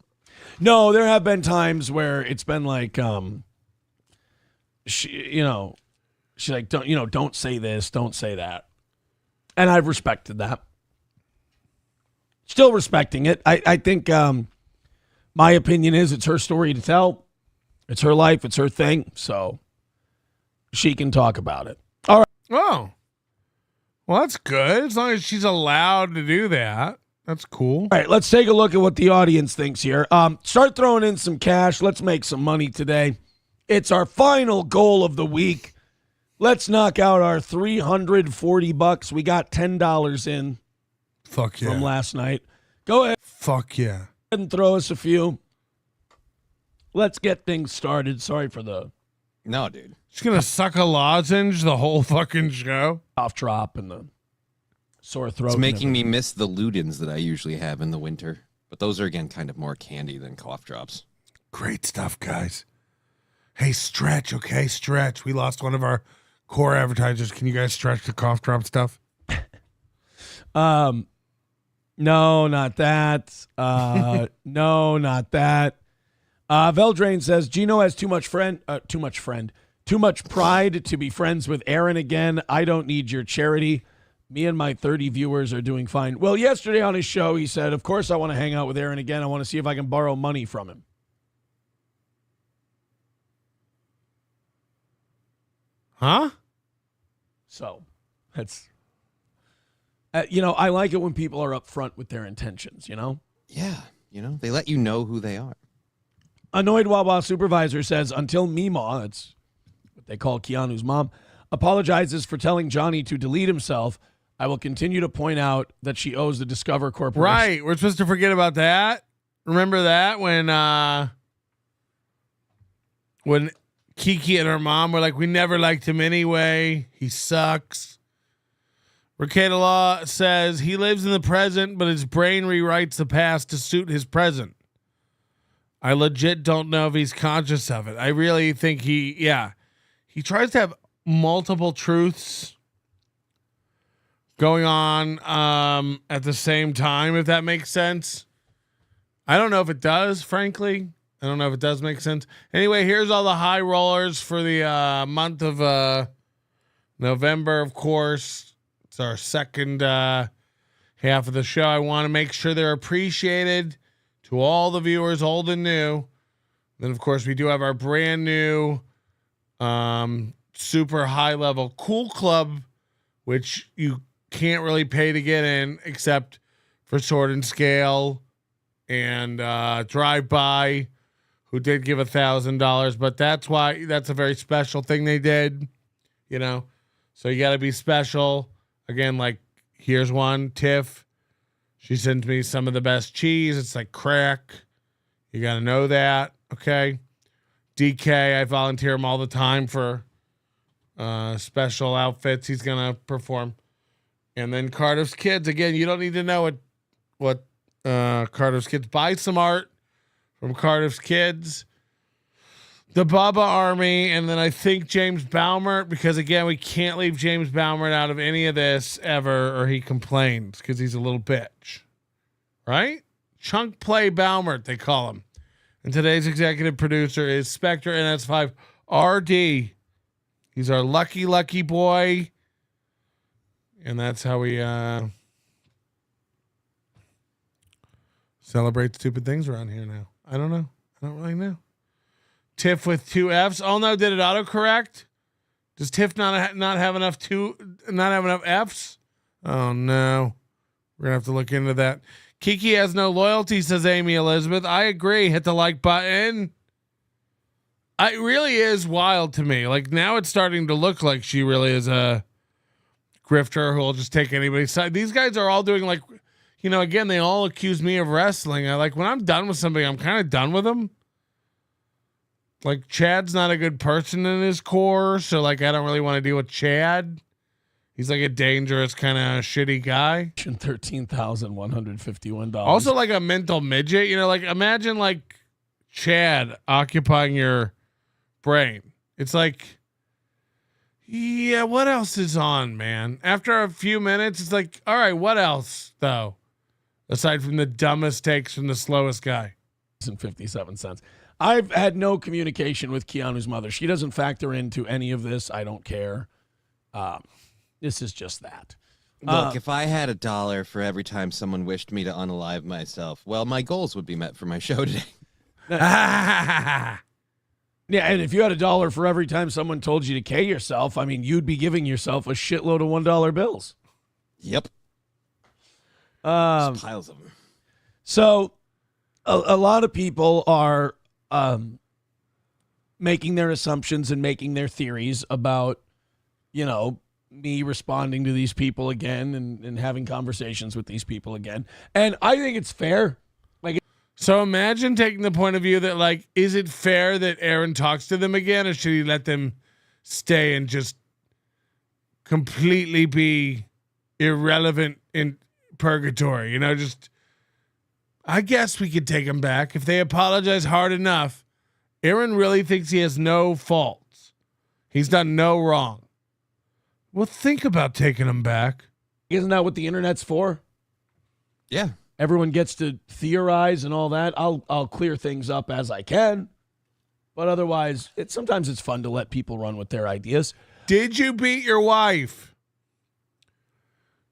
Speaker 4: No, there have been times where it's been like, she's like, don't say this, don't say that. And I've respected that. Still respecting it. I think my opinion is it's her story to tell. It's her life. It's her thing. So she can talk about it. All right.
Speaker 2: Oh. Well, that's good. As long as she's allowed to do that. That's cool.
Speaker 4: All right. Let's take a look at what the audience thinks here. Start throwing in some cash. Let's make some money today. It's our final goal of the week. Let's knock out our $340. We got $10 in.
Speaker 2: Fuck yeah.
Speaker 4: From last night. Go ahead.
Speaker 2: Fuck yeah.
Speaker 4: And throw us a few. Let's get things started. Sorry for the...
Speaker 11: No, dude.
Speaker 2: She's going to suck a lozenge the whole fucking show.
Speaker 4: Cough drop and the sore throat.
Speaker 11: It's making me miss the Ludens that I usually have in the winter. But those are, again, kind of more candy than cough drops.
Speaker 2: Great stuff, guys. Hey, Stretch, okay? Stretch. We lost one of our core advertisers. Can you guys stretch the cough drop stuff?
Speaker 4: No, not that. No, not that. Veldrain says Geno has too much pride to be friends with Aaron again. I don't need your charity. Me and my 30 viewers are doing fine. Well, yesterday on his show, he said, of course I want to hang out with Aaron again. I want to see if I can borrow money from him.
Speaker 2: Huh?
Speaker 4: So that's... I like it when people are upfront with their intentions,
Speaker 11: Yeah, they let you know who they are.
Speaker 4: Annoyed Wawa Supervisor says, until Meemaw, that's what they call Keanu's mom, apologizes for telling Johnny to delete himself. I will continue to point out that she owes the Discover Corporation.
Speaker 2: Right. We're supposed to forget about that. Remember that when Kiki and her mom were like, we never liked him anyway. He sucks. Ricada Law says he lives in the present, but his brain rewrites the past to suit his present. I legit don't know if he's conscious of it. I really think he tries to have multiple truths going on at the same time, if that makes sense. I don't know if it does, frankly. I don't know if it does make sense. Anyway, here's all the high rollers for the month of November, of course. It's our second half of the show. I want to make sure they're appreciated to all the viewers, old and new. Then, of course, we do have our brand new super high level cool club, which you can't really pay to get in except for Sword and Scale and Drive By, who did give $1,000, but that's a very special thing they did, you know. So you got to be special. Again, like here's one, Tiff. She sends me some of the best cheese. It's like crack. You got to know that, okay? DK, I volunteer him all the time for special outfits he's gonna perform. And then Cardiff's Kids, again, you don't need to know what Cardiff's Kids. Buy some art from Cardiff's Kids, the Bubba Army, and then I think James Baumert, because again, we can't leave James Baumert out of any of this ever, or he complains because he's a little bitch, right? Chunk Play Baumert, they call him. And today's executive producer is Spectre NS5 RD. He's our lucky boy. And that's how we celebrate stupid things around here now. I don't know. I don't really know. Tiff with 2 F's. Oh no, did it autocorrect? Does Tiff not have enough F's? Oh no. We're gonna have to look into that. Kiki has no loyalty, says Amy Elizabeth. I agree. Hit the like button. It really is wild to me. Like now it's starting to look like she really is a grifter who will just take anybody's side. These guys are all doing like, you know, again, they all accuse me of wrestling. I like when I'm done with somebody, I'm kind of done with them. Like Chad's not a good person in his core. So like, I don't really want to deal with Chad. He's like a dangerous kind of shitty guy.
Speaker 4: $13,151.
Speaker 2: Also like a mental midget, you know, like imagine like Chad occupying your brain. It's like, yeah, what else is on, man? After a few minutes, it's like, all right, what else though? Aside from the dumbest takes from the slowest guy.
Speaker 4: And 57 cents. I've had no communication with Keanu's mother. She doesn't factor into any of this. I don't care. This is just that.
Speaker 11: Look, if I had $1 for every time someone wished me to unalive myself, well, my goals would be met for my show today.
Speaker 4: Yeah, and if you had $1 for every time someone told you to K yourself, I mean, you'd be giving yourself a shitload of $1 bills.
Speaker 11: Yep. Just piles of them.
Speaker 4: So a lot of people are making their assumptions and making their theories about, you know, me responding to these people again and having conversations with these people again. And I think it's fair. Like,
Speaker 2: so imagine taking the point of view that like, is it fair that Aaron talks to them again, or should he let them stay and just completely be irrelevant in purgatory? You know, just, I guess we could take them back if they apologize hard enough. Aaron really thinks he has no faults. He's done no wrong. Well, think about taking them back.
Speaker 4: Isn't that what the internet's for?
Speaker 11: Yeah.
Speaker 4: Everyone gets to theorize and all that. I'll clear things up as I can. But otherwise, sometimes it's fun to let people run with their ideas.
Speaker 2: Did you beat your wife?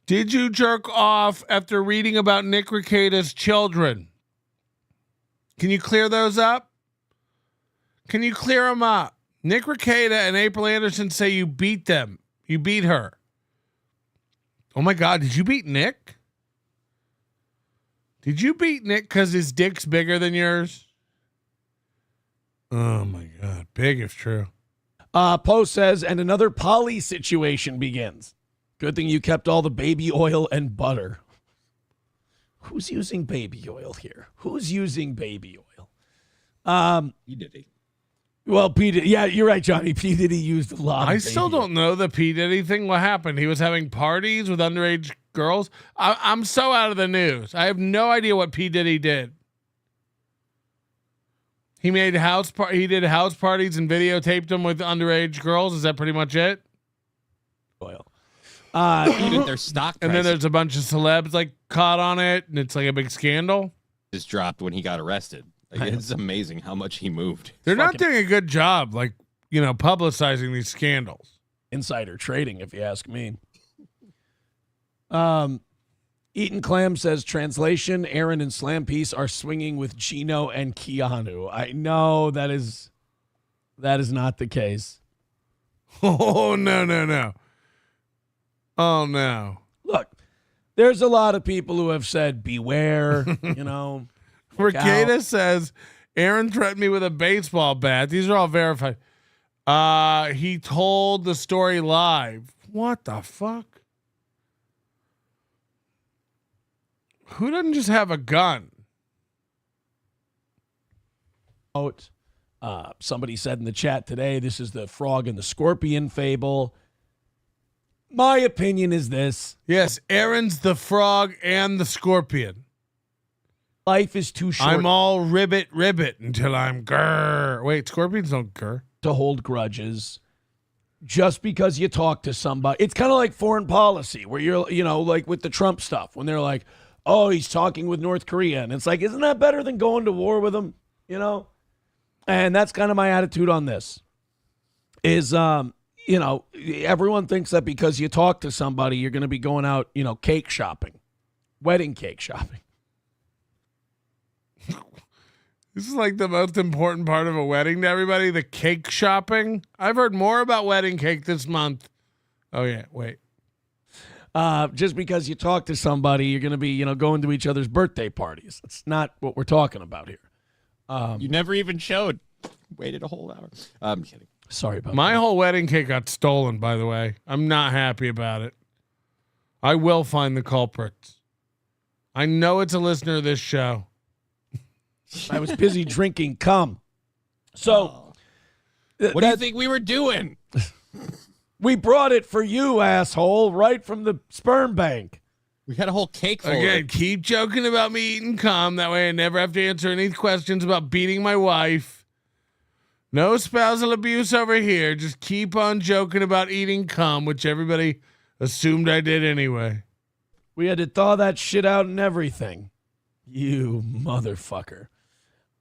Speaker 2: Did you jerk off after reading about Nick Rekieta's children? Can you clear those up? Can you clear them up? Nick Rekieta and April Anderson say you beat them. You beat her. Oh my God, did you beat Nick? Did you beat Nick because his dick's bigger than yours? Oh my God, big if true.
Speaker 4: Post says, and another poly situation begins. Good thing you kept all the baby oil and butter. Who's using baby oil here? Who's using baby oil?
Speaker 11: P. Diddy.
Speaker 4: Well, P. Diddy, yeah, you're right, Johnny. P. Diddy used a lot.
Speaker 2: I still don't know the P. Diddy thing. What happened? He was having parties with underage girls. I'm so out of the news. I have no idea what P. Diddy did. He made he did house parties and videotaped them with underage girls. Is that pretty much it?
Speaker 4: Oil.
Speaker 11: Even their stock
Speaker 2: and then there's a bunch of celebs like caught on it, and it's like a big scandal.
Speaker 11: Just dropped when he got arrested. Like, it's amazing how much he moved.
Speaker 2: They're not doing a good job, like, publicizing these scandals.
Speaker 4: Insider trading, if you ask me. Eaton Clam says, translation, Aaron and Slam Piece are swinging with Geno and Keanu. I know that is not the case.
Speaker 2: Oh, no. Oh, no.
Speaker 4: Look, there's a lot of people who have said, beware,
Speaker 2: Regatta says, Aaron threatened me with a baseball bat. These are all verified. He told the story live. What the fuck? Who doesn't just have a gun?
Speaker 4: Somebody said in the chat today, this is the frog and the scorpion fable. My opinion is this.
Speaker 2: Yes, Aaron's the frog and the scorpion.
Speaker 4: Life is too short.
Speaker 2: I'm all ribbit until I'm grr. Wait, scorpions don't grr.
Speaker 4: To hold grudges just because you talk to somebody. It's kind of like foreign policy where you're, like with the Trump stuff, when they're like, oh, he's talking with North Korea. And it's like, isn't that better than going to war with them? And that's kind of my attitude on this is, everyone thinks that because you talk to somebody, you're going to be going out, cake shopping, wedding cake shopping.
Speaker 2: This is like the most important part of a wedding to everybody, the cake shopping. I've heard more about wedding cake this month. Oh, yeah. Wait.
Speaker 4: Just because you talk to somebody, you're going to be, going to each other's birthday parties. That's not what we're talking about here.
Speaker 11: You never even showed. Waited a whole hour. I'm kidding.
Speaker 4: Sorry about
Speaker 2: my whole wedding cake got stolen, by the way. I'm not happy about it. I will find the culprits. I know it's a listener of this show.
Speaker 4: I was busy drinking cum. So,
Speaker 11: what do you think we were doing?
Speaker 4: We brought it for you, asshole, right from the sperm bank.
Speaker 11: We had a whole cake full.
Speaker 2: Again, keep joking about me eating cum. That way I never have to answer any questions about beating my wife. No spousal abuse over here. Just keep on joking about eating cum, which everybody assumed I did anyway.
Speaker 4: We had to thaw that shit out and everything. You motherfucker.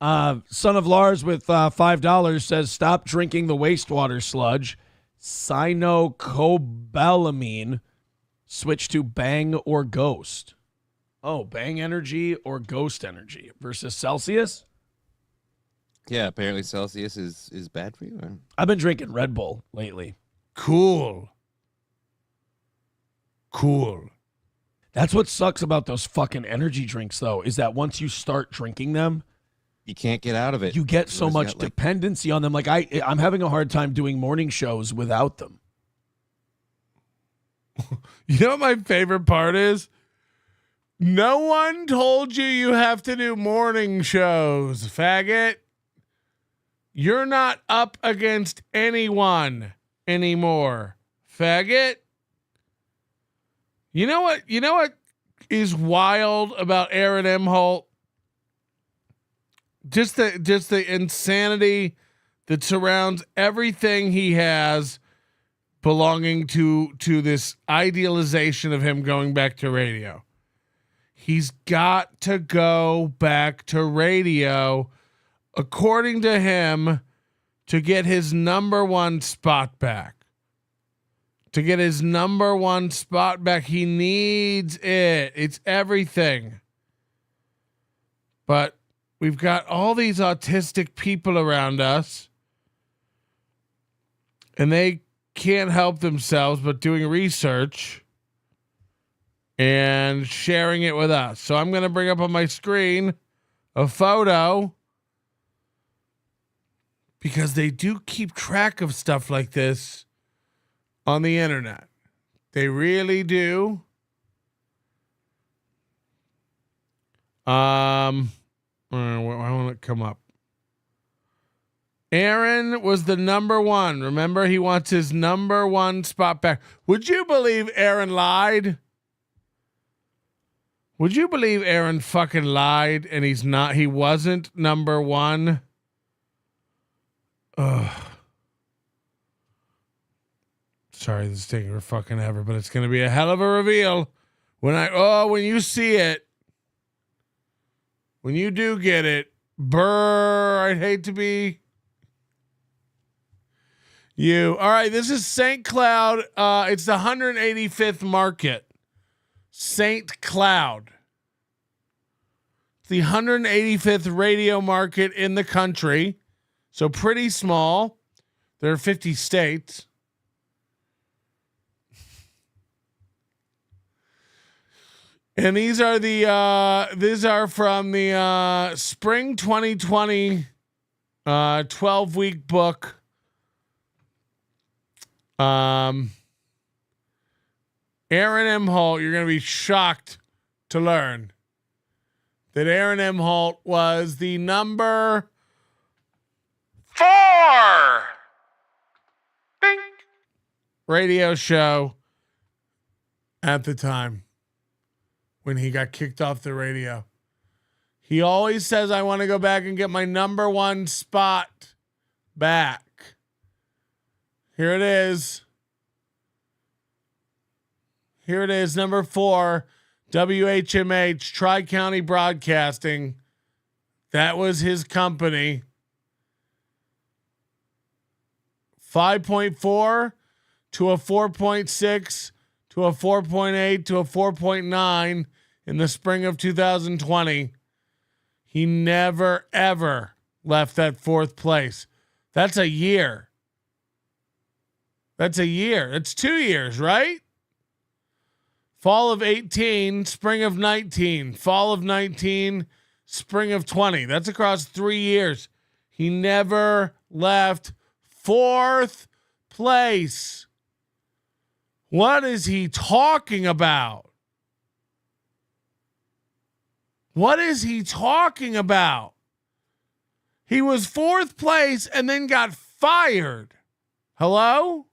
Speaker 4: Son of Lars with $5 says, stop drinking the wastewater sludge. Cyanocobalamin. Switch to Bang or Ghost. Oh, Bang Energy or Ghost Energy versus Celsius?
Speaker 11: Yeah, apparently Celsius is bad for you.
Speaker 4: I've been drinking Red Bull lately.
Speaker 2: Cool.
Speaker 4: That's what sucks about those fucking energy drinks, though, is that once you start drinking them,
Speaker 11: you can't get out of it.
Speaker 4: You get so much dependency on them. Like I'm having a hard time doing morning shows without them.
Speaker 2: You know what my favorite part is? No one told you have to do morning shows, faggot. You're not up against anyone anymore, faggot. You know what is wild about Aaron Imholte? Just the insanity that surrounds everything he has belonging to this idealization of him going back to radio. He's got to go back to radio, according to him, to get his number one spot back. To get his number one spot back, he needs it. It's everything. But we've got all these autistic people around us, and they can't help themselves but doing research and sharing it with us. So I'm going to bring up on my screen a photo because they do keep track of stuff like this on the internet. They really do. Why won't it come up? Aaron was the number one. Remember, he wants his number one spot back. Would you believe Aaron lied? Would you believe Aaron fucking lied and he wasn't number one? Ugh. Sorry, this is taking for fucking ever, but it's going to be a hell of a reveal when you see it. When you do get it, I'd hate to be you. All right, this is St. Cloud. It's the 185th market. St. Cloud. The 185th radio market in the country. So pretty small. There are 50 states. And these are from the spring 2020 12-week book. Aaron Imholte, you're going to be shocked to learn that Aaron Imholte was the number 4 radio show at the time when he got kicked off the radio. He always says, I want to go back and get my number one spot back. Here it is. Here it is, number 4, WHMH, Tri-County Broadcasting. That was his company. 5.4 to a 4.6 to a 4.8 to a 4.9 in the spring of 2020. He never, ever left that 4th place. That's a year. That's 2 years, right? Fall of 18, spring of 19, fall of 19, spring of 20. That's across 3 years. He never left 4th place. What is he talking about? What is he talking about? He was 4th place and then got fired. Hello?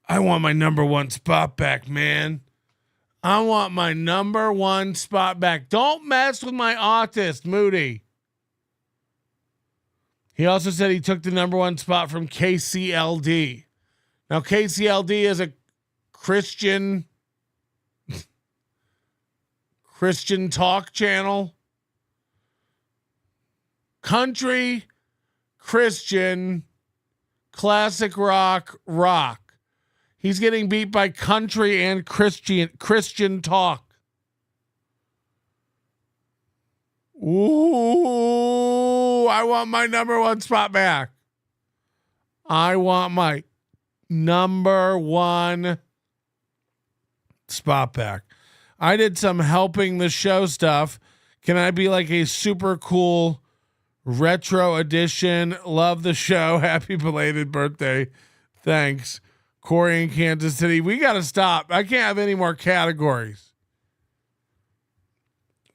Speaker 2: I want my number one spot back, man. I want my number one spot back. Don't mess with my autist, Moody. He also said he took the number one spot from KCLD. Now, KCLD is a Christian talk channel. Country, Christian, classic rock. He's getting beat by country and Christian talk. Ooh, I want my number one spot back. I want my number one spot back. I did some helping the show stuff. Can I be like a super cool retro edition? Love the show. Happy belated birthday. Thanks. Corey in Kansas City. We got to stop. I can't have any more categories.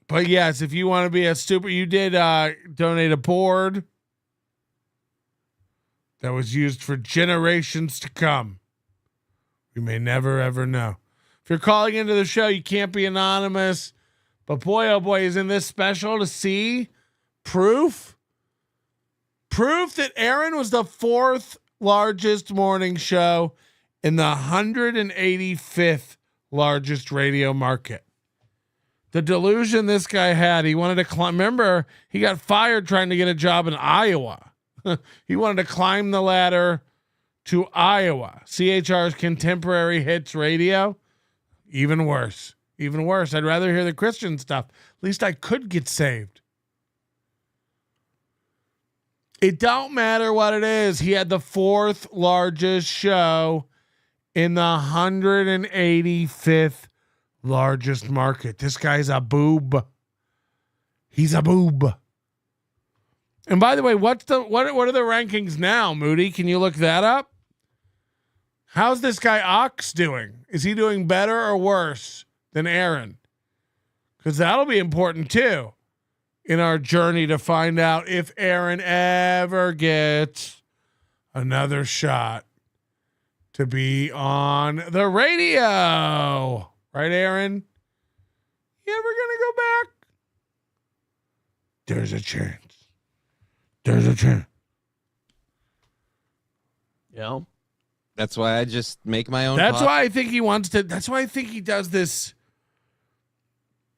Speaker 2: But yes, if you want to be a you did donate a board that was used for generations to come. We may never, ever know. If you're calling into the show, you can't be anonymous. But boy, oh boy, isn't this special to see proof that Aaron was the 4th largest morning show in the 185th largest radio market. The delusion this guy had, he wanted to climb. Remember, he got fired trying to get a job in Iowa. He wanted to climb the ladder to Iowa. CHR's Contemporary Hits Radio. Even worse. I'd rather hear the Christian stuff. At least I could get saved. It don't matter what it is. He had the 4th largest show in the 185th largest market. This guy's a boob. He's a boob. And by the way, what are the rankings now, Moody? Can you look that up? How's this guy Ox doing? Is he doing better or worse than Aaron? Because that'll be important too in our journey to find out if Aaron ever gets another shot to be on the radio. Right, Aaron? You ever gonna go back? There's a chance. There's a chance.
Speaker 4: Yeah.
Speaker 11: That's why I just make my own.
Speaker 2: That's why I think he wants to. That's why I think he does this.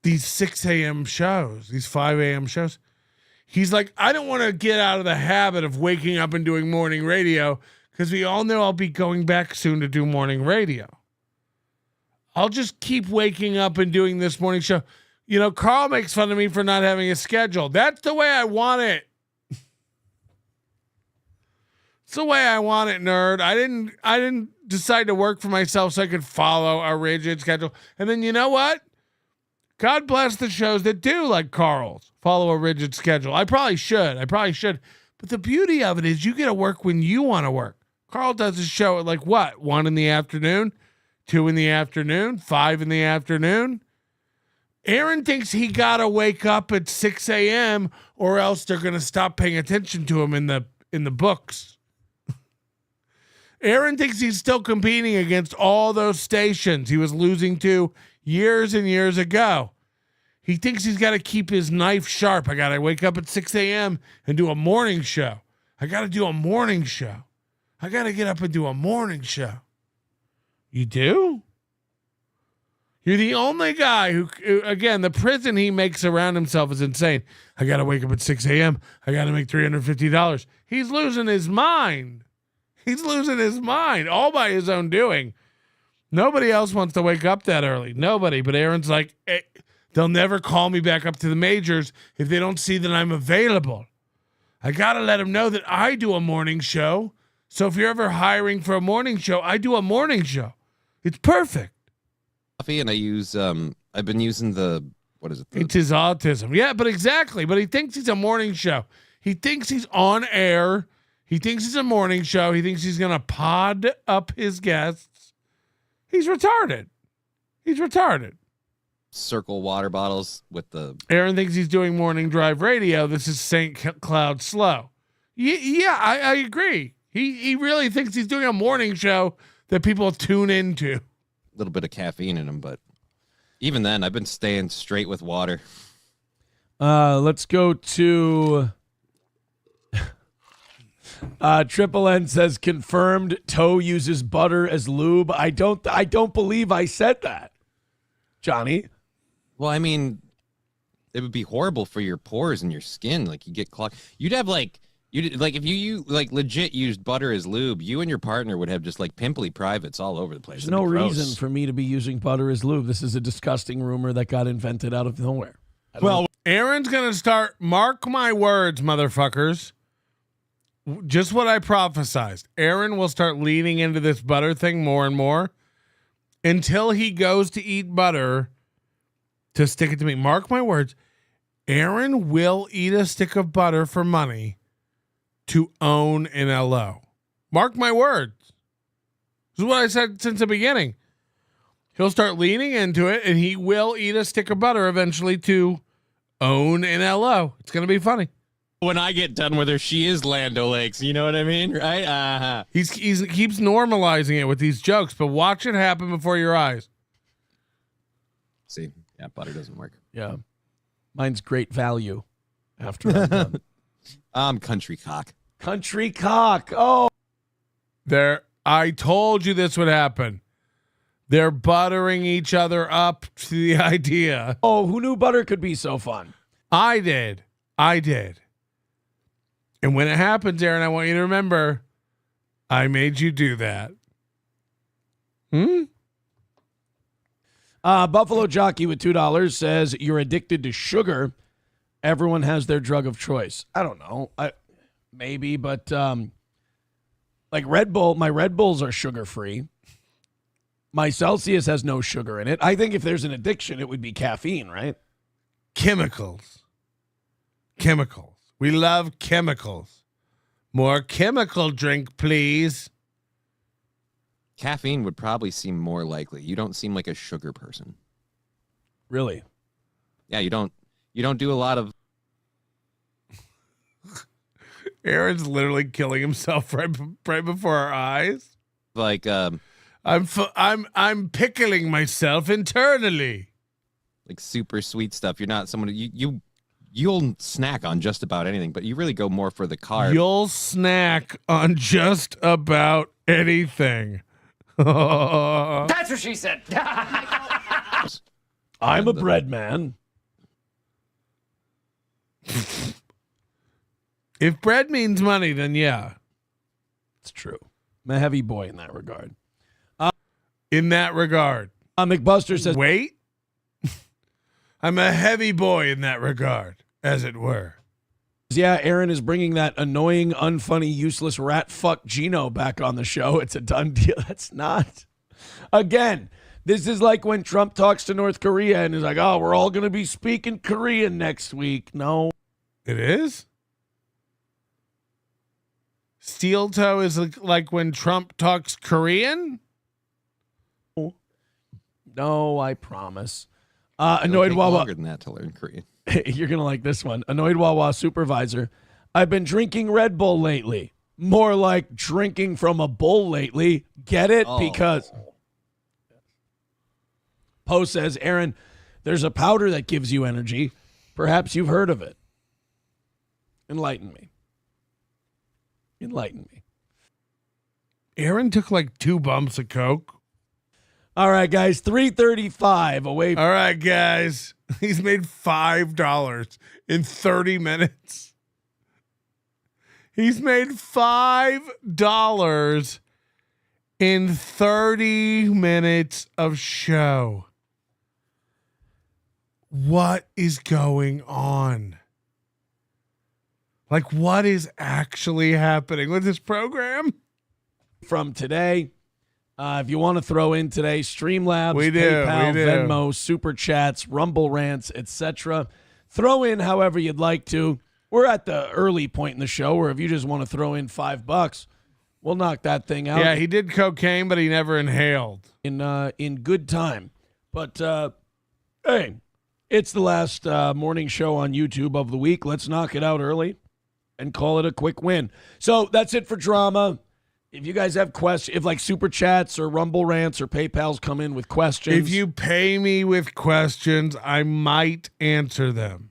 Speaker 2: These 6 a.m. shows, these 5 a.m. shows. He's like, I don't want to get out of the habit of waking up and doing morning radio because we all know I'll be going back soon to do morning radio. I'll just keep waking up and doing this morning show. You know, Carl makes fun of me for not having a schedule. That's the way I want it. It's the way I want it, nerd. I didn't decide to work for myself so I could follow a rigid schedule. And then you know what? God bless the shows that do, like Carl's, follow a rigid schedule. I probably should. But the beauty of it is you get to work when you want to work. Carl does his show at like what? 1 in the afternoon, 2 in the afternoon, 5 in the afternoon. Aaron thinks he got to wake up at 6 a.m. or else they're going to stop paying attention to him in the books. Aaron thinks he's still competing against all those stations he was losing to years and years ago. He thinks he's got to keep his knife sharp. I got to wake up at 6 a.m. and do a morning show. I got to do a morning show. I got to get up and do a morning show. You do? You're the only guy who, again, the prison he makes around himself is insane. I got to wake up at 6 a.m. I got to make $350. He's losing his mind. He's losing his mind all by his own doing. Nobody else wants to wake up that early. Nobody. But Aaron's like, they'll never call me back up to the majors if they don't see that I'm available. I got to let them know that I do a morning show. So if you're ever hiring for a morning show, I do a morning show. It's perfect.
Speaker 11: Coffee, and I use, I've been using what is it?
Speaker 2: It's his autism. Yeah, but exactly. But he thinks he's a morning show. He thinks he's on air. He thinks it's a morning show. He thinks he's going to pod up his guests. He's retarded. He's retarded.
Speaker 11: Circle water bottles with the...
Speaker 2: Aaron thinks he's doing morning drive radio. This is St. Cloud Slow. Yeah, I agree. He really thinks he's doing a morning show that people tune into.
Speaker 11: A little bit of caffeine in him, but even then, I've been staying straight with water.
Speaker 4: Let's go to... Triple N says confirmed Toe uses butter as lube. I don't believe I said that, Johnny.
Speaker 11: Well, I mean, it would be horrible for your pores and your skin. Like, you get clogged. You'd have if you legit used butter as lube, you and your partner would have just like pimply privates all over the place.
Speaker 4: There's no reason for me to be using butter as lube. This is a disgusting rumor that got invented out of nowhere.
Speaker 2: Well, Aaron's gonna start. Mark my words, motherfuckers. Just what I prophesized. Aaron will start leaning into this butter thing more and more until he goes to eat butter to stick it to me. Mark my words. Aaron will eat a stick of butter for money to own an LO. Mark my words. This is what I said since the beginning. He'll start leaning into it and he will eat a stick of butter eventually to own an LO. It's going to be funny.
Speaker 11: When I get done with her, she is Lando Lakes. You know what I mean? Right? Uh-huh.
Speaker 2: He keeps normalizing it with these jokes, but watch it happen before your eyes.
Speaker 11: See? Yeah, butter doesn't work.
Speaker 4: Yeah. Mine's great value after I'm done.
Speaker 11: I'm country cock.
Speaker 4: Country cock. Oh.
Speaker 2: I told you this would happen. They're buttering each other up to the idea.
Speaker 4: Oh, who knew butter could be so fun?
Speaker 2: I did. And when it happens, Aaron, I want you to remember, I made you do that.
Speaker 4: Buffalo Jockey with $2 says, you're addicted to sugar. Everyone has their drug of choice. I don't know. Maybe, but like Red Bull, my Red Bulls are sugar-free. My Celsius has no sugar in it. I think if there's an addiction, it would be caffeine, right?
Speaker 2: Chemicals. We love chemicals. More chemical drink, please.
Speaker 11: Caffeine would probably seem more likely. You don't seem like a sugar person.
Speaker 4: Really?
Speaker 11: Yeah, you don't do a lot of.
Speaker 2: Aaron's literally killing himself right before our eyes.
Speaker 11: Like
Speaker 2: I'm pickling myself internally.
Speaker 11: Like super sweet stuff. You're not someone you'll snack on just about anything, but you really go more for the carb.
Speaker 2: You'll snack on just about anything.
Speaker 17: That's what she said.
Speaker 4: I'm a bread man.
Speaker 2: If bread means money, then yeah.
Speaker 4: It's true. I'm a heavy boy in that regard. McBuster says,
Speaker 2: wait. I'm a heavy boy in that regard, as it were.
Speaker 4: Yeah, Aaron is bringing that annoying, unfunny, useless rat fuck Geno back on the show. It's a done deal. That's not. Again, this is like when Trump talks to North Korea and is like, oh, we're all going to be speaking Korean next week. No.
Speaker 2: It is? Steel toe is like when Trump talks Korean?
Speaker 4: No, I promise. Annoyed Wawa.
Speaker 11: Longer than that to learn Korean.
Speaker 4: You're going to like this one. Annoyed Wawa supervisor. I've been drinking Red Bull lately. More like drinking from a bull lately. Get it?
Speaker 11: Oh.
Speaker 4: Because Poe says, Aaron, there's a powder that gives you energy. Perhaps you've heard of it. Enlighten me.
Speaker 2: Aaron took like 2 bumps of coke.
Speaker 4: All right, guys, 3:35 away.
Speaker 2: All right, guys. He's made $5 in 30 minutes. He's made $5 in 30 minutes of show. What is going on? Like, what is actually happening with this program?
Speaker 4: From today, if you want to throw in today, Streamlabs,
Speaker 2: we do,
Speaker 4: PayPal, Venmo, Super Chats, Rumble Rants, etc. Throw in however you'd like to. We're at the early point in the show where if you just want to throw in $5, we'll knock that thing out.
Speaker 2: Yeah, he did cocaine, but he never inhaled.
Speaker 4: In good time. But, hey, it's the last morning show on YouTube of the week. Let's knock it out early and call it a quick win. So that's it for drama. If you guys have questions, if like Super Chats or Rumble Rants or PayPals come in with questions.
Speaker 2: If you pay me with questions, I might answer them.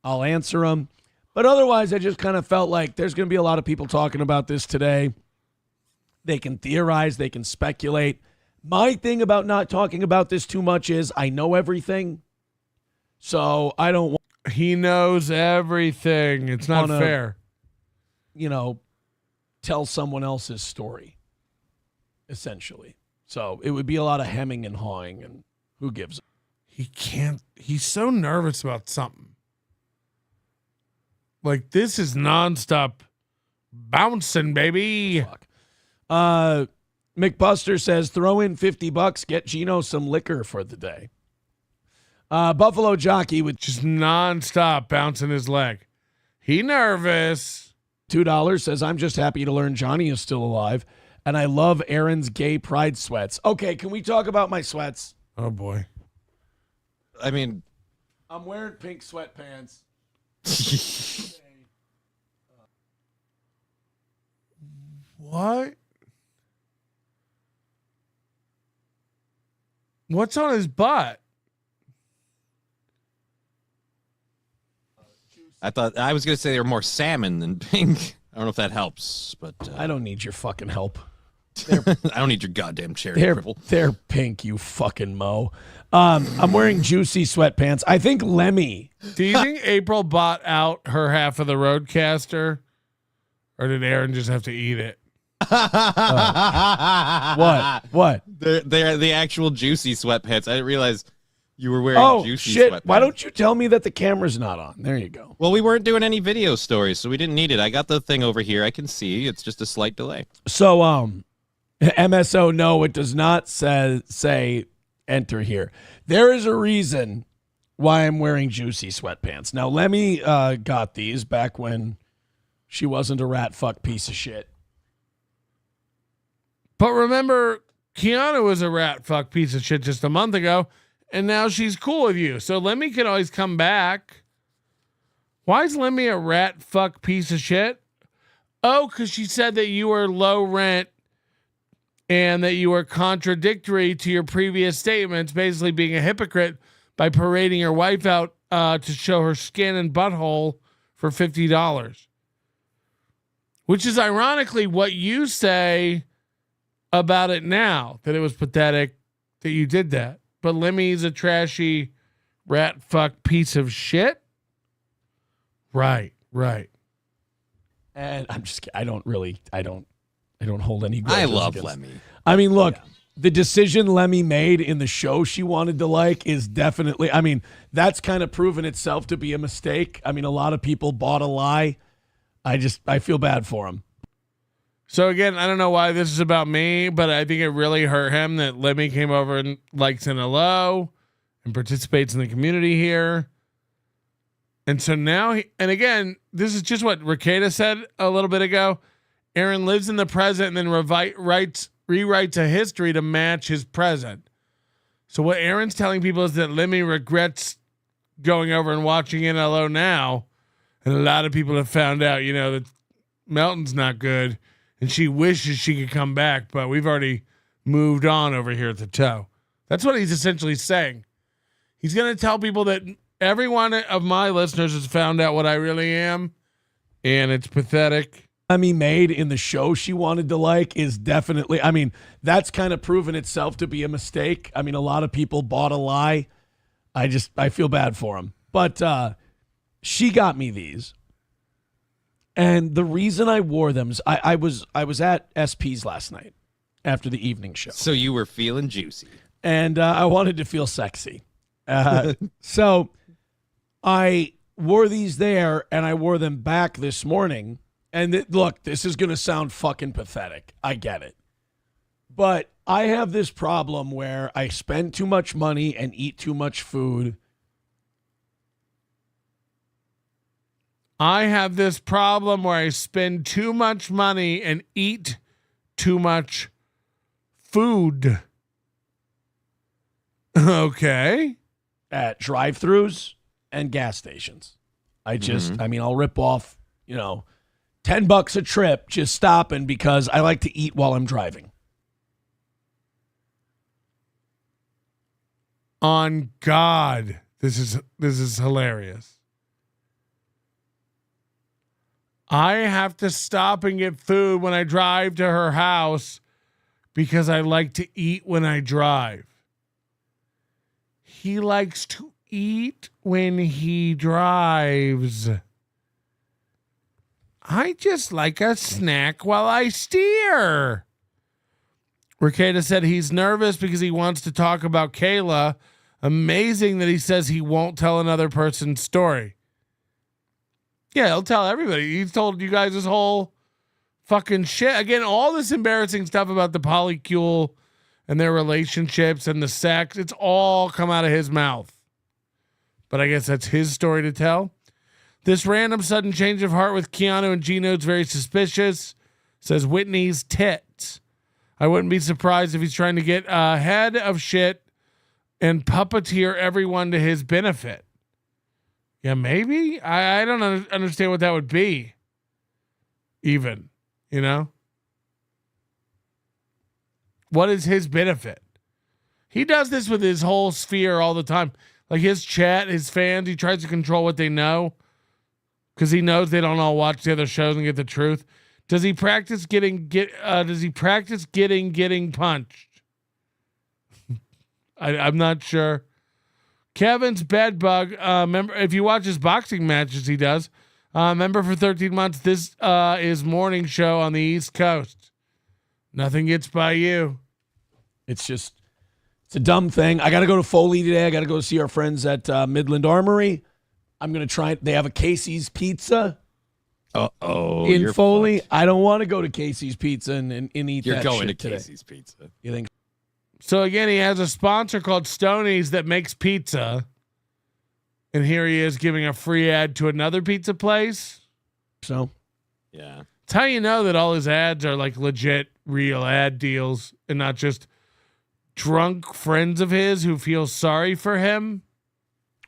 Speaker 4: I'll answer them. But otherwise, I just kind of felt like there's going to be a lot of people talking about this today. They can theorize. They can speculate. My thing about not talking about this too much is I know everything. So I don't want.
Speaker 2: He knows everything. It's not fair.
Speaker 4: Tell someone else's story, essentially. So it would be a lot of hemming and hawing, and who gives?
Speaker 2: He can't. He's so nervous about something. Like, this is nonstop bouncing, baby.
Speaker 4: Fuck. McBuster says, throw in $50, get Geno some liquor for the day. Buffalo Jockey with
Speaker 2: just nonstop bouncing his leg. He nervous.
Speaker 4: $2 says, I'm just happy to learn Johnny is still alive, and I love Aaron's gay pride sweats. Okay, can we talk about my sweats?
Speaker 2: Oh, boy.
Speaker 11: I mean,
Speaker 4: I'm wearing pink sweatpants.
Speaker 2: What? What's on his butt?
Speaker 11: I was going to say they were more salmon than pink. I don't know if that helps, but
Speaker 4: I don't need your fucking help.
Speaker 11: I don't need your goddamn cherry cripple.
Speaker 4: They're pink, you fucking mo. I'm wearing juicy sweatpants. I think Lemmy.
Speaker 2: Do you think April bought out her half of the Roadcaster, or did Aaron just have to eat it?
Speaker 4: What?
Speaker 11: They're the actual juicy sweatpants. I didn't realize you were wearing juicy sweatpants.
Speaker 4: Why don't you tell me that the camera's not on? There you go.
Speaker 11: Well, we weren't doing any video stories, so we didn't need it. I got the thing over here. I can see. It's just a slight delay.
Speaker 4: So, MSO, no, it does not say enter here. There is a reason why I'm wearing juicy sweatpants. Now, Lemmy got these back when she wasn't a rat fuck piece of shit.
Speaker 2: But remember, Keanu was a rat fuck piece of shit just a month ago, and now she's cool with you. So Lemmy can always come back. Why is Lemmy a rat fuck piece of shit? Oh, because she said that you were low rent and that you were contradictory to your previous statements, basically being a hypocrite by parading your wife out to show her skin and butthole for $50. Which is ironically what you say about it now, that it was pathetic that you did that. But Lemmy's a trashy rat fuck piece of shit? Right.
Speaker 4: And I don't hold any grudges.
Speaker 11: I love
Speaker 4: against.
Speaker 11: Lemmy.
Speaker 4: I mean, look, the decision Lemmy made in the show she wanted to like is definitely, I mean, that's kind of proven itself to be a mistake. I mean, a lot of people bought a lie. I feel bad for him.
Speaker 2: So again, I don't know why this is about me, but I think it really hurt him that Lemmy came over and likes an hello and participates in the community here. And so now, and again, this is just what Ricada said a little bit ago. Aaron lives in the present and then rewrites a history to match his present. So what Aaron's telling people is that Lemmy regrets going over and watching NLO now. And a lot of people have found out, that Melton's not good. And she wishes she could come back, but we've already moved on over here at the toe. That's what he's essentially saying. He's going to tell people that every one of my listeners has found out what I really am, and it's pathetic.
Speaker 4: Lemmy made in the show she wanted to like is definitely, I mean, that's kind of proven itself to be a mistake. I mean, a lot of people bought a lie. I feel bad for him. But she got me these. And the reason I wore them is I was at SP's last night after the evening show.
Speaker 11: So you were feeling juicy.
Speaker 4: And I wanted to feel sexy. So I wore these there, and I wore them back this morning. And look, this is going to sound fucking pathetic. I get it. But I have this problem where I spend too much money and eat too much food.
Speaker 2: I have this problem where I spend too much money and eat too much food. Okay.
Speaker 4: At drive-thrus and gas stations. I'll rip off, $10 a trip just stopping because I like to eat while I'm driving.
Speaker 2: On God, this is hilarious. I have to stop and get food when I drive to her house because I like to eat when I drive. He likes to eat when he drives. I just like a snack while I steer. Ricada said he's nervous because he wants to talk about Kayla. Amazing that he says he won't tell another person's story. Yeah, he'll tell everybody. He's told you guys his whole fucking shit. Again, all this embarrassing stuff about the polycule and their relationships and the sex, it's all come out of his mouth. But I guess that's his story to tell. This random sudden change of heart with Keanu and Geno is very suspicious, says Whitney's tits. I wouldn't be surprised if he's trying to get ahead of shit and puppeteer everyone to his benefit. Yeah, maybe. I don't understand what that would be. Even, What is his benefit? He does this with his whole sphere all the time. Like his chat, his fans, he tries to control what they know because he knows they don't all watch the other shows and get the truth. Does he practice getting punched? I'm not sure. Kevin's bed bug. Remember, if you watch his boxing matches, he does. Member for 13 months. This is morning show on the East Coast. Nothing gets by you.
Speaker 4: It's a dumb thing. I got to go to Foley today. I got to go see our friends at Midland Armory. I'm going to try. They have a Casey's Pizza. In Foley. Fucked. I don't want to go to Casey's Pizza and eat
Speaker 11: You're
Speaker 4: that
Speaker 11: going
Speaker 4: shit
Speaker 11: to
Speaker 4: today.
Speaker 11: Casey's Pizza.
Speaker 4: You think?
Speaker 2: So again, he has a sponsor called Stoney's that makes pizza. And here he is giving a free ad to another pizza place.
Speaker 4: So,
Speaker 11: yeah.
Speaker 2: It's how you know that all his ads are like legit, real ad deals and not just drunk friends of his who feel sorry for him.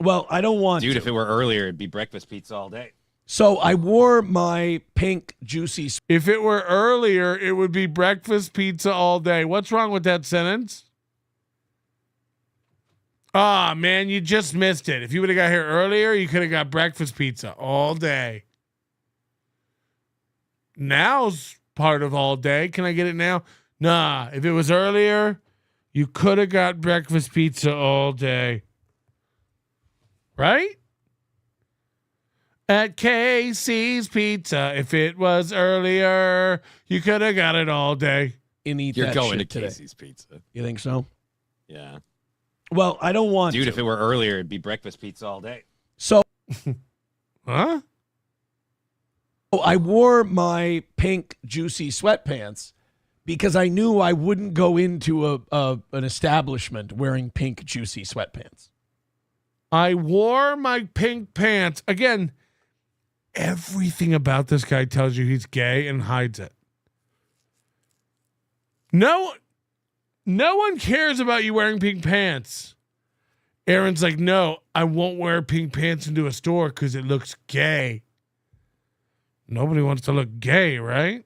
Speaker 4: Well, I don't want
Speaker 11: Dude, if it were earlier, it'd be breakfast pizza all day.
Speaker 4: So I wore my pink juicy.
Speaker 2: If it were earlier, it would be breakfast pizza all day. What's wrong with that sentence? Ah, man, you just missed it. If you would have got here earlier, you could have got breakfast pizza all day. Now's part of all day. Can I get it now? Nah, if it was earlier, you could have got breakfast pizza all day. Right? At Casey's Pizza, if it was earlier, you could have got it all day.
Speaker 11: You're going to Casey's Pizza.
Speaker 4: You think so?
Speaker 11: Yeah.
Speaker 4: Well, I don't want
Speaker 11: Dude,
Speaker 4: to.
Speaker 11: if it were earlier, it'd be breakfast pizza all day.
Speaker 4: So,
Speaker 2: huh?
Speaker 4: I wore my pink juicy sweatpants because I knew I wouldn't go into an establishment wearing pink juicy sweatpants.
Speaker 2: I wore my pink pants. Again, everything about this guy tells you he's gay and hides it. No one cares about you wearing pink pants. Aaron's like, no, I won't wear pink pants into a store because it looks gay. Nobody wants to look gay, right?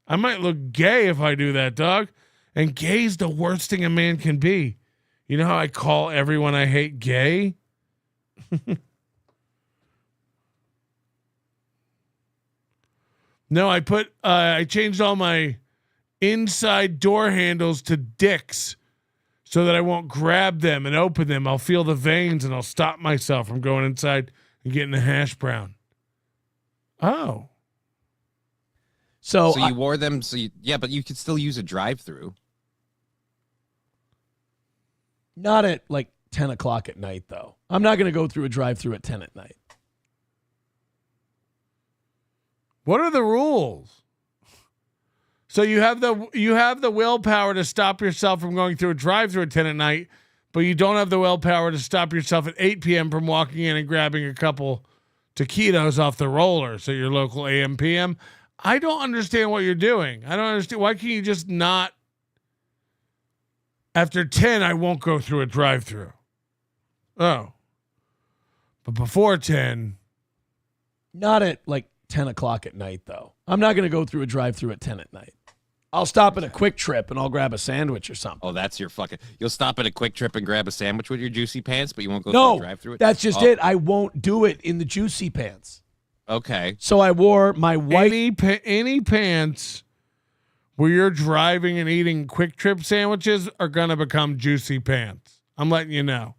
Speaker 2: I might look gay if I do that, dog. And gay's the worst thing a man can be. You know how I call everyone I hate gay? No, I changed all my inside door handles to dicks so that I won't grab them and open them. I'll feel the veins and I'll stop myself from going inside and getting a hash brown. Oh.
Speaker 11: So you wore them. Yeah, but you could still use a drive-through.
Speaker 4: Not at like 10 o'clock at night, though. I'm not going to go through a drive-through at 10 at night.
Speaker 2: What are the rules? So you have the willpower to stop yourself from going through a drive-through at 10 at night, but you don't have the willpower to stop yourself at 8 p.m. from walking in and grabbing a couple taquitos off the roller. So your local AM PM. I don't understand what you're doing. I don't understand. Why can't you just not? After 10, I won't go through a drive-through. Oh. But before 10.
Speaker 4: Not at like 10 o'clock at night, though. I'm not going to go through a drive-through at 10 at night. I'll stop at a Quick Trip and I'll grab a sandwich or something.
Speaker 11: Oh, that's your fucking... You'll stop at a Quick Trip and grab a sandwich with your juicy pants, but you won't go through a drive-through?
Speaker 4: That's just it. I won't do it in the juicy pants.
Speaker 11: Okay.
Speaker 4: So I wore my white...
Speaker 2: Any pants where you're driving and eating Quick Trip sandwiches are going to become juicy pants. I'm letting you know.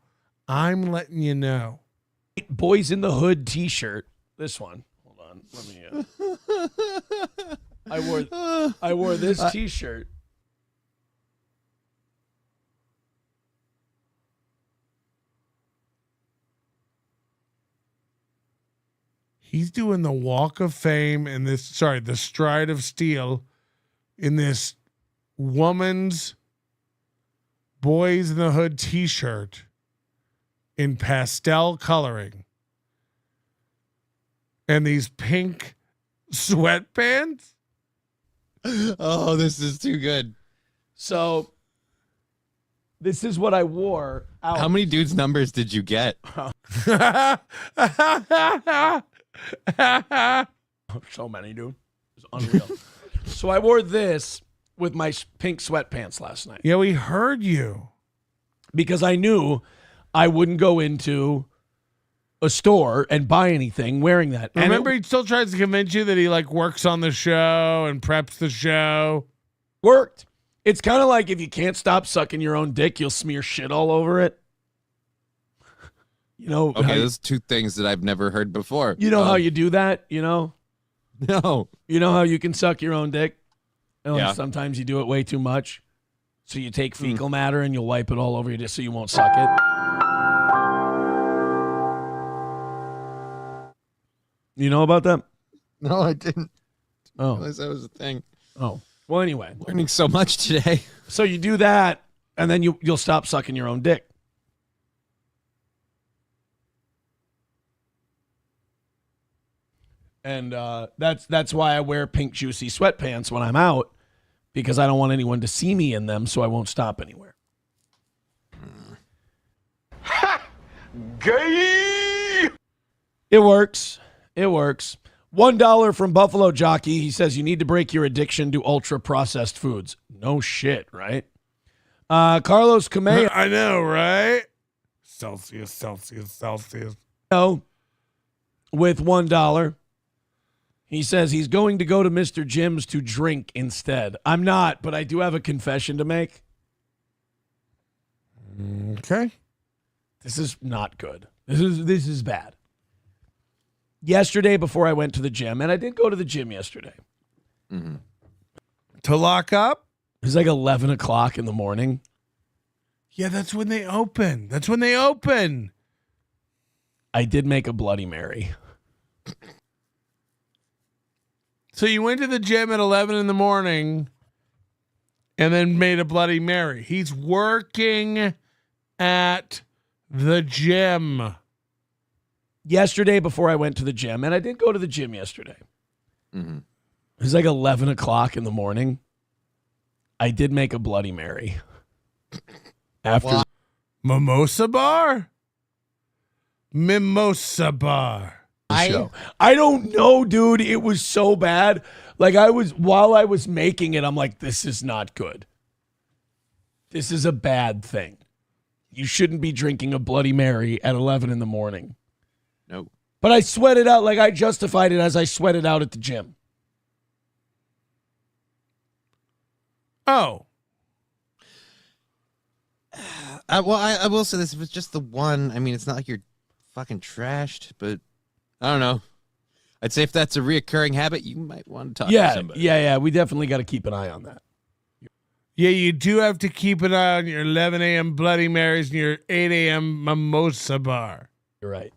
Speaker 4: Boys in the Hood t-shirt. This one. Hold on. Let me... I wore this t-shirt.
Speaker 2: He's doing the Walk of Fame and the Stride of Steel in this woman's Boys in the Hood t-shirt in pastel coloring and these pink sweatpants.
Speaker 11: Oh, this is too good.
Speaker 4: So this is what I wore out.
Speaker 11: How many dudes' numbers did you get?
Speaker 4: So many, dude. It's unreal. So I wore this with my pink sweatpants last night.
Speaker 2: Yeah, we heard you.
Speaker 4: Because I knew I wouldn't go into a store and buy anything wearing that.
Speaker 2: Remember, he still tries to convince you that he like works on the show and preps the show.
Speaker 4: Worked. It's kind of like if you can't stop sucking your own dick, you'll smear shit all over it. You know.
Speaker 11: Okay, those two things that I've never heard before.
Speaker 4: You know how you do that, you know?
Speaker 11: No.
Speaker 4: You know how you can suck your own dick? And
Speaker 11: Yeah.
Speaker 4: sometimes you do it way too much. So you take fecal matter and you'll wipe it all over you just so you won't suck it. You know about that?
Speaker 11: No, I didn't.
Speaker 4: Oh.
Speaker 11: Realize that was a thing.
Speaker 4: Oh. Well, anyway.
Speaker 11: Learning so much today.
Speaker 4: So you do that, and then you'll stop sucking your own dick. And that's why I wear pink juicy sweatpants when I'm out, because I don't want anyone to see me in them, so I won't stop anywhere.
Speaker 18: Gay!
Speaker 4: It works. It works. $1 from Buffalo Jockey. He says you need to break your addiction to ultra-processed foods. No shit, right? Carlos Cameo.
Speaker 2: I know, right? Celsius.
Speaker 4: No. With $1. He says he's going to go to Mr. Jim's to drink instead. I'm not, but I do have a confession to make.
Speaker 2: Okay.
Speaker 4: This is not good. This is bad. Yesterday before I went to the gym, and I did go to the gym yesterday.
Speaker 2: Mm-hmm. To lock up?
Speaker 4: It was like 11 o'clock in the morning.
Speaker 2: Yeah, that's when they open.
Speaker 4: I did make a Bloody Mary.
Speaker 2: So you went to the gym at 11 in the morning and then made a Bloody Mary. He's working at the gym.
Speaker 4: Yesterday before I went to the gym, and I did go to the gym yesterday.
Speaker 11: Mm-hmm.
Speaker 4: It was like 11 o'clock in the morning. I did make a Bloody Mary. After
Speaker 2: Mimosa bar? Mimosa bar.
Speaker 4: Show. I don't know, dude. It was so bad. Like while I was making it, I'm like, this is not good. This is a bad thing. You shouldn't be drinking a Bloody Mary at 11 in the morning.
Speaker 11: No.
Speaker 4: But I sweat it out. Like I justified it as I sweat it out at the gym.
Speaker 2: Oh.
Speaker 11: I will say this. If it's just the one, I mean, it's not like you're fucking trashed, but I don't know. I'd say if that's a reoccurring habit, you might want to talk to somebody.
Speaker 4: Yeah. We definitely got to keep an eye on that.
Speaker 2: Yeah, you do have to keep an eye on your 11 a.m. Bloody Marys and your 8 a.m. Mimosa bar.
Speaker 4: You're right.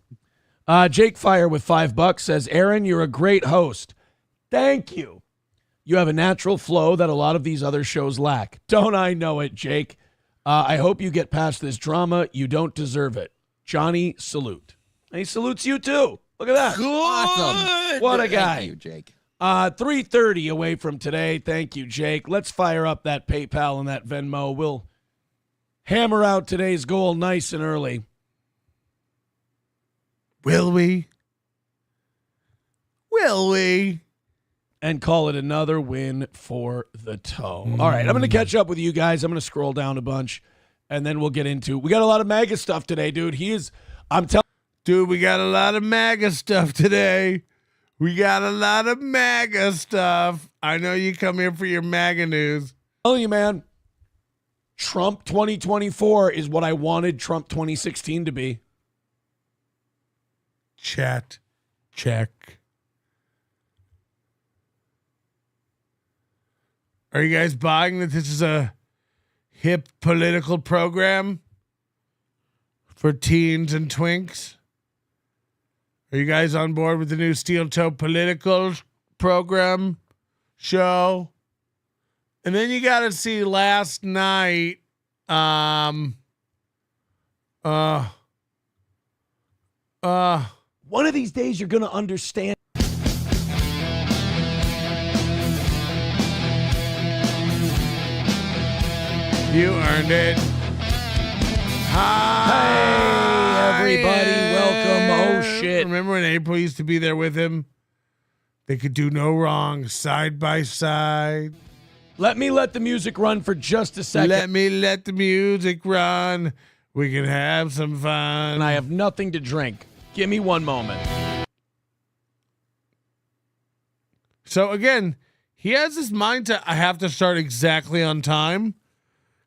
Speaker 4: Jake Fire with $5 says, Aaron, you're a great host. Thank you. You have a natural flow that a lot of these other shows lack. Don't I know it, Jake? I hope you get past this drama. You don't deserve it. Johnny, salute. And he salutes you too. Look at that.
Speaker 11: Good. Awesome.
Speaker 4: What a guy.
Speaker 11: Thank you, Jake.
Speaker 4: 3:30 away from today. Thank you, Jake. Let's fire up that PayPal and that Venmo. We'll hammer out today's goal nice and early.
Speaker 2: Will we?
Speaker 4: And call it another win for the toe. All right, I'm going to catch up with you guys. I'm going to scroll down a bunch, and then we'll get into. We got a lot of MAGA stuff today, dude.
Speaker 2: Dude, we got a lot of MAGA stuff today. I know you come here for your MAGA news.
Speaker 4: I'm telling you, man, Trump 2024 is what I wanted Trump 2016 to be.
Speaker 2: Chat. Check. Are you guys buying that this is a hip political program for teens and twinks? Are you guys on board with the new Steel Toe political program show? And then you got to see last night.
Speaker 4: One of these days you're going to understand.
Speaker 2: You earned it.
Speaker 4: Hi, everybody. Welcome. Oh, shit.
Speaker 2: Remember when April used to be there with him? They could do no wrong, side by side.
Speaker 4: Let the music run for just a second.
Speaker 2: Let the music run. We can have some fun.
Speaker 4: And I have nothing to drink. Give me one moment.
Speaker 2: So again, he has this mindset, I have to start exactly on time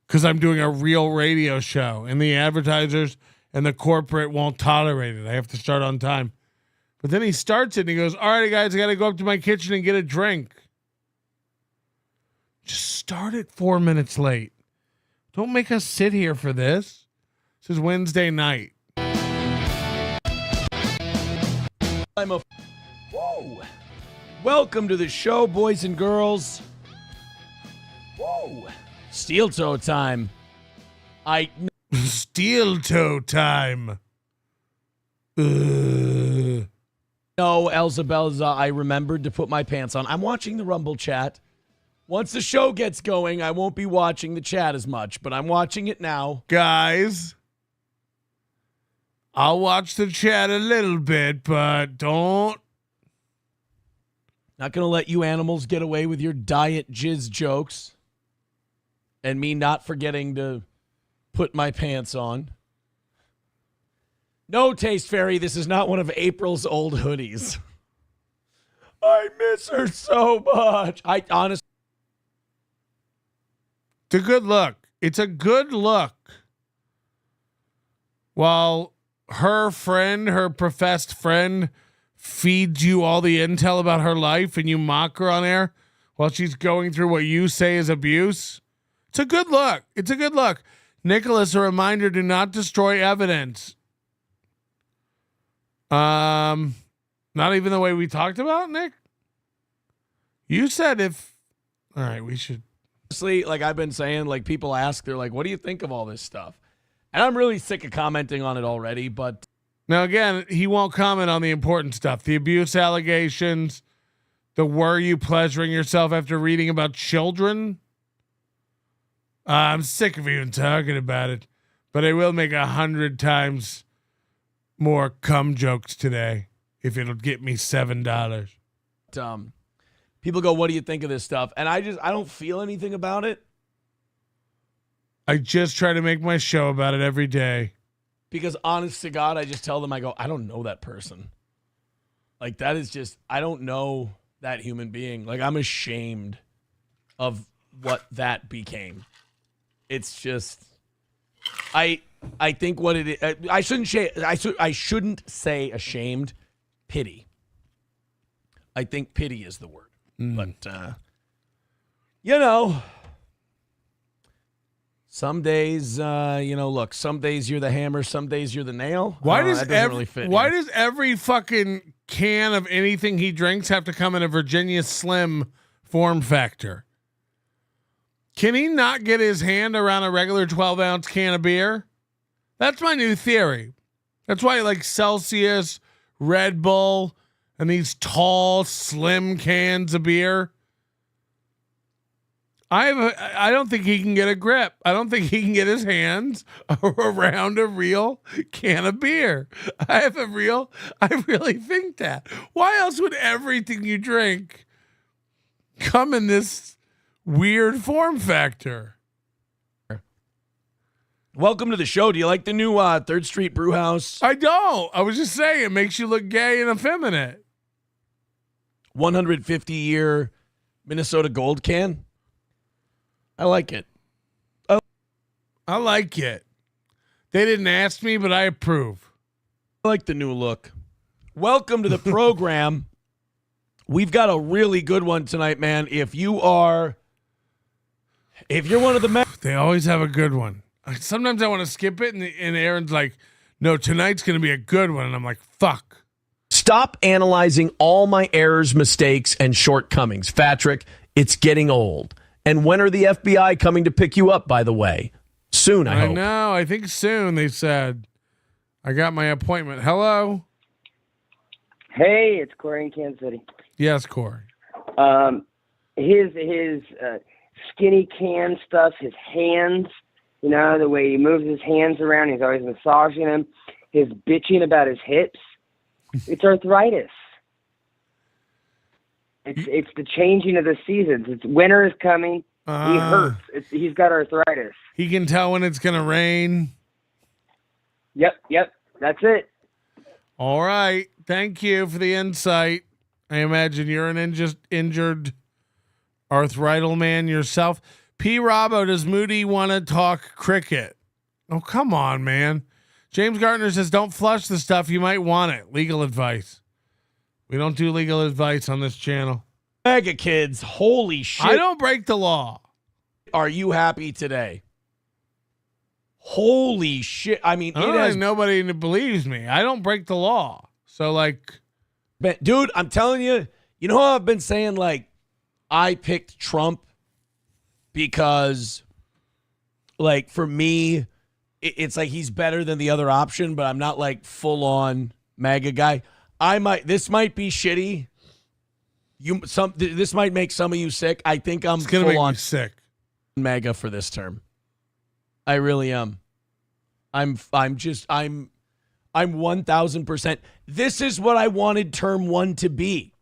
Speaker 2: because I'm doing a real radio show and the advertisers and the corporate won't tolerate it. I have to start on time. But then he starts it and he goes, all right, guys, I got to go up to my kitchen and get a drink. Just start it 4 minutes late. Don't make us sit here for this. This is Wednesday night.
Speaker 4: Whoa. Welcome to the show, boys and girls. Whoa. Steel toe time.
Speaker 2: Steel toe time.
Speaker 4: No, Elzabelza, I remembered to put my pants on. I'm watching the Rumble chat. Once the show gets going, I won't be watching the chat as much, but I'm watching it now.
Speaker 2: Guys, I'll watch the chat a little bit, but don't.
Speaker 4: Not going to let you animals get away with your diet jizz jokes and me not forgetting to put my pants on. No, Taste Fairy, this is not one of April's old hoodies. I miss her so much. I honestly.
Speaker 2: It's a good look. It's a good look. While her friend, her professed friend, feeds you all the intel about her life and you mock her on air while she's going through what you say is abuse. It's a good look. It's a good look. Nicholas, a reminder, do not destroy evidence. Not even the way we talked about, Nick? You said if... All right, we should...
Speaker 4: Honestly, like I've been saying, like people ask, they're like, what do you think of all this stuff? And I'm really sick of commenting on it already, but...
Speaker 2: Now, again, he won't comment on the important stuff. The abuse allegations, the were you pleasuring yourself after reading about children? I'm sick of even talking about it, but I will make 100 times more cum jokes today if it'll get me $7.
Speaker 4: People go, what do you think of this stuff? And I don't feel anything about it.
Speaker 2: I just try to make my show about it every day.
Speaker 4: Because honest to God, I just tell them, I go, I don't know that person. Like that is just, I don't know that human being. Like I'm ashamed of what that became. It's just, I think what it is, I shouldn't say ashamed, pity. I think pity is the word. But, you know, some days, look, some days you're the hammer, some days you're the nail.
Speaker 2: Why does every fucking can of anything he drinks have to come in a Virginia Slim form factor? Can he not get his hand around a regular 12-ounce can of beer? That's my new theory. That's why I like Celsius, Red Bull, and these tall, slim cans of beer. I don't think he can get a grip. I don't think he can get his hands around a real can of beer. I really think that. Why else would everything you drink come in this weird form factor?
Speaker 4: Welcome to the show. Do you like the new 3rd Street Brew House?
Speaker 2: I don't. I was just saying it makes you look gay and effeminate.
Speaker 4: 150-year Minnesota Gold can. I like it.
Speaker 2: I like it. They didn't ask me, but I approve.
Speaker 4: I like the new look. Welcome to the program. We've got a really good one tonight, man. If you're one of the men,
Speaker 2: they always have a good one. Sometimes I want to skip it, and Aaron's like, "No, tonight's going to be a good one," and I'm like, "Fuck."
Speaker 4: Stop analyzing all my errors, mistakes, and shortcomings. Patrick, it's getting old. And when are the FBI coming to pick you up, by the way? Soon, I hope.
Speaker 2: I know. I think soon, they said. I got my appointment. Hello?
Speaker 18: Hey, it's Corey in Kansas City.
Speaker 2: Yes, Corey.
Speaker 18: His skinny can stuff, his hands, the way he moves his hands around, he's always massaging them. His bitching about his hips. It's arthritis. It's the changing of the seasons. It's winter is coming. He hurts. He's got arthritis.
Speaker 2: He can tell when it's going to rain.
Speaker 18: Yep. That's it.
Speaker 2: All right. Thank you for the insight. I imagine you're an injured arthrital man yourself. P. Robbo, does Moody want to talk cricket? Oh, come on, man. James Gardner says, don't flush the stuff. You might want it. Legal advice. We don't do legal advice on this channel.
Speaker 4: Mega kids, holy shit.
Speaker 2: I don't break the law.
Speaker 4: Are you happy today? Holy shit. I mean,
Speaker 2: nobody believes me. I don't break the law. So,
Speaker 4: dude, I'm telling you, you know how I've been saying, I picked Trump because, for me, it's like he's better than the other option, but I'm not full on MAGA guy. This might be shitty. This might make some of you sick. I think I'm
Speaker 2: gonna
Speaker 4: full
Speaker 2: make
Speaker 4: on
Speaker 2: me sick.
Speaker 4: MAGA for this term. I really am. I'm 1000%. This is what I wanted term 1 to be.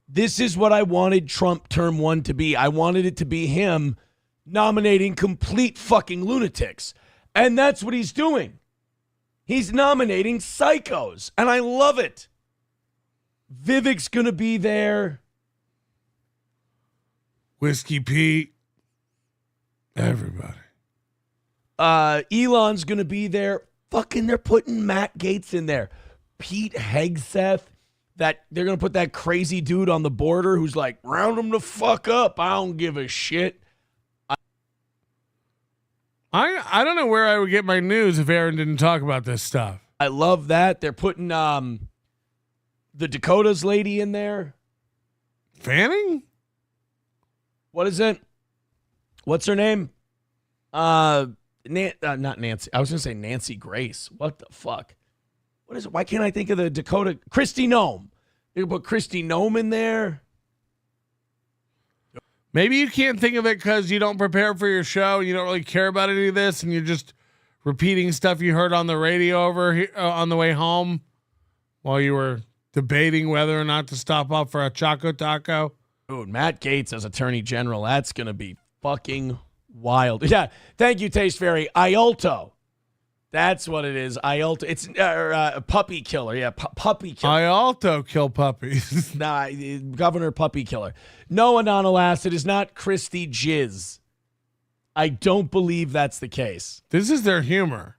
Speaker 4: This is what I wanted Trump term 1 to be. I wanted it to be him nominating complete fucking lunatics. And that's what he's doing. He's nominating psychos. And I love it. Vivek's going to be there.
Speaker 2: Whiskey Pete. Everybody.
Speaker 4: Elon's going to be there. Fucking, they're putting Matt Gaetz in there. Pete Hegseth. That they're going to put that crazy dude on the border who's like, round him the fuck up. I don't give a shit.
Speaker 2: I don't know where I would get my news if Aaron didn't talk about this stuff.
Speaker 4: I love that. They're putting the Dakotas lady in there.
Speaker 2: Fanning?
Speaker 4: What is it? What's her name? Not Nancy. I was going to say Nancy Grace. What the fuck? What is it? Why can't I think of the Dakota? Kristi Noem. You put Kristi Noem in there.
Speaker 2: Maybe you can't think of it because you don't prepare for your show. You don't really care about any of this, and you're just repeating stuff you heard on the radio over here, on the way home while you were debating whether or not to stop off for a Choco Taco.
Speaker 4: Dude, Matt Gaetz as Attorney General. That's going to be fucking wild. Yeah. Thank you, Taste Fairy. Iolto. That's what it is. Iolto. It's a puppy killer. Yeah, puppy killer.
Speaker 2: I also kill puppies.
Speaker 4: Nah, Governor Puppy Killer. No, Anonymous, it is not Christy Jizz. I don't believe that's the case.
Speaker 2: This is their humor.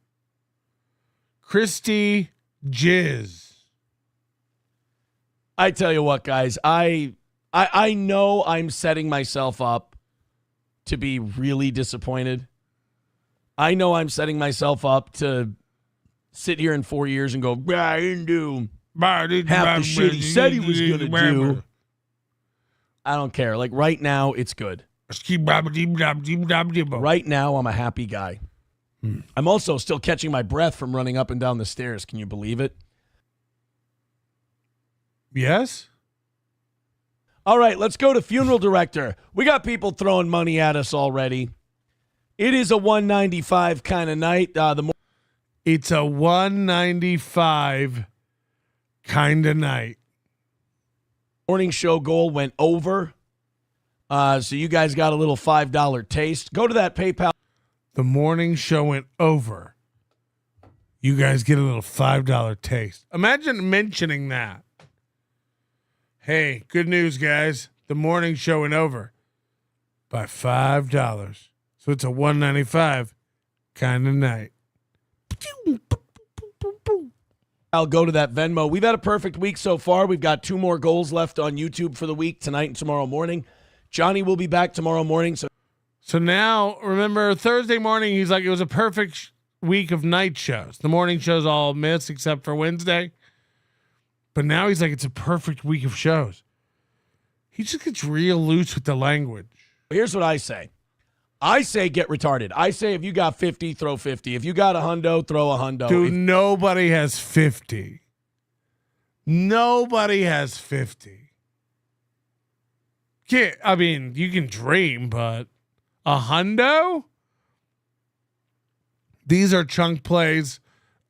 Speaker 2: Christy Jizz.
Speaker 4: I tell you what, guys, I know I'm setting myself up to be really disappointed. I know I'm setting myself up to sit here in 4 years and go, I didn't do half the shit he said he was going to do. I don't care. Like right now, it's good. Right now, I'm a happy guy. I'm also still catching my breath from running up and down the stairs. Can you believe it?
Speaker 2: Yes.
Speaker 4: All right, let's go to funeral director. We got people throwing money at us already. It is a 195 kind of night.
Speaker 2: It's a 195 kind of night.
Speaker 4: Morning show goal went over. So you guys got a little $5 taste. Go to that PayPal.
Speaker 2: The morning show went over. You guys get a little $5 taste. Imagine mentioning that. Hey, good news, guys. The morning show went over by $5. So it's a 195 kind of night.
Speaker 4: I'll go to that Venmo. We've had a perfect week so far. We've got 2 more goals left on YouTube for the week, tonight and tomorrow morning. Johnny will be back tomorrow morning.
Speaker 2: So now, remember, Thursday morning, he's like, it was a perfect week of night shows. The morning shows all missed except for Wednesday. But now he's like, it's a perfect week of shows. He just gets real loose with the language.
Speaker 4: Here's what I say. I say get retarded. I say if you got 50, throw 50. If you got a hundo, throw a hundo.
Speaker 2: Dude, nobody has 50. Nobody has 50. I mean, you can dream, but a hundo? These are chunk plays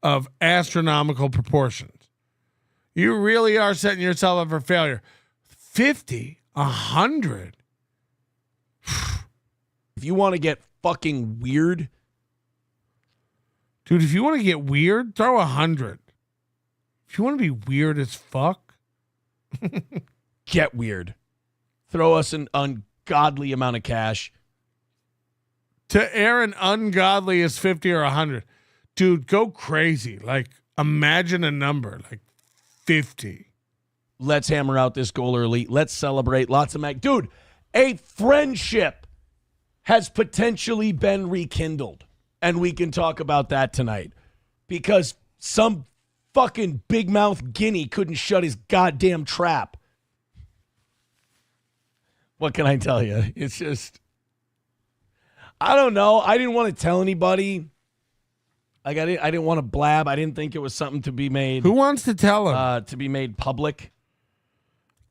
Speaker 2: of astronomical proportions. You really are setting yourself up for failure. 50, 100.
Speaker 4: If you want to get fucking weird.
Speaker 2: Dude, if you want to get weird, throw 100. If you want to be weird as fuck.
Speaker 4: Get weird. Throw us an ungodly amount of cash.
Speaker 2: To Aaron, ungodly is 50 or 100. Dude, go crazy. Like, imagine a number like 50.
Speaker 4: Let's hammer out this goal early. Let's celebrate. Lots of Dude, a friendship has potentially been rekindled. And we can talk about that tonight. Because some fucking big mouth guinea couldn't shut his goddamn trap. What can I tell you? It's just, I don't know. I didn't want to tell anybody. Like I didn't want to blab. I didn't think it was something to be made.
Speaker 2: Who wants to tell him?
Speaker 4: To be made public.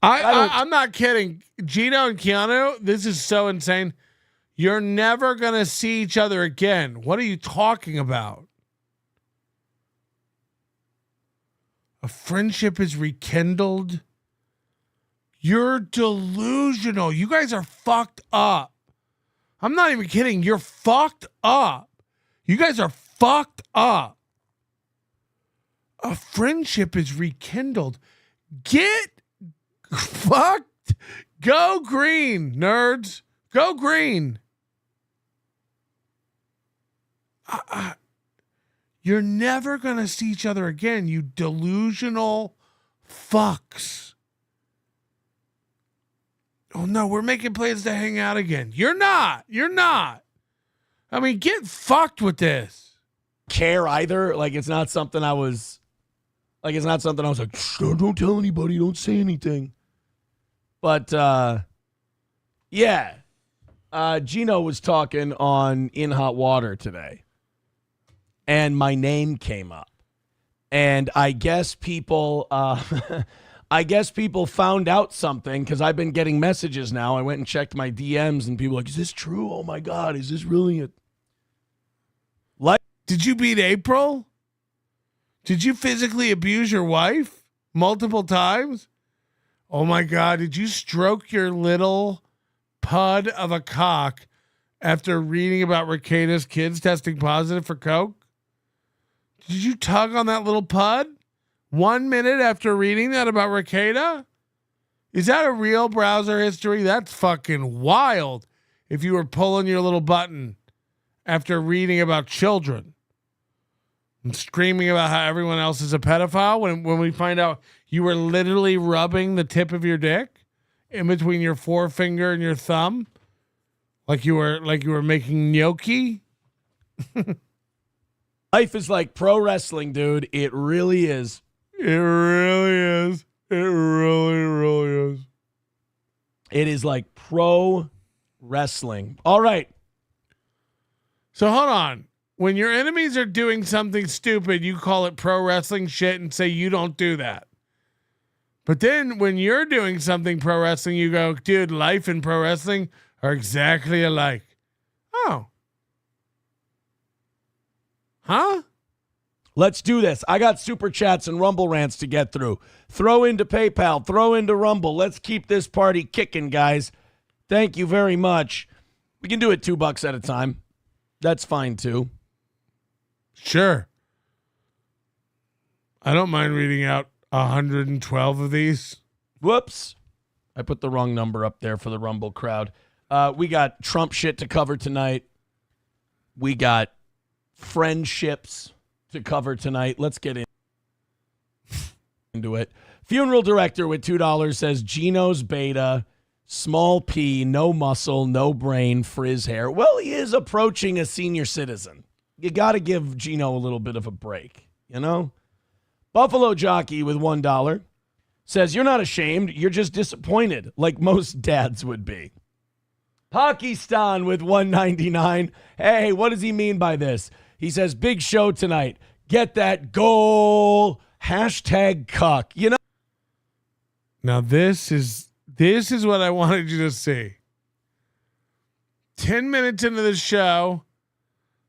Speaker 2: I'm not kidding. Geno and Keanu, this is so insane. You're never going to see each other again. What are you talking about? A friendship is rekindled. You're delusional. You guys are fucked up. I'm not even kidding. You're fucked up. You guys are fucked up. A friendship is rekindled. Get fucked. Go green, nerds. Go green. You're never going to see each other again, you delusional fucks. Oh, no, we're making plans to hang out again. You're not. You're not. I mean, get fucked with this.
Speaker 4: Care either. Like, it's not something I was like, don't tell anybody. Don't say anything. But, yeah. Geno was talking on In Hot Water today. And my name came up. And I guess people found out something because I've been getting messages now. I went and checked my DMs and people are like, is this true? Oh my God, is this really it? Like,
Speaker 2: did you beat April? Did you physically abuse your wife multiple times? Oh my God, did you stroke your little pud of a cock after reading about Rekida's kids testing positive for coke? Did you tug on that little pud 1 minute after reading that about Rekida? Is that a real browser history? That's fucking wild. If you were pulling your little button after reading about children and screaming about how everyone else is a pedophile when we find out you were literally rubbing the tip of your dick in between your forefinger and your thumb like you were making gnocchi.
Speaker 4: Life is like pro wrestling, dude. It really is.
Speaker 2: It really is. It really, really is.
Speaker 4: It is like pro wrestling. All right.
Speaker 2: So hold on. When your enemies are doing something stupid, you call it pro wrestling shit and say you don't do that. But then when you're doing something pro wrestling, you go, dude, life and pro wrestling are exactly alike. Oh. Huh?
Speaker 4: Let's do this. I got super chats and Rumble rants to get through. Throw into PayPal, throw into Rumble. Let's keep this party kicking, guys. Thank you very much. We can do it $2 at a time. That's fine too.
Speaker 2: Sure. I don't mind reading out 112 of these.
Speaker 4: Whoops. I put the wrong number up there for the Rumble crowd. We got Trump shit to cover tonight. We got friendships to cover tonight. Let's get into it. Funeral director with $2 says Geno's beta, small P, no muscle, no brain, frizz hair. Well, he is approaching a senior citizen. You got to give Geno a little bit of a break, you know? Buffalo Jockey with $1 says, you're not ashamed. You're just disappointed, like most dads would be. Pakistan with $1.99. Hey, what does he mean by this? He says, big show tonight. Get that goal. Hashtag cuck. You know?
Speaker 2: Now this is what I wanted you to see. 10 minutes into the show,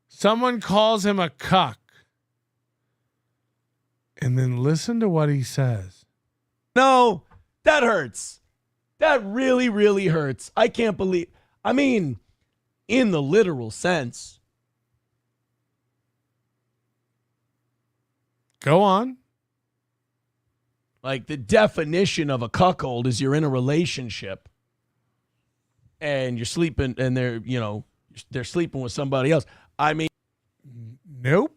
Speaker 2: someone calls him a cuck. And then listen to what he says.
Speaker 4: No, that hurts. That really, really hurts. I can't believe. I mean, in the literal sense.
Speaker 2: Go on.
Speaker 4: Like the definition of a cuckold is you're in a relationship and you're sleeping and they're sleeping with somebody else. I mean,
Speaker 2: nope.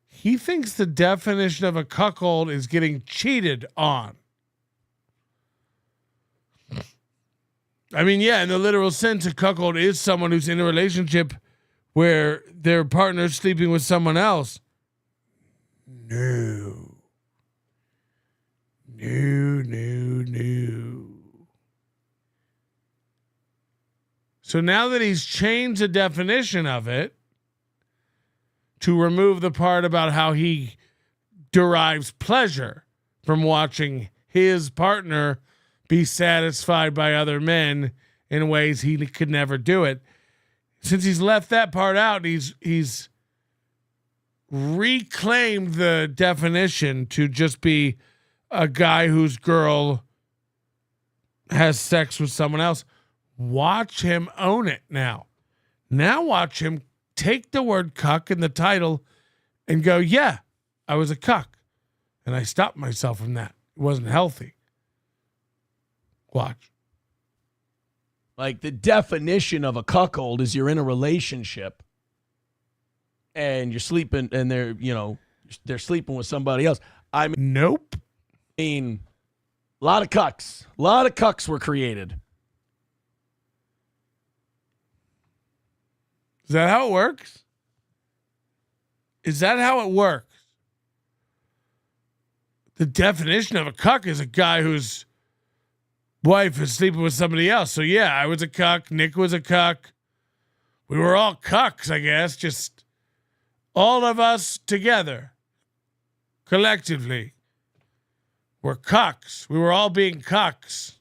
Speaker 2: He thinks the definition of a cuckold is getting cheated on. I mean, yeah, in the literal sense, a cuckold is someone who's in a relationship where their partner's sleeping with someone else. No. So now that he's changed the definition of it to remove the part about how he derives pleasure from watching his partner be satisfied by other men in ways he could never do it. Since he's left that part out, he's reclaimed the definition to just be a guy whose girl has sex with someone else. Watch him own it now. Now watch him take the word cuck in the title and go, yeah, I was a cuck. And I stopped myself from that. It wasn't healthy. Watch.
Speaker 4: Like, the definition of a cuckold is you're in a relationship and you're sleeping and they're sleeping with somebody else. I mean,
Speaker 2: nope.
Speaker 4: I mean, a lot of cucks. A lot of cucks were created.
Speaker 2: Is that how it works? Is that how it works? The definition of a cuck is a guy whose wife is sleeping with somebody else. So yeah, I was a cuck. Nick was a cuck. We were all cucks, I guess. Just all of us together, collectively, were cucks. We were all being cucks.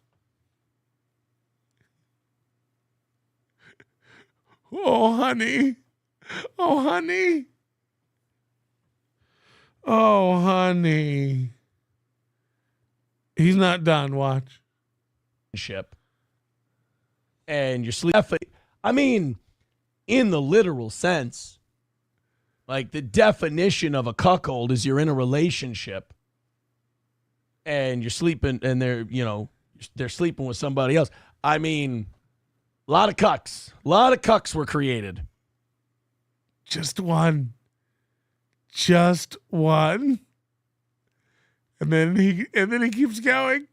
Speaker 2: Oh, honey. Oh, honey. Oh, honey. He's not done. Watch.
Speaker 4: And you're sleeping. I mean, in the literal sense, like, the definition of a cuckold is you're in a relationship and you're sleeping and they're sleeping with somebody else. I mean, a lot of cucks. A lot of cucks were created.
Speaker 2: Just one. Just one. And then he keeps going.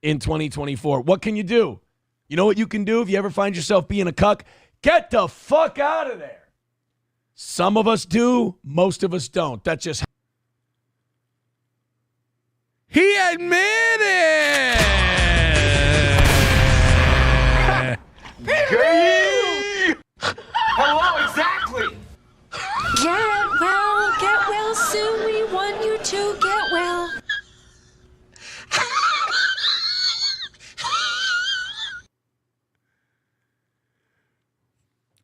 Speaker 4: In 2024. What can you do? You know what you can do if you ever find yourself being a cuck? Get the fuck out of there. Some of us do, most of us don't. That's just
Speaker 2: he admitted.
Speaker 17: Hello, exactly.
Speaker 16: Get well soon. We want you to get well.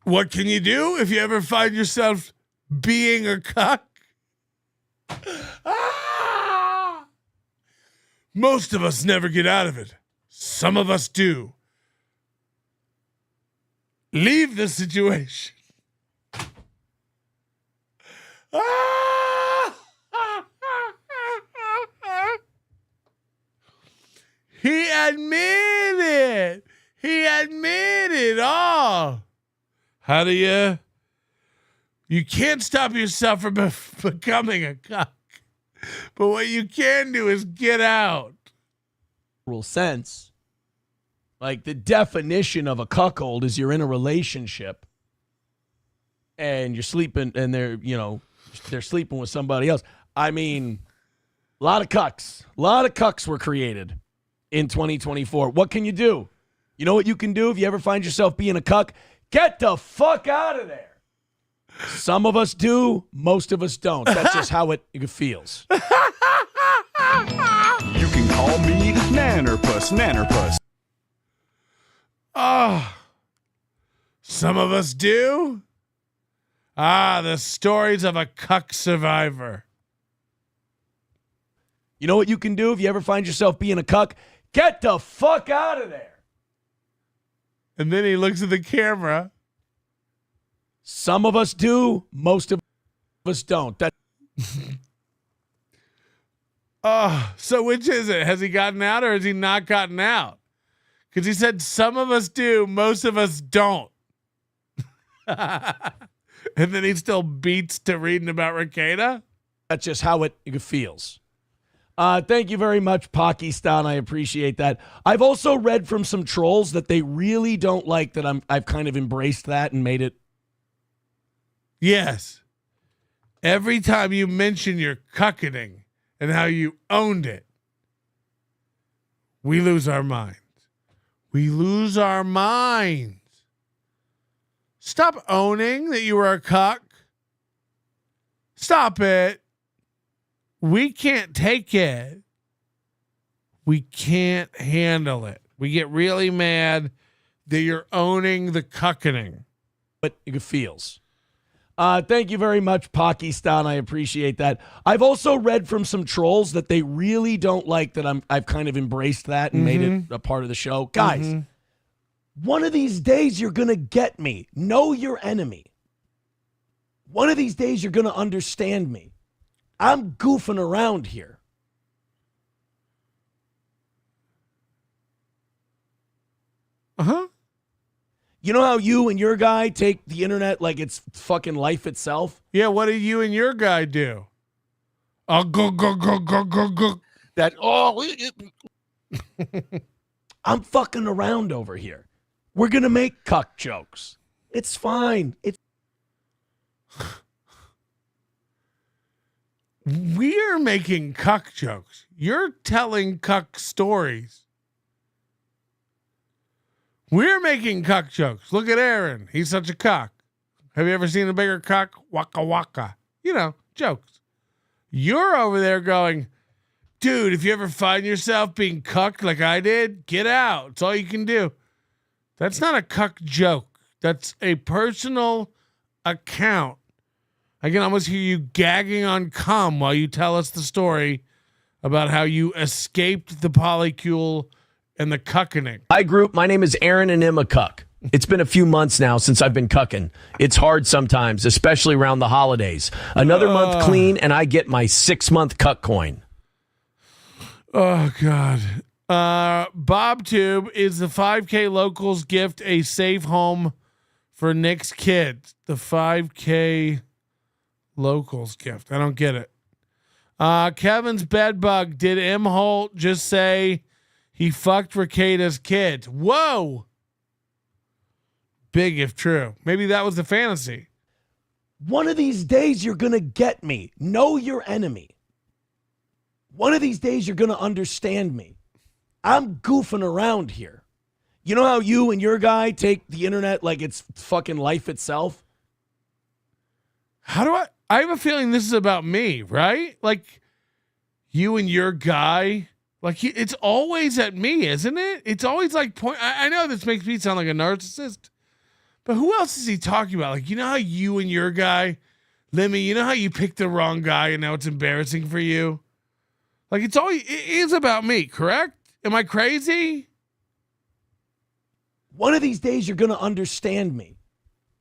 Speaker 2: What can you do if you ever find yourself being a cuck? Most of us never get out of it. Some of us do. Leave the situation. He admitted. He admitted all. How do you can't stop yourself from becoming a cuck. But what you can do is get out.
Speaker 4: Real sense. Like, the definition of a cuckold is you're in a relationship and you're sleeping and they're sleeping with somebody else. I mean, a lot of cucks. A lot of cucks were created in 2024. What can you do? You know what you can do if you ever find yourself being a cuck? Get the fuck out of there. Some of us do, most of us don't. That's just how it feels.
Speaker 19: You can call me Nannerpuss.
Speaker 2: Oh, some of us do. The stories of a cuck survivor.
Speaker 4: You know what you can do if you ever find yourself being a cuck? Get the fuck out of there.
Speaker 2: And then he looks at the camera.
Speaker 4: Some of us do, most of us don't.
Speaker 2: So which is it? Has he gotten out or has he not gotten out? Because he said some of us do, most of us don't. And then he still beats to reading about Ricada?
Speaker 4: That's just how it feels. Thank you very much, Pakistan. I appreciate that. I've also read from some trolls that they really don't like that I've kind of embraced that and made it.
Speaker 2: Yes. Every time you mention your cucketing and how you owned it, we lose our minds. We lose our minds. Stop owning that you were a cuck. Stop it. We can't take it. We can't handle it. We get really mad that you're owning the cuckening.
Speaker 4: But it feels. Thank you very much, Pakistan. I appreciate that. I've also read from some trolls that they really don't like that I've kind of embraced that and made it a part of the show. Guys, one of these days you're going to get me. Know your enemy. One of these days you're going to understand me. I'm goofing around here.
Speaker 2: Uh-huh.
Speaker 4: You know how you and your guy take the internet like it's fucking life itself?
Speaker 2: Yeah, what do you and your guy do? Go.
Speaker 4: That, I'm fucking around over here. We're going to make cuck jokes. It's fine.
Speaker 2: We're making cuck jokes. You're telling cuck stories. We're making cuck jokes. Look at Aaron. He's such a cuck. Have you ever seen a bigger cuck? Waka waka. You know, jokes. You're over there going, dude, if you ever find yourself being cucked like I did, get out. It's all you can do. That's not a cuck joke. That's a personal account. I can almost hear you gagging on cum while you tell us the story about how you escaped the polycule and the cuckening.
Speaker 4: Hi, group. My name is Aaron and I'm a cuck. It's been a few months now since I've been cucking. It's hard sometimes, especially around the holidays. Another month clean and I get my 6-month cuck coin.
Speaker 2: Oh, God. BobTube, is the 5K locals gift a safe home for Nick's kids? The 5K locals gift. I don't get it. Kevin's bedbug, did Imholte just say he fucked Ricada's kids? Whoa. Big if true. Maybe that was the fantasy.
Speaker 4: One of these days you're going to get me. Know your enemy. One of these days you're going to understand me. I'm goofing around here. You know how you and your guy take the internet like it's fucking life itself?
Speaker 2: How do I have a feeling this is about me, right? Like you and your guy, like it's always at me, isn't it? It's always like I know this makes me sound like a narcissist, but who else is he talking about? Like, you know how you and your guy, Lemmy, you know how you picked the wrong guy and now it's embarrassing for you? Like it is about me, correct? Am I crazy?
Speaker 4: One of these days you're going to understand me.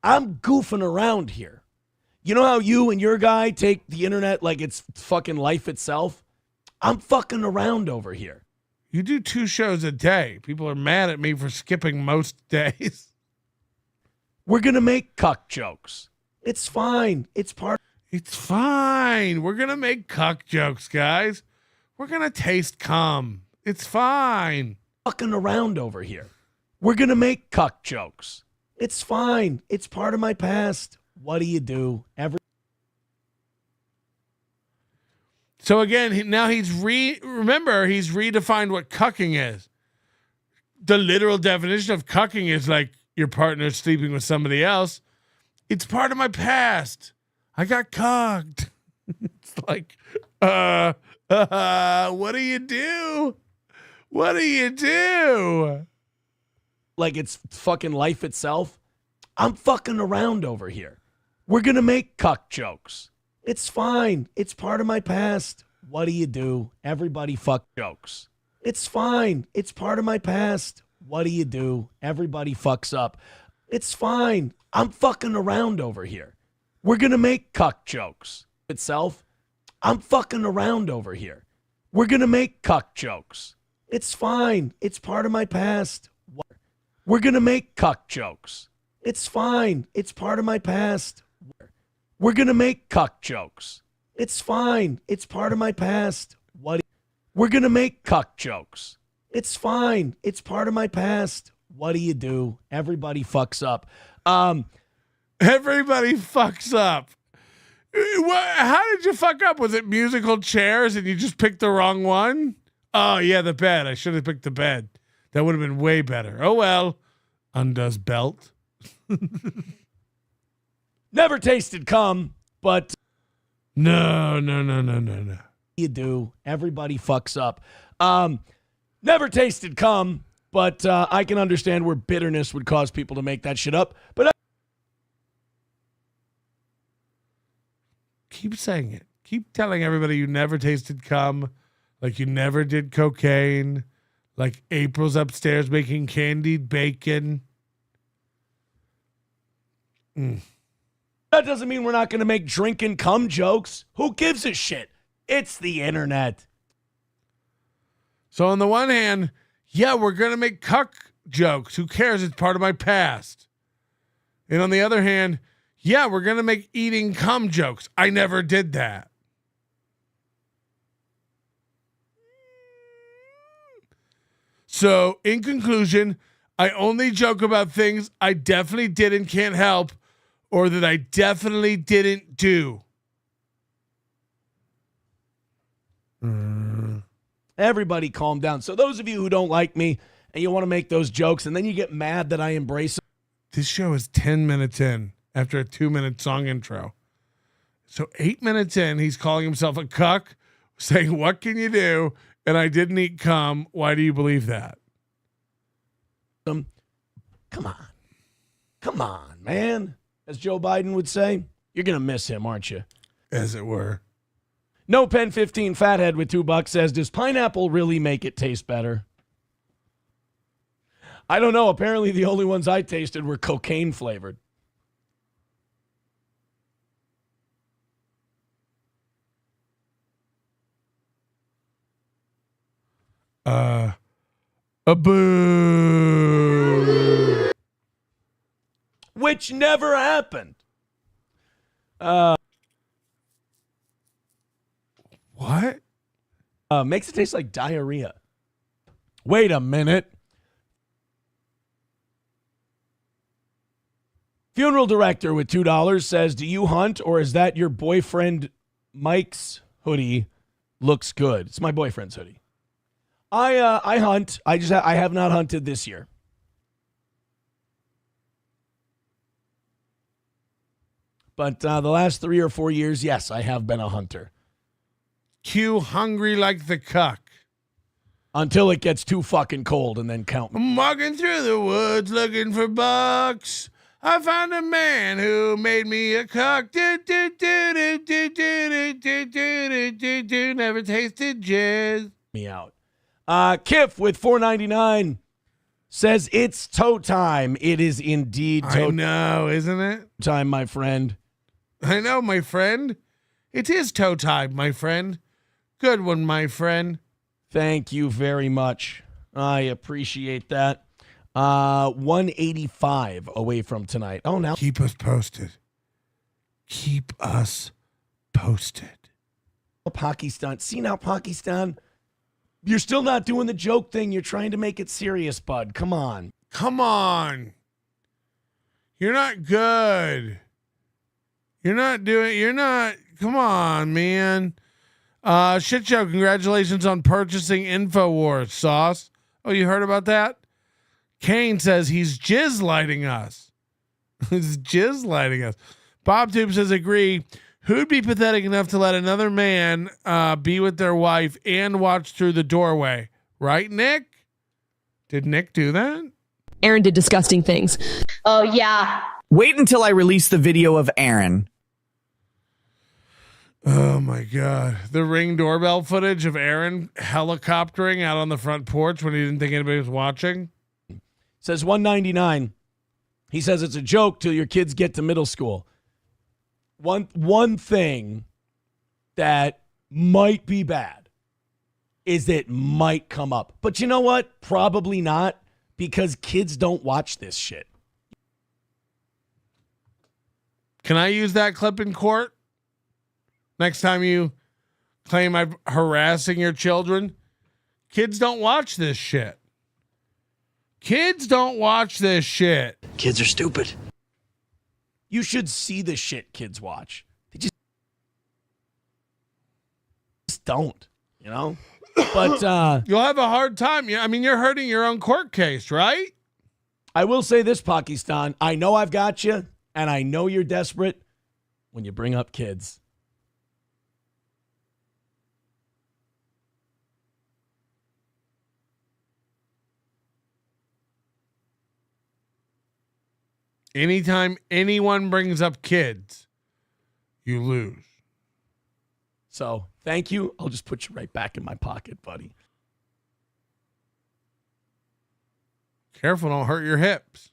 Speaker 4: I'm goofing around here. You know how you and your guy take the internet like it's fucking life itself? I'm fucking around over here.
Speaker 2: You do 2 shows a day. People are mad at me for skipping most days.
Speaker 4: We're going to make cuck jokes. It's fine. It's
Speaker 2: fine. We're going to make cuck jokes, guys. We're going to taste cum. It's fine.
Speaker 4: Fucking around over here. We're going to make cuck jokes. It's fine. It's part of my past. What do you do?
Speaker 2: So again, now he's redefined what cucking is. The literal definition of cucking is like your partner sleeping with somebody else. It's part of my past. I got cucked. It's like, what do you do? What do you do?
Speaker 4: Like it's fucking life itself. I'm fucking around over here. We're going to make cuck jokes. It's fine. It's part of my past. What do you do? Everybody fuck jokes. It's fine. It's part of my past. What do you do? Everybody fucks up. It's fine. I'm fucking around over here. We're going to make cuck jokes. Itself. I'm fucking around over here. We're going to make cuck jokes. It's fine. It's part of my past. We're going to make cuck jokes. It's fine. It's part of my past. We're going to make cuck jokes. It's fine. It's part of my past. We're going to make cuck jokes. It's fine. It's part of my past. What do you do? Everybody fucks up.
Speaker 2: Everybody fucks up. How did you fuck up? Was it musical chairs and you just picked the wrong one? Oh, yeah, the bed. I should have picked the bed. That would have been way better. Oh, well. Undoes belt.
Speaker 4: Never tasted cum, but
Speaker 2: No.
Speaker 4: you do. Everybody fucks up. Never tasted cum, but I can understand where bitterness would cause people to make that shit up. But
Speaker 2: Keep saying it. Keep telling everybody you never tasted cum, like you never did cocaine, like April's upstairs making candied bacon.
Speaker 4: that doesn't mean we're not going to make drinking cum jokes. Who gives a shit? It's the internet.
Speaker 2: So on the one hand, yeah, we're going to make cuck jokes. Who cares? It's part of my past. And on the other hand, yeah, we're going to make eating cum jokes. I never did that. So in conclusion, I only joke about things I definitely did and can't help, or that I definitely didn't do.
Speaker 4: Everybody calm down. So those of you who don't like me and you want to make those jokes and then you get mad that I embrace them.
Speaker 2: This show is 10 minutes in after a 2-minute song intro. So 8 minutes in, he's calling himself a cuck, saying, what can you do? And I didn't eat cum. Why do you believe that?
Speaker 4: Come on, man. As Joe Biden would say, you're going to miss him, aren't you?
Speaker 2: As it were.
Speaker 4: No Pen 15 Fathead with $2 says, does pineapple really make it taste better? I don't know. Apparently the only ones I tasted were cocaine flavored.
Speaker 2: A boo.
Speaker 4: Which never happened.
Speaker 2: What?
Speaker 4: Makes it taste like diarrhea. Wait a minute. Funeral director with $2 says, do you hunt or is that your boyfriend Mike's hoodie? Looks good. It's my boyfriend's hoodie. I hunt. I have not hunted this year. But the last 3 or 4 years, yes, I have been a hunter.
Speaker 2: Q hungry like the cuck.
Speaker 4: Until it gets too fucking cold and then count.
Speaker 2: I'm walking through the woods looking for bucks. I found a man who made me a cuck. Never tasted jizz.
Speaker 4: Me out. Kiff with $4.99 says it's toe time. It is indeed toe
Speaker 2: I know, isn't it?
Speaker 4: Time, my friend.
Speaker 2: I know, my friend. It is toe time, my friend. Good one, my friend.
Speaker 4: Thank you very much. I appreciate that. 185 away from tonight. Oh, now
Speaker 2: keep us posted. Keep us posted.
Speaker 4: Pakistan. See now, Pakistan. You're still not doing the joke thing. You're trying to make it serious, bud. Come on.
Speaker 2: Come on. You're not good. Come on, man. Shit show, congratulations on purchasing InfoWars, Sauce. Oh, you heard about that? Kane says he's jizz lighting us. He's jizz lighting us. BobTube says agree. Who'd be pathetic enough to let another man be with their wife and watch through the doorway? Right, Nick? Did Nick do that?
Speaker 14: Aaron did disgusting things.
Speaker 20: Oh, yeah.
Speaker 21: Wait until I release the video of Aaron.
Speaker 2: Oh, my God. The Ring doorbell footage of Aaron helicoptering out on the front porch when he didn't think anybody was watching.
Speaker 4: Says 199. He says it's a joke till your kids get to middle school. One thing that might be bad is it might come up. But you know what? Probably not, because kids don't watch this shit.
Speaker 2: Can I use that clip in court? Next time you claim I'm harassing your children? Kids don't watch this shit. Kids don't watch this shit.
Speaker 4: Kids are stupid. You should see the shit kids watch. They just don't, you know? But
Speaker 2: you'll have a hard time. I mean, you're hurting your own court case, right?
Speaker 4: I will say this, Pakistan. I know I've got you. And I know you're desperate when you bring up kids.
Speaker 2: Anytime anyone brings up kids, you lose.
Speaker 4: So thank you. I'll just put you right back in my pocket, buddy.
Speaker 2: Careful, don't hurt your hips.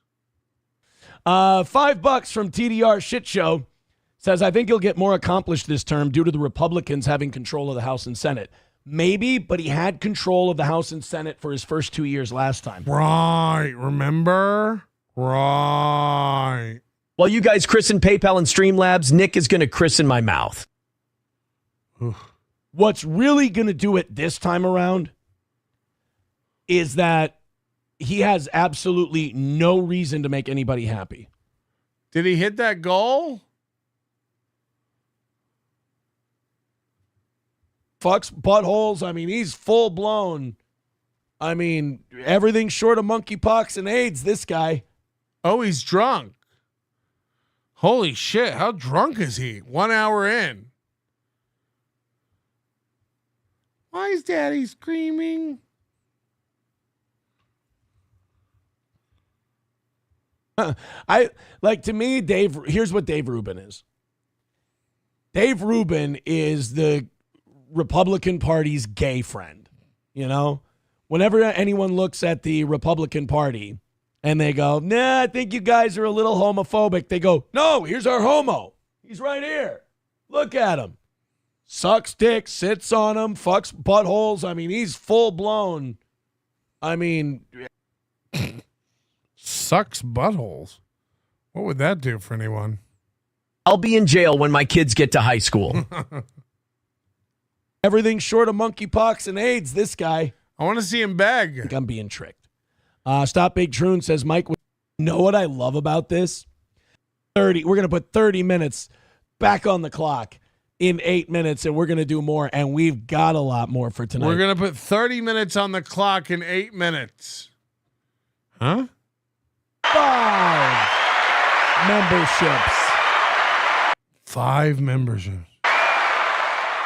Speaker 4: $5 from TDR Shit Show says, I think he'll get more accomplished this term due to the Republicans having control of the House and Senate. Maybe, but he had control of the House and Senate for his first 2 years last time.
Speaker 2: Right, remember? Right.
Speaker 20: While you guys christen PayPal and Streamlabs, Nick is going to christen my mouth.
Speaker 4: What's really going to do it this time around is that he has absolutely no reason to make anybody happy.
Speaker 2: Did he hit that goal?
Speaker 4: Fucks buttholes. I mean, he's full blown. I mean, everything short of monkeypox and AIDS, this guy.
Speaker 2: Oh, he's drunk. Holy shit. How drunk is he? 1 hour in. Why is Daddy screaming?
Speaker 4: To me, Dave, here's what Dave Rubin is. Dave Rubin is the Republican Party's gay friend. You know, whenever anyone looks at the Republican Party and they go, nah, I think you guys are a little homophobic, they go, no, here's our homo. He's right here. Look at him. Sucks dick, sits on him, fucks buttholes. I mean, he's full blown. I mean,
Speaker 2: sucks buttholes. What would that do for anyone?
Speaker 20: I'll be in jail when my kids get to high school.
Speaker 4: Everything short of monkeypox and AIDS, this guy.
Speaker 2: I want to see him beg.
Speaker 4: I think I'm being tricked. Stop Big Troon says, Mike, know what I love about this? We're going to put 30 minutes back on the clock in 8 minutes, and we're going to do more, and we've got a lot more for tonight.
Speaker 2: We're going to put 30 minutes on the clock in 8 minutes. Huh?
Speaker 4: 5 memberships.
Speaker 2: 5 memberships.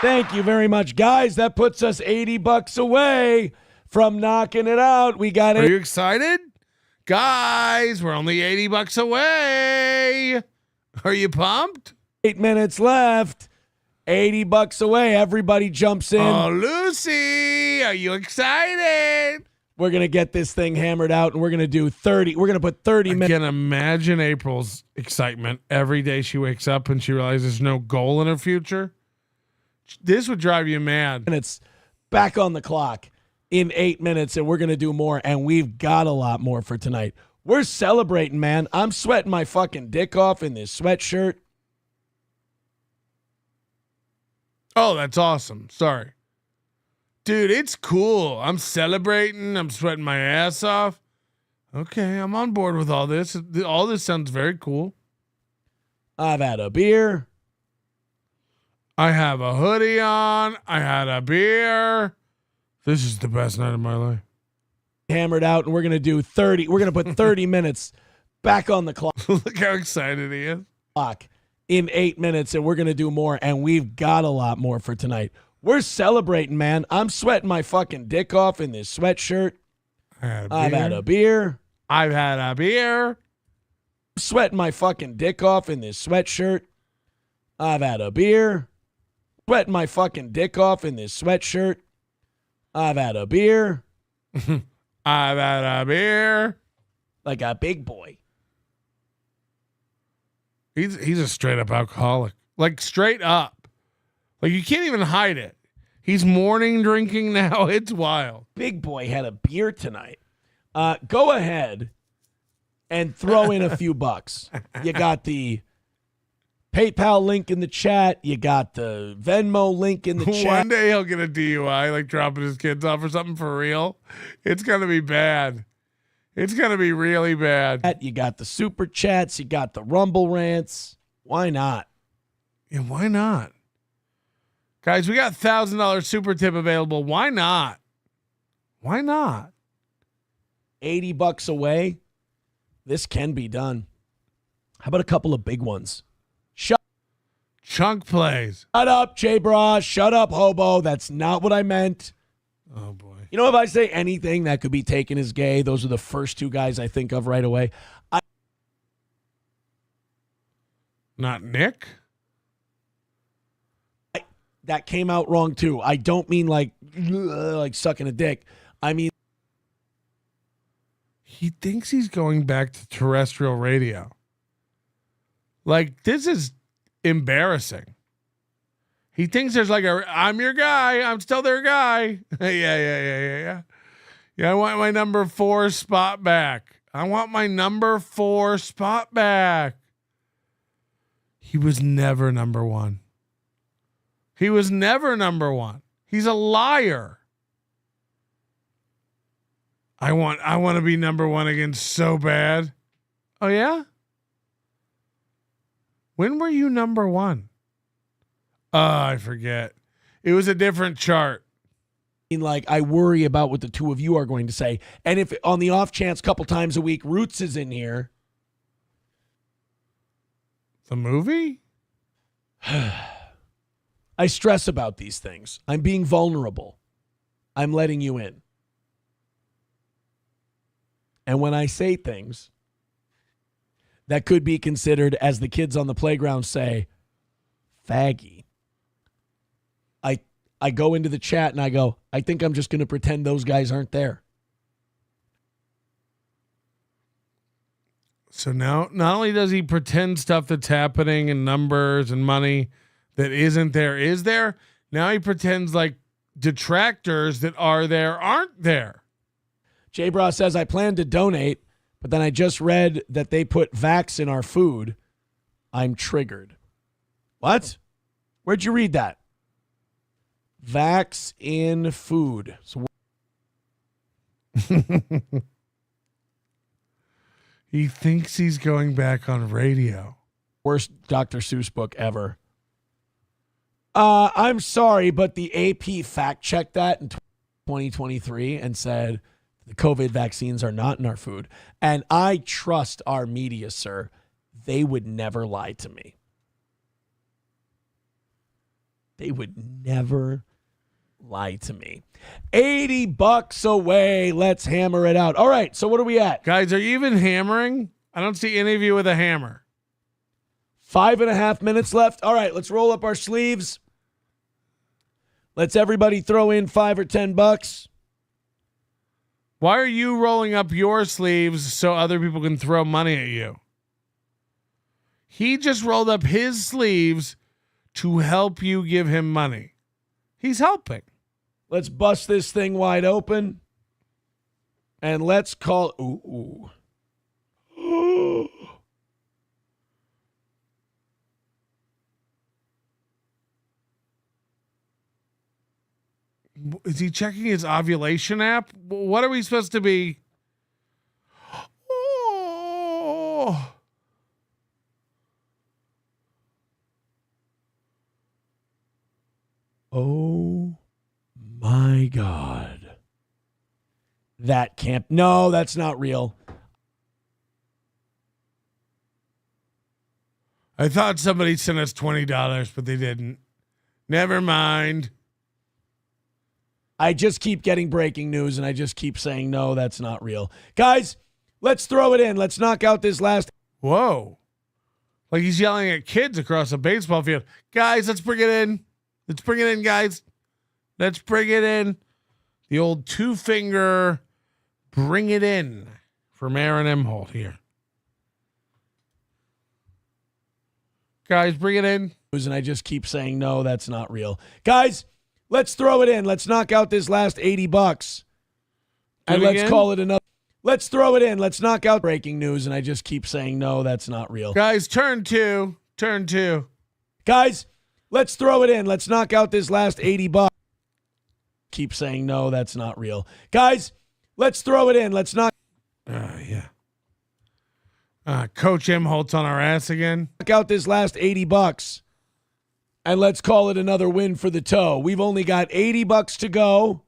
Speaker 4: Thank you very much, guys. That puts us $80 away from knocking it out. We got it.
Speaker 2: Are you excited? Guys, we're only $80 away. Are you pumped?
Speaker 4: 8 minutes left. $80 away. Everybody jumps in.
Speaker 2: Oh, Lucy, are you excited?
Speaker 4: We're going to get this thing hammered out, and we're going to do 30. We're going to put 30 minutes.
Speaker 2: I can imagine April's excitement every day she wakes up and she realizes there's no goal in her future. This would drive you mad.
Speaker 4: And it's back on the clock in 8 minutes, and we're going to do more, and we've got a lot more for tonight. We're celebrating, man. I'm sweating my fucking dick off in this sweatshirt.
Speaker 2: Oh, that's awesome. Sorry. Dude, it's cool. I'm celebrating. I'm sweating my ass off. Okay, I'm on board with all this. All this sounds very cool.
Speaker 4: I've had a beer.
Speaker 2: I have a hoodie on. I had a beer. This is the best night of my life.
Speaker 4: Hammered out, and we're going to do 30. We're going to put 30 minutes back on the clock.
Speaker 2: Look how excited he is.
Speaker 4: Clock in 8 minutes, and we're going to do more, and we've got a lot more for tonight. We're celebrating, man. I'm sweating my fucking dick off in this sweatshirt. I've had a beer.
Speaker 2: I've had a beer.
Speaker 4: I'm sweating my fucking dick off in this sweatshirt. I've had a beer. Sweating my fucking dick off in this sweatshirt. I've had a beer.
Speaker 2: I've had a beer.
Speaker 4: Like a big boy.
Speaker 2: He's a straight up alcoholic. Like straight up. Like you can't even hide it. He's morning drinking now. It's wild.
Speaker 4: Big boy had a beer tonight. Go ahead and throw in a few bucks. You got the PayPal link in the chat. You got the Venmo link in the chat.
Speaker 2: One day he'll get a DUI, like dropping his kids off or something for real. It's going to be bad. It's going to be really bad.
Speaker 4: You got the super chats. You got the Rumble rants. Why not?
Speaker 2: Yeah, why not? Guys, we got $1,000 super tip available. Why not? Why not?
Speaker 4: $80 away. This can be done. How about a couple of big ones?
Speaker 2: Chunk plays.
Speaker 4: Shut up, J-Bra. Shut up, hobo. That's not what I meant.
Speaker 2: Oh, boy.
Speaker 4: You know, if I say anything that could be taken as gay, those are the first two guys I think of right away.
Speaker 2: Not Nick?
Speaker 4: That came out wrong, too. I don't mean like sucking a dick. I mean,
Speaker 2: he thinks he's going back to terrestrial radio. Like, this is embarrassing. He thinks there's like I'm your guy. I'm still their guy. Yeah. I want my number 4 spot back. I want my number 4 spot back. He was never number 1. He was never number 1. He's a liar. I want to be number 1 again so bad. Oh yeah? When were you number 1? I forget. It was a different chart.
Speaker 4: Like, I worry about what the two of you are going to say. And if on the off chance, couple times a week, Roots is in here.
Speaker 2: The movie?
Speaker 4: I stress about these things. I'm being vulnerable. I'm letting you in. And when I say things that could be considered, as the kids on the playground say, faggy, I go into the chat and I go, I think I'm just going to pretend those guys aren't there.
Speaker 2: So now, not only does he pretend stuff that's happening and numbers and money that isn't there is there, now he pretends like detractors that are there aren't there.
Speaker 4: J-Bra says, I plan to donate, but then I just read that they put Vax in our food. I'm triggered. What? Where'd you read that? Vax in food. So
Speaker 2: he thinks he's going back on radio.
Speaker 4: Worst Dr. Seuss book ever. I'm sorry, but the AP fact checked that in 2023 and said the COVID vaccines are not in our food. And I trust our media, sir. They would never lie to me. They would never lie to me. $80 away. Let's hammer it out. All right. So what are we at?
Speaker 2: Guys, are you even hammering? I don't see any of you with a hammer.
Speaker 4: 5.5 minutes left. All right. Let's roll up our sleeves. Let's everybody throw in $5 or $10.
Speaker 2: Why are you rolling up your sleeves so other people can throw money at you? He just rolled up his sleeves to help you give him money. He's helping.
Speaker 4: Let's bust this thing wide open. And let's call... Ooh.
Speaker 2: Is he checking his ovulation app? What are we supposed to be? Oh.
Speaker 4: Oh my God. That can't. No, that's not real.
Speaker 2: I thought somebody sent us $20, but they didn't. Never mind.
Speaker 4: I just keep getting breaking news and I just keep saying, no, that's not real. Guys, let's throw it in. Let's knock out this last.
Speaker 2: Whoa. Like he's yelling at kids across a baseball field. Guys, let's bring it in. Let's bring it in, guys. Let's bring it in. The old two-finger bring it in from Aaron Imholte here. Guys, bring it in.
Speaker 4: And I just keep saying, no, that's not real. Guys, let's throw it in. Let's knock out this last $80. And let's call it another. Let's throw it in. Let's knock out breaking news. And I just keep saying, no, that's not real.
Speaker 2: Guys, turn two. Turn two.
Speaker 4: Guys, let's throw it in. Let's knock out this last $80. Keep saying, no, that's not real. Guys, let's throw it in. Let's knock.
Speaker 2: Yeah. Coach Imholt's on our ass again.
Speaker 4: Knock out this last $80. And let's call it another win for the toe. We've only got $80 to go.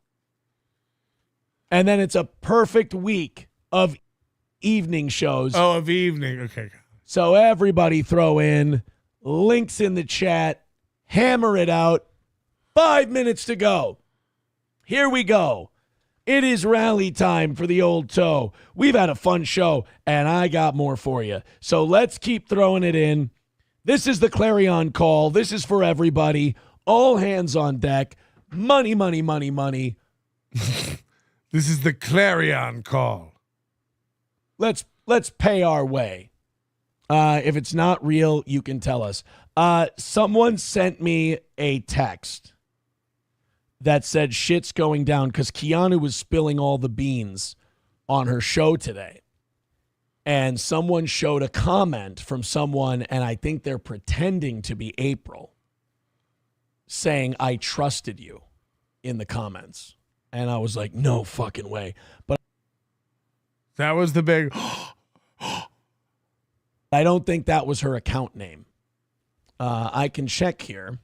Speaker 4: And then it's a perfect week of evening shows.
Speaker 2: Oh, of evening. Okay.
Speaker 4: So everybody throw in links in the chat. Hammer it out. 5 minutes to go. Here we go. It is rally time for the old toe. We've had a fun show, and I got more for you. So let's keep throwing it in. This is the clarion call. This is for everybody. All hands on deck. Money, money, money, money.
Speaker 2: This is the clarion call.
Speaker 4: Let's pay our way. If it's not real, you can tell us. Someone sent me a text that said shit's going down because Keanu was spilling all the beans on her show today. And someone showed a comment from someone, and I think they're pretending to be April, saying, I trusted you in the comments. And I was like, no fucking way. But
Speaker 2: that was the big...
Speaker 4: I don't think that was her account name. I can check here.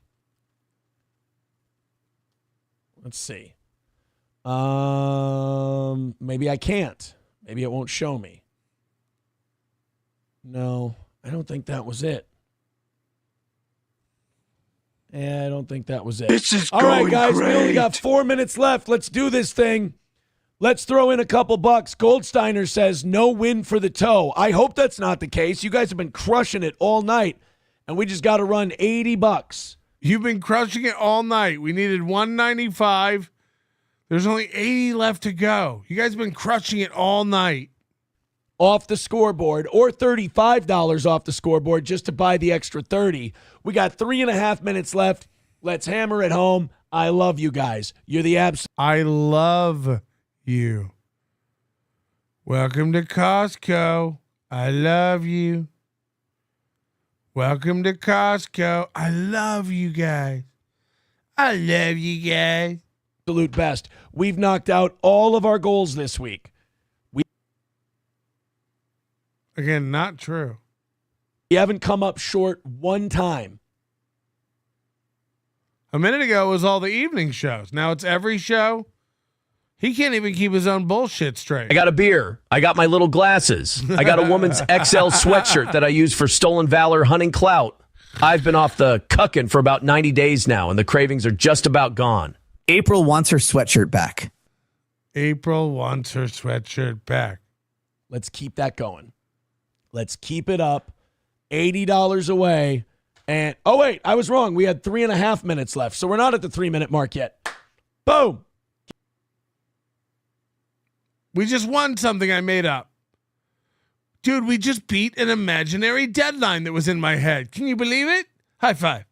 Speaker 4: Let's see. Maybe I can't. Maybe it won't show me. No, I don't think that was it. Yeah, I don't think that was it.
Speaker 19: This is
Speaker 4: all right,
Speaker 19: going
Speaker 4: guys.
Speaker 19: great.
Speaker 4: We only got 4 minutes left. Let's do this thing. Let's throw in a couple bucks. Goldsteiner says no win for the toe. I hope that's not the case. You guys have been crushing it all night, and we just got to run $80.
Speaker 2: You've been crushing it all night. We needed 195. There's only 80 left to go. You guys have been crushing it all night.
Speaker 4: Off the scoreboard, or $35 off the scoreboard just to buy the extra 30. We got 3.5 minutes left. Let's hammer it home. I love you guys. You're the absolute.
Speaker 2: I love you. Welcome to Costco. I love you. Welcome to Costco. I love you guys. I love you guys.
Speaker 4: Absolute best. We've knocked out all of our goals this week.
Speaker 2: Again, not true.
Speaker 4: We haven't come up short one time.
Speaker 2: A minute ago it was all the evening shows. Now it's every show. He can't even keep his own bullshit straight.
Speaker 20: I got a beer. I got my little glasses. I got a woman's XL sweatshirt that I use for stolen valor hunting clout. I've been off the cucking for about 90 days now, and the cravings are just about gone.
Speaker 21: April wants her sweatshirt back.
Speaker 2: April wants her sweatshirt back.
Speaker 4: Let's keep that going. Let's keep it up. $80 away. And, oh, wait, I was wrong. We had 3.5 minutes left, so we're not at the 3-minute mark yet. Boom.
Speaker 2: We just won something I made up. Dude, we just beat an imaginary deadline that was in my head. Can you believe it? High five.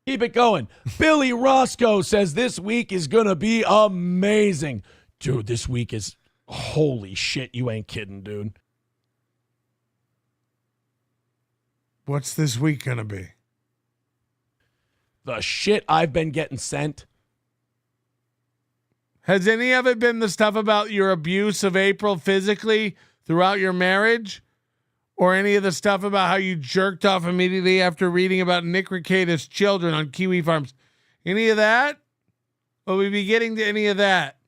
Speaker 4: Keep it going. Billy Roscoe says this week is going to be amazing. Dude, this week is, holy shit, you ain't kidding, dude.
Speaker 2: What's this week going to be?
Speaker 4: The shit I've been getting sent.
Speaker 2: Has any of it been the stuff about your abuse of April physically throughout your marriage? Or any of the stuff about how you jerked off immediately after reading about Nick Rekieta's children on Kiwi Farms? Any of that? Will we be getting to any of that?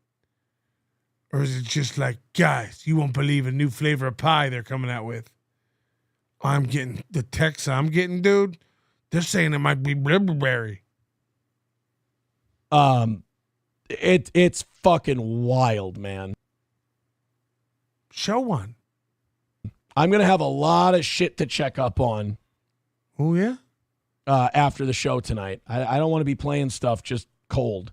Speaker 2: Or is it just like, guys, you won't believe a new flavor of pie they're coming out with? I'm getting the texts I'm getting, dude. They're saying it might be Blizzberry.
Speaker 4: It's fucking wild, man.
Speaker 2: Show one.
Speaker 4: I'm gonna have a lot of shit to check up on.
Speaker 2: Oh yeah.
Speaker 4: After the show tonight, I don't want to be playing stuff just cold.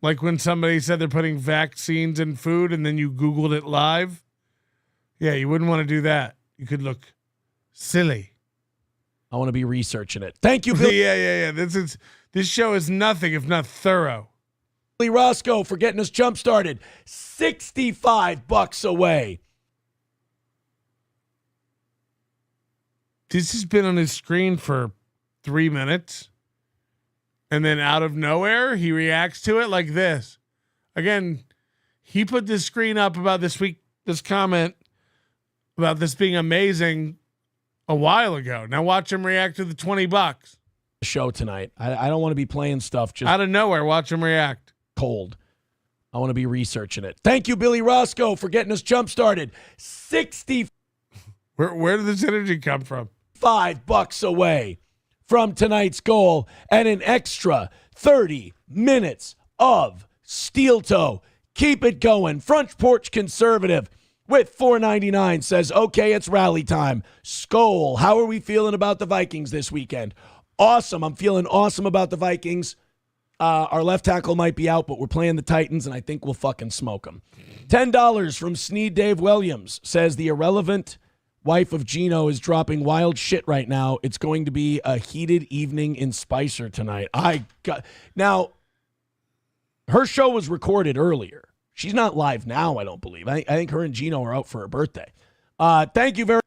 Speaker 2: Like when somebody said they're putting vaccines in food, and then you Googled it live. Yeah, you wouldn't want to do that. You could look silly.
Speaker 4: I want to be researching it. Thank you, Bill.
Speaker 2: Yeah. This show is nothing if not thorough.
Speaker 4: Billy Roscoe for getting us jump started. $65 away.
Speaker 2: This has been on his screen for 3 minutes. And then out of nowhere, he reacts to it like this. Again, he put this screen up about this week, this comment about this being amazing a while ago. Now watch him react to the $20.
Speaker 4: Show tonight. I don't want to be playing stuff just
Speaker 2: out of nowhere. Watch him react.
Speaker 4: Cold. I want to be researching it. Thank you, Billy Roscoe, for getting us jump started. 60.
Speaker 2: Where did this energy come from?
Speaker 4: $5 away from tonight's goal and an extra 30 minutes of steel toe. Keep it going. Front Porch Conservative with $4.99 says, okay, it's rally time. Skol, how are we feeling about the Vikings this weekend? Awesome. I'm feeling awesome about the Vikings. Our left tackle might be out, but we're playing the Titans, and I think we'll fucking smoke them. $10 from Sneed Dave Williams says the irrelevant wife of Geno is dropping wild shit right now. It's going to be a heated evening in Spicer tonight. Now, her show was recorded earlier. She's not live now, I don't believe. I think her and Geno are out for her birthday. Thank you very much.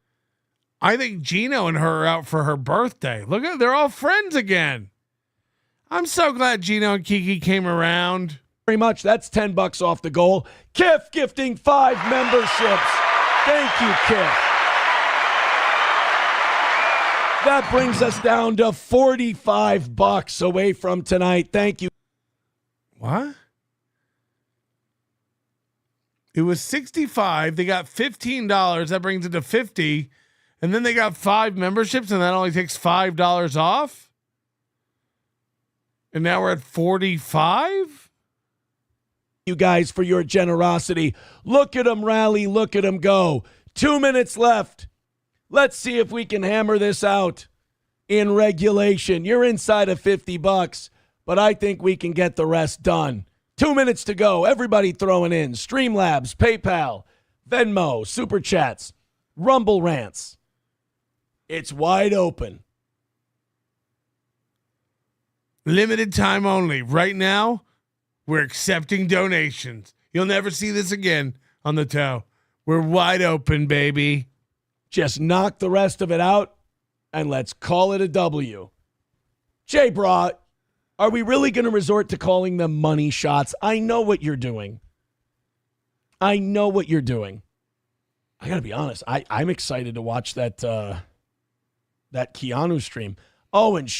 Speaker 2: I think Geno and her are out for her birthday. Look at, they're all friends again. I'm so glad Geno and Kiki came around.
Speaker 4: Very much. That's $10 off the goal. Kiff gifting 5 memberships. Thank you, Kiff. That brings us down to $45 away from tonight. Thank you.
Speaker 2: What? It was $65. They got $15. That brings it to $50. And then they got 5 memberships, and that only takes $5 off? And now we're at 45?
Speaker 4: You guys for your generosity. Look at them rally. Look at them go. 2 minutes left. Let's see if we can hammer this out in regulation. You're inside of $50, but I think we can get the rest done. 2 minutes to go. Everybody throwing in. Streamlabs, PayPal, Venmo, Super Chats, Rumble Rants. It's wide open.
Speaker 2: Limited time only. Right now, we're accepting donations. You'll never see this again on the toe. We're wide open, baby.
Speaker 4: Just knock the rest of it out, and let's call it a W. Jay Bra, are we really going to resort to calling them money shots? I know what you're doing. I know what you're doing. I got to be honest. I'm excited to watch that Keanu stream. Oh, and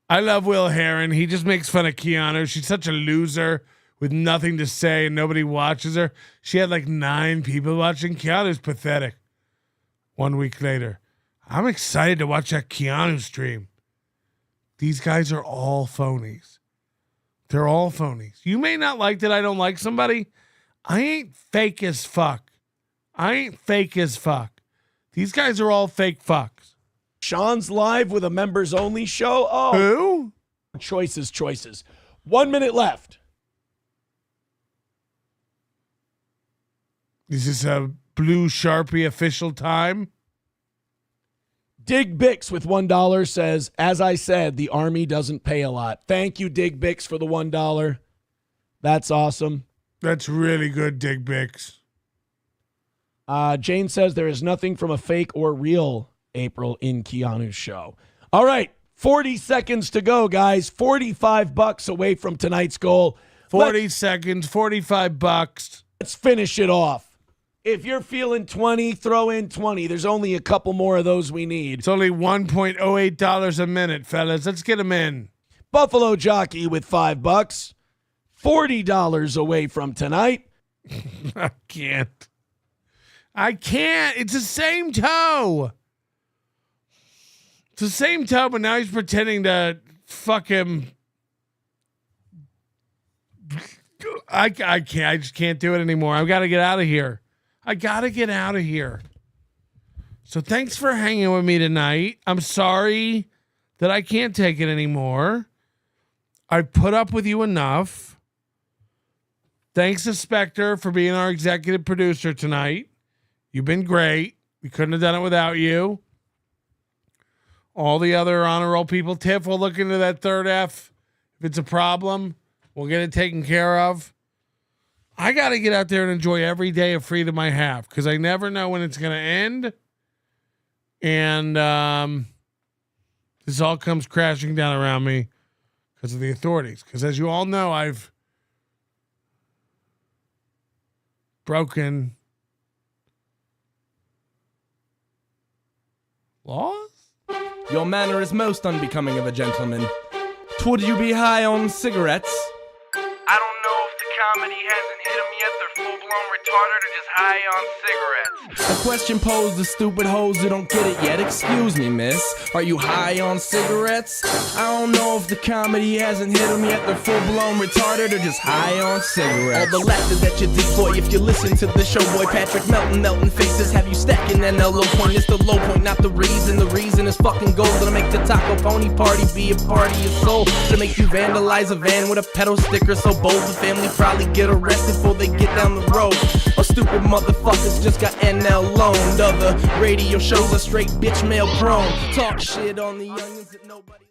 Speaker 2: I love Will Heron. He just makes fun of Keanu. She's such a loser with nothing to say and nobody watches her. She had like 9 people watching. Keanu's pathetic. 1 week later. I'm excited to watch that Keanu stream. These guys are all phonies. They're all phonies. You may not like that I don't like somebody. I ain't fake as fuck. These guys are all fake fucks.
Speaker 4: Sean's live with a members only show. Oh,
Speaker 2: who?
Speaker 4: Choices. 1 minute left.
Speaker 2: Is this a blue Sharpie official time?
Speaker 4: Dig Bix with $1 says, as I said, the Army doesn't pay a lot. Thank you, Dig Bix, for the $1. That's awesome.
Speaker 2: That's really good, Dig Bix.
Speaker 4: Jane says there is nothing from a fake or real April in Keanu's show. All right, 40 seconds to go, guys. $45 away from tonight's goal.
Speaker 2: 40 seconds, $45.
Speaker 4: Let's finish it off. If you're feeling 20, throw in 20. There's only a couple more of those we need.
Speaker 2: It's only $1.08 a minute, fellas. Let's get them in.
Speaker 4: Buffalo Jockey with $5. $40 away from tonight.
Speaker 2: I can't. It's the same toe. It's the same toe, but now he's pretending to fuck him. I can't. I just can't do it anymore. I've got to get out of here. So thanks for hanging with me tonight. I'm sorry that I can't take it anymore. I've put up with you enough. Thanks to Spectre for being our executive producer tonight. You've been great. We couldn't have done it without you. All the other honor roll people. Tiff, we'll look into that third F. If it's a problem, we'll get it taken care of. I got to get out there and enjoy every day of freedom I have because I never know when it's going to end. And this all comes crashing down around me because of the authorities. Because as you all know, I've broken laws?
Speaker 7: Your manner is most unbecoming of a gentleman. Would you be high on cigarettes?
Speaker 22: I don't know if the comedy hasn't hit him yet. They're full-blown
Speaker 7: blown retarded or just high on cigarettes? A question posed to stupid hoes who don't get it yet. Excuse me, miss, are you high on cigarettes? I don't know if the comedy hasn't hit them yet. They're full blown retarded or just high on cigarettes. All the laughter that you decoy if you listen to the show, boy. Patrick Melton faces have you stacking that low point. It's the low point, not the reason. The reason is fucking gold. Gonna make the taco pony party be a party of soul. To make you vandalize a van with a pedal sticker so bold the family probably get arrested before they get down the road. Or stupid motherfuckers just got NL loaned. Other radio shows are straight bitch mail prone. Talk shit on the onions that nobody